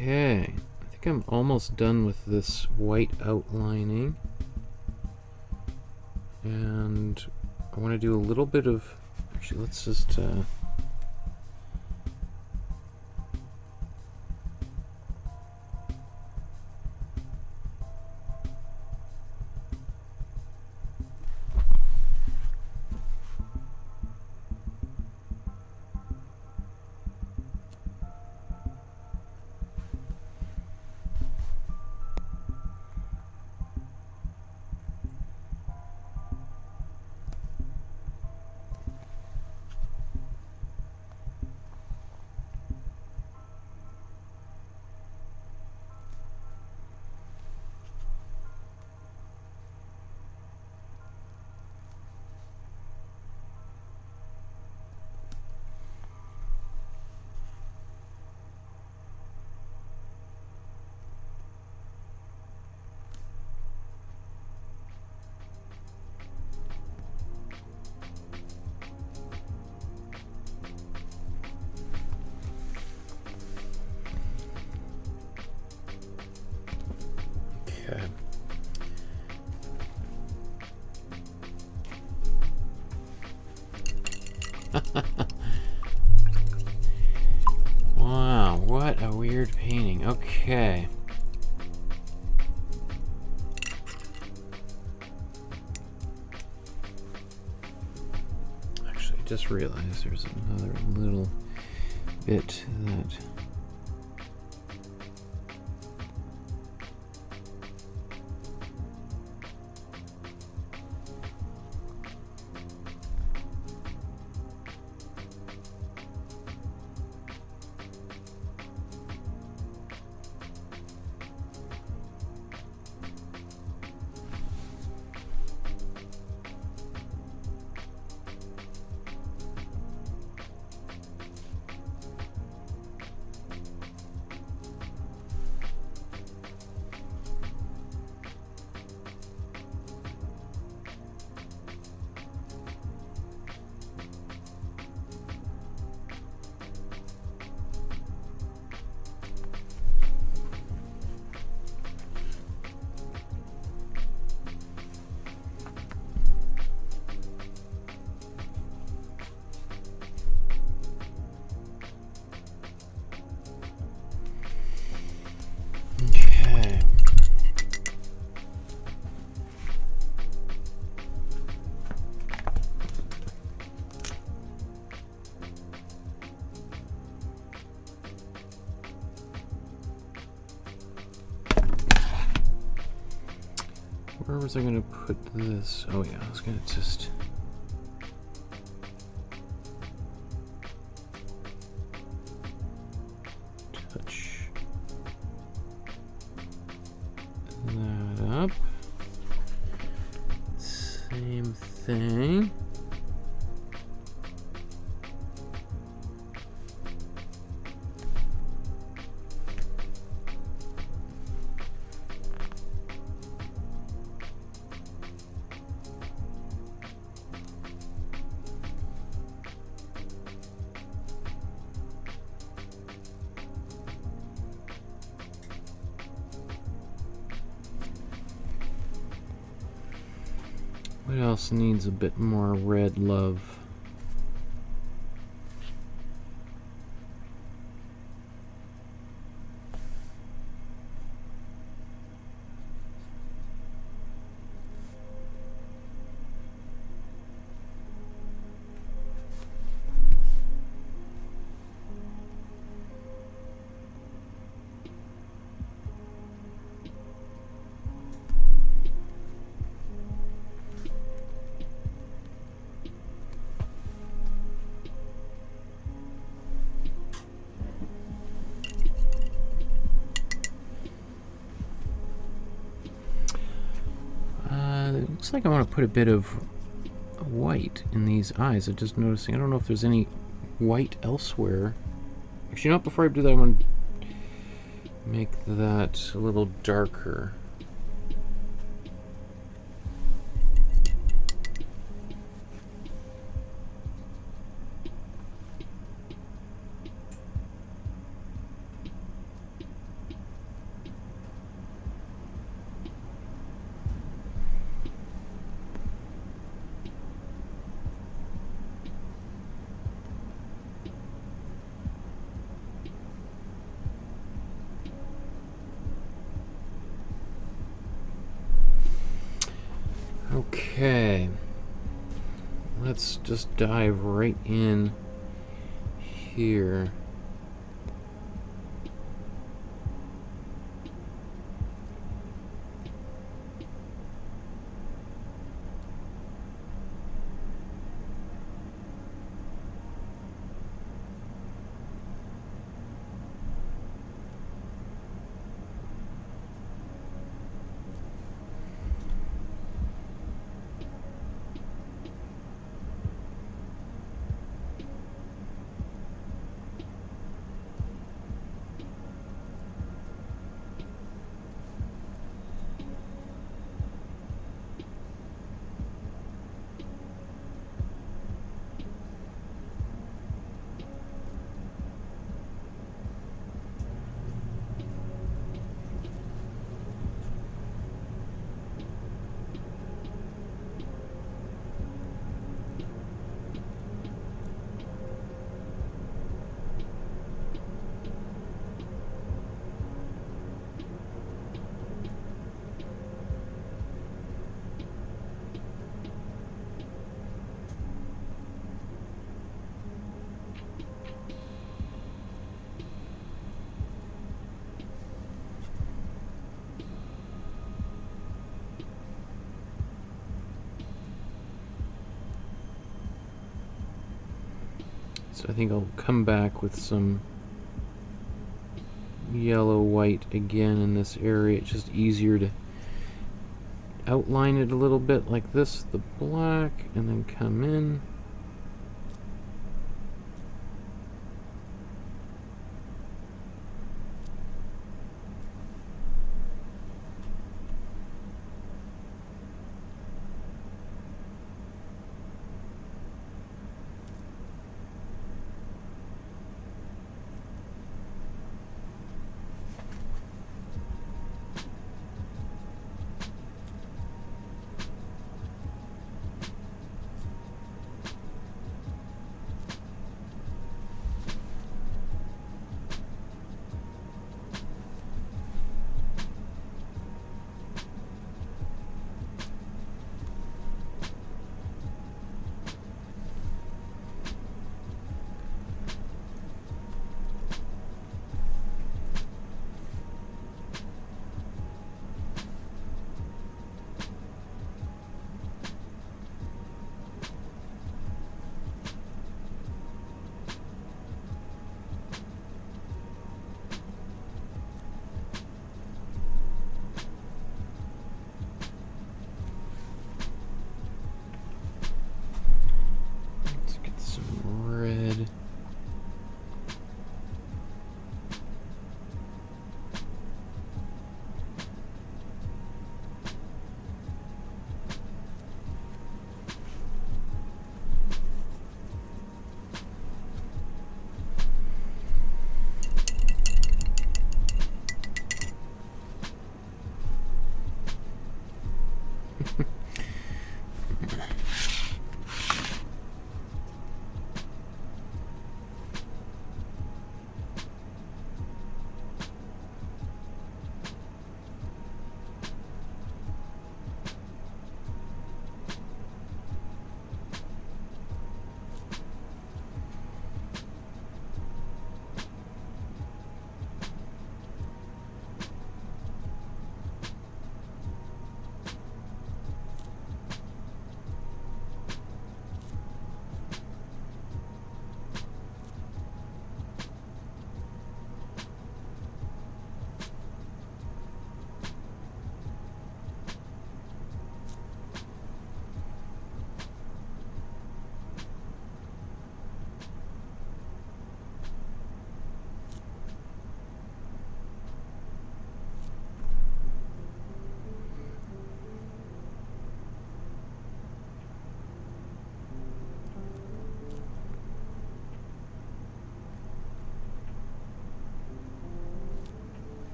Okay, I think I'm almost done with this white outlining. And I want to do a little bit of, actually let's just wow, what a weird painting. Okay. Actually, I just realized there's another little bit that... Where was I going to put this? Oh yeah, I was going to just... touch that up. Same thing. What else needs a bit more red love? Looks like I want to put a bit of white in these eyes. I'm just noticing, I don't know if there's any white elsewhere. Actually, not before I do that, I want to make that a little darker. just dive right in here. So I think I'll come back with some yellow white again in this area. It's just easier to outline it a little bit like this, the black, and then come in.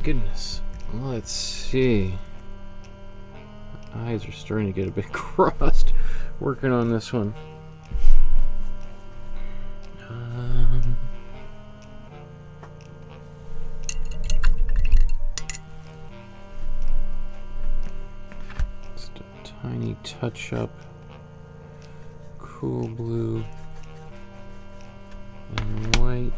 goodness. Let's see. Eyes are starting to get a bit crossed working on this one. Just a tiny touch up. Cool blue and white.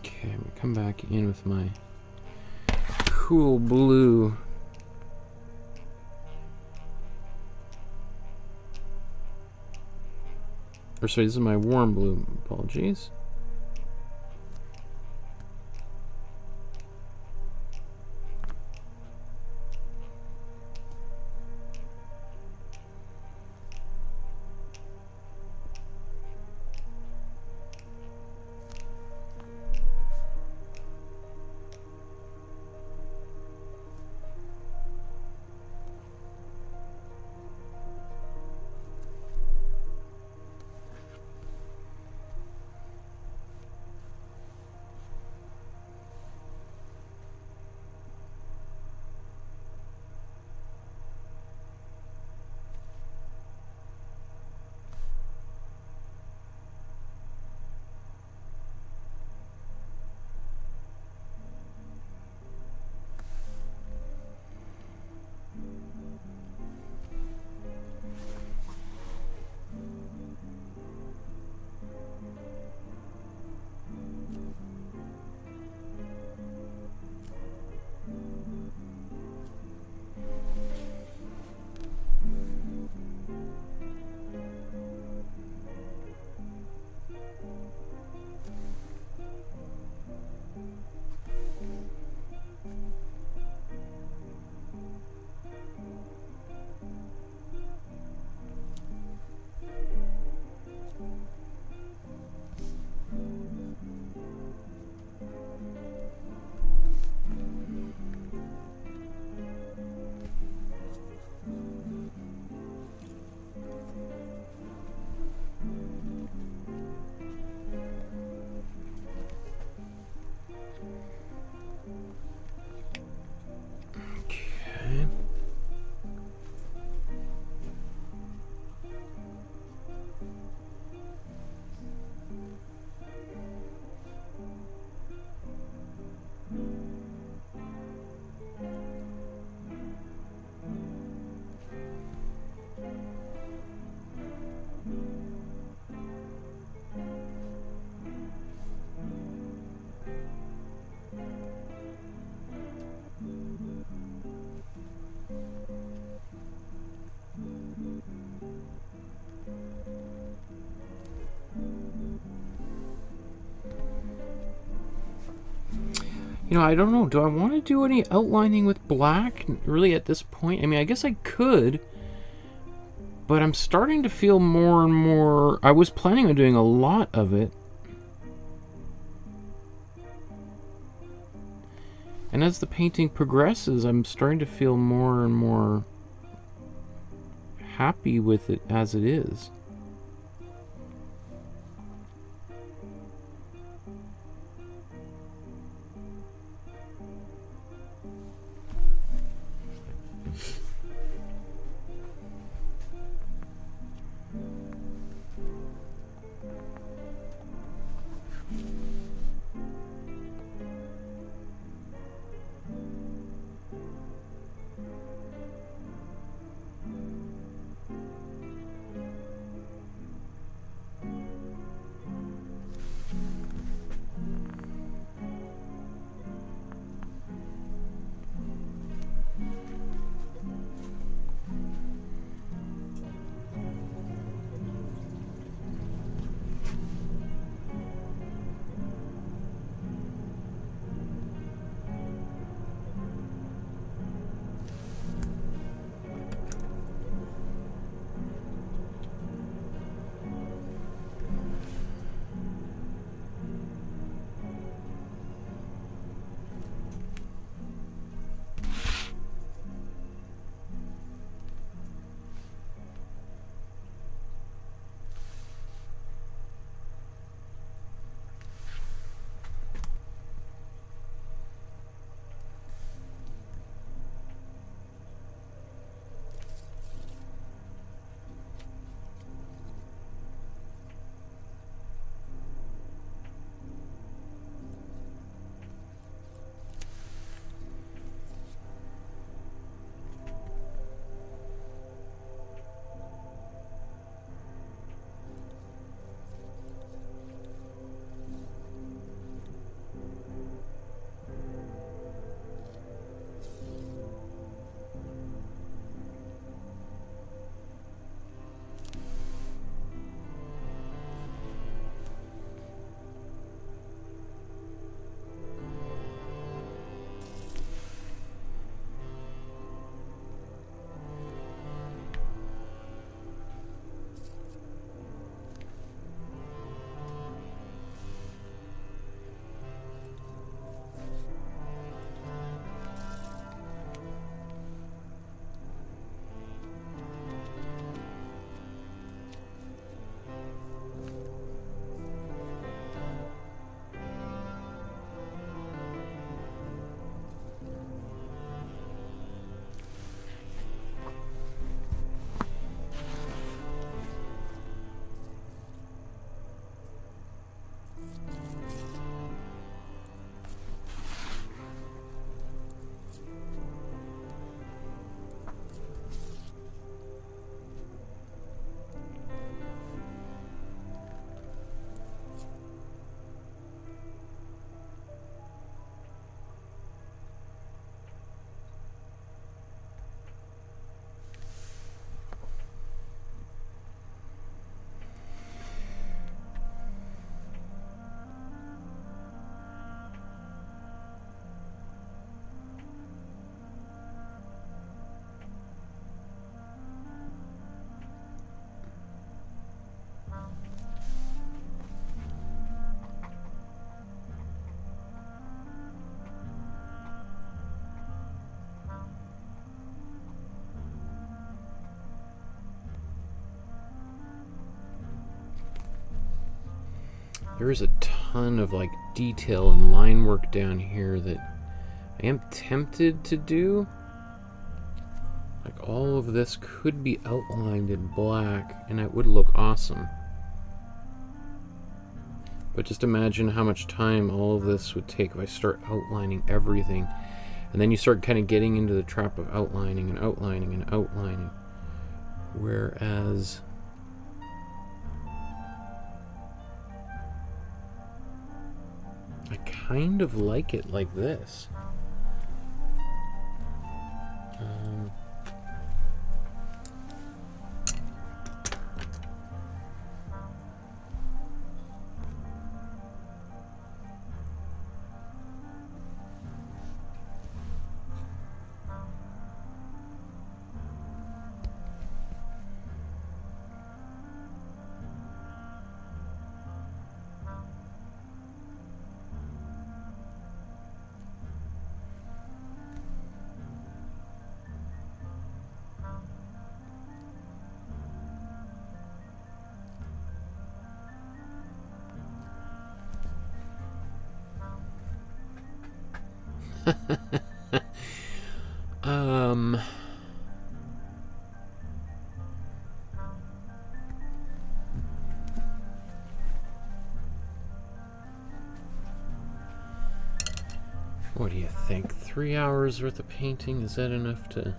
Okay, I'm gonna come back in with my cool blue. Or sorry, this is my warm blue. Apologies. You know, I don't know. Do I want to do any outlining with black really at this point? I mean, I guess I could, but I'm starting to feel more and more... I was planning on doing a lot of it. And as the painting progresses, I'm starting to feel more and more happy with it as it is. There is a ton of like detail and line work down here that I am tempted to do. Like all of this could be outlined in black and it would look awesome. But just imagine how much time all of this would take if I start outlining everything. And then you start kind of getting into the trap of outlining and outlining and outlining. Whereas I kind of like it like this. What do you think? 3 hours worth of painting? Is that enough to...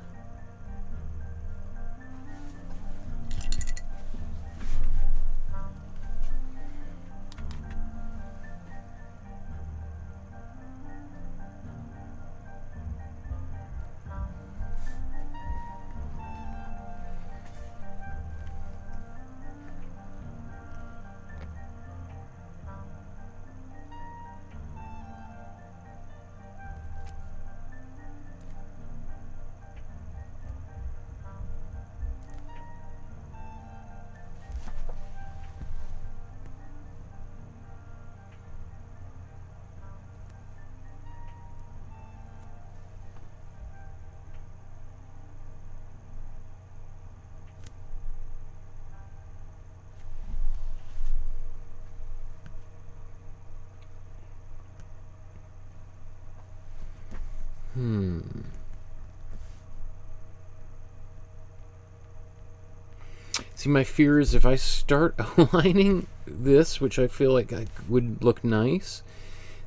See, my fear is if I start aligning this, which I feel like would look nice,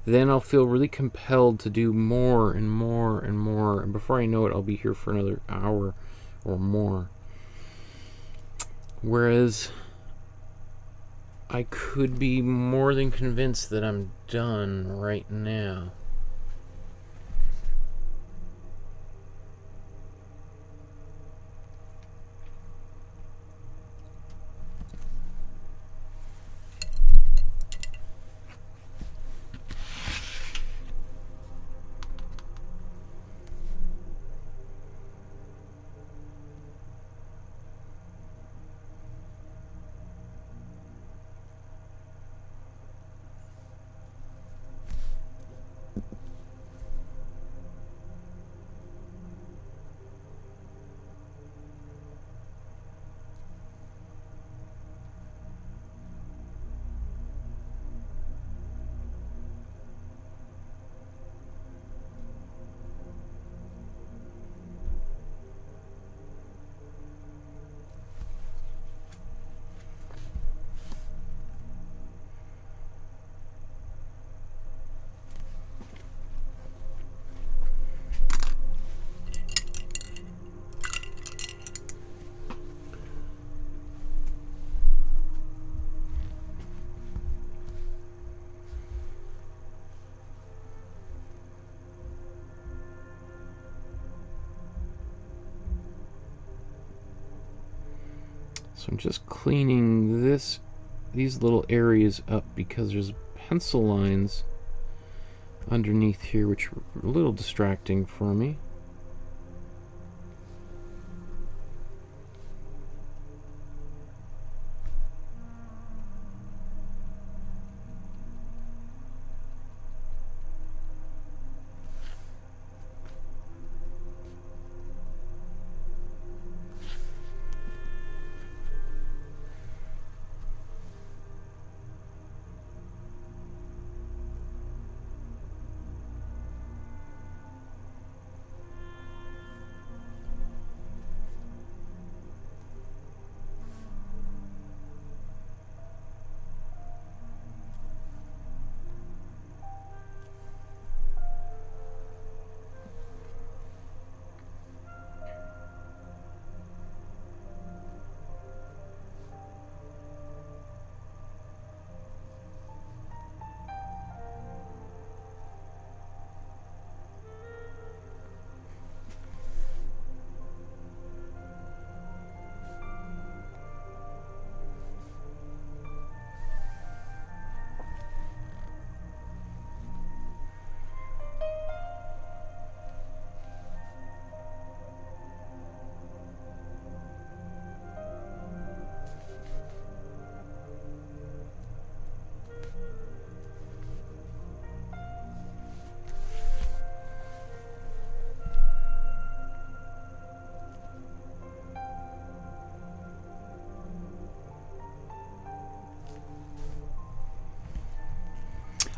then I'll feel really compelled to do more and more and more. And before I know it, I'll be here for another hour or more. Whereas I could be more than convinced that I'm done right now. So I'm just cleaning these little areas up because there's pencil lines underneath here which are a little distracting for me.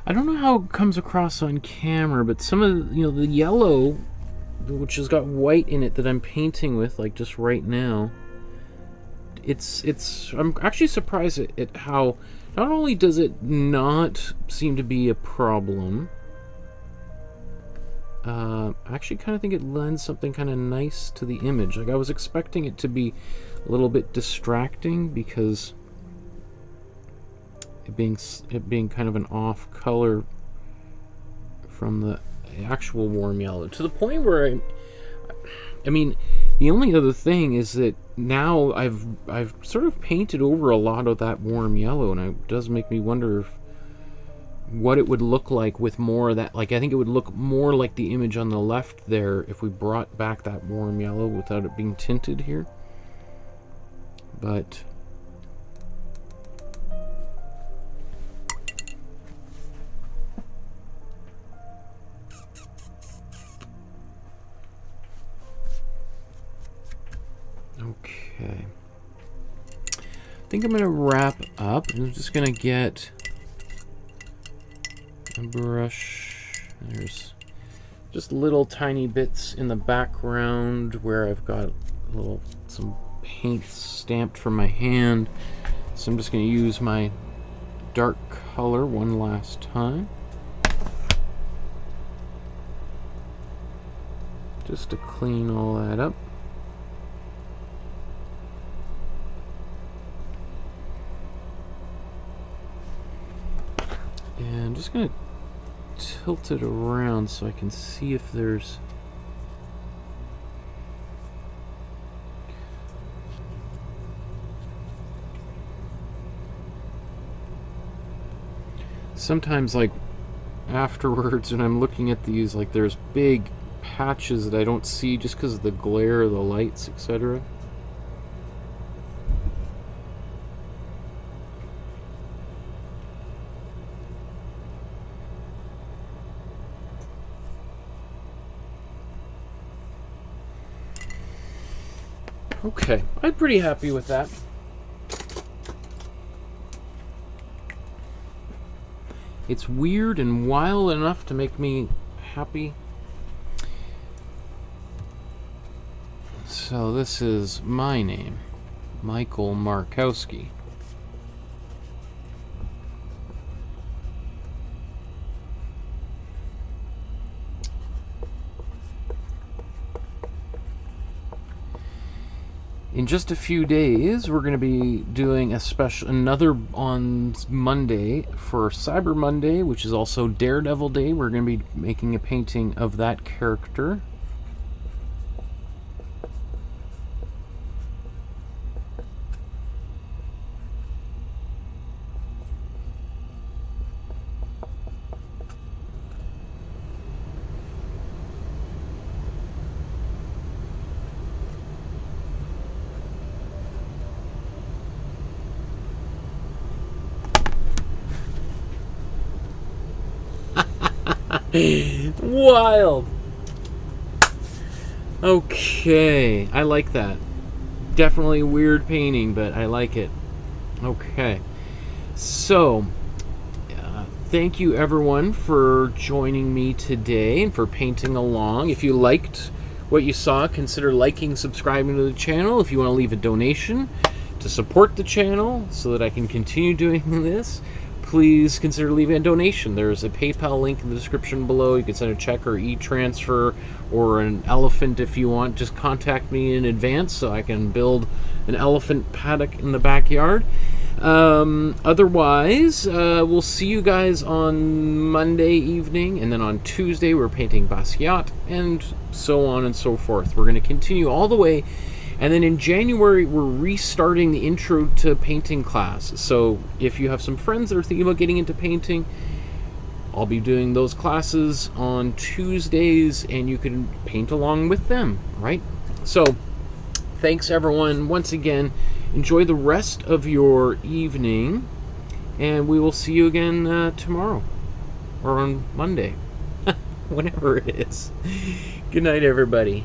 I don't know how it comes across on camera, but some of, you know, the yellow, which has got white in it that I'm painting with, like just right now, I'm actually surprised at how, not only does it not seem to be a problem, I actually kind of think it lends something kind of nice to the image. Like, I was expecting it to be a little bit distracting because it being kind of an off color from the actual warm yellow, to the point where I mean, the only other thing is that now I've sort of painted over a lot of that warm yellow, and it does make me wonder what it would look like with more of that. Like, I think it would look more like the image on the left there if we brought back that warm yellow without it being tinted here. But okay, I think I'm gonna wrap up. I'm just gonna get a brush. There's just little tiny bits in the background where I've got some paint stamped from my hand, so I'm just gonna use my dark color one last time just to clean all that up. And I'm just going to tilt it around so I can see if there's sometimes, like, afterwards when I'm looking at these, like, there's big patches that I don't see just because of the glare of the lights, etc. Okay, I'm pretty happy with that. It's weird and wild enough to make me happy. So this is my name, Michael Markowsky. In just a few days, we're going to be doing another on Monday for Cyber Monday, which is also Daredevil Day. We're going to be making a painting of that character. Wild. Okay, I like that. Definitely a weird painting, but I like it. Okay, so thank you everyone for joining me today and for painting along. If you liked what you saw, consider liking, subscribing to the channel. If you want to leave a donation to support the channel so that I can continue doing this, please consider leaving a donation. There's a PayPal link in the description below. You can send a check or e-transfer or an elephant if you want. Just contact me in advance so I can build an elephant paddock in the backyard. Otherwise, we'll see you guys on Monday evening, and then on Tuesday we're painting Basquiat, and so on and so forth. We're going to continue all the way. And then in January, we're restarting the Intro to Painting class. So if you have some friends that are thinking about getting into painting, I'll be doing those classes on Tuesdays, and you can paint along with them, right? So thanks, everyone. Once again, enjoy the rest of your evening, and we will see you again tomorrow, or on Monday, whenever it is. Good night, everybody.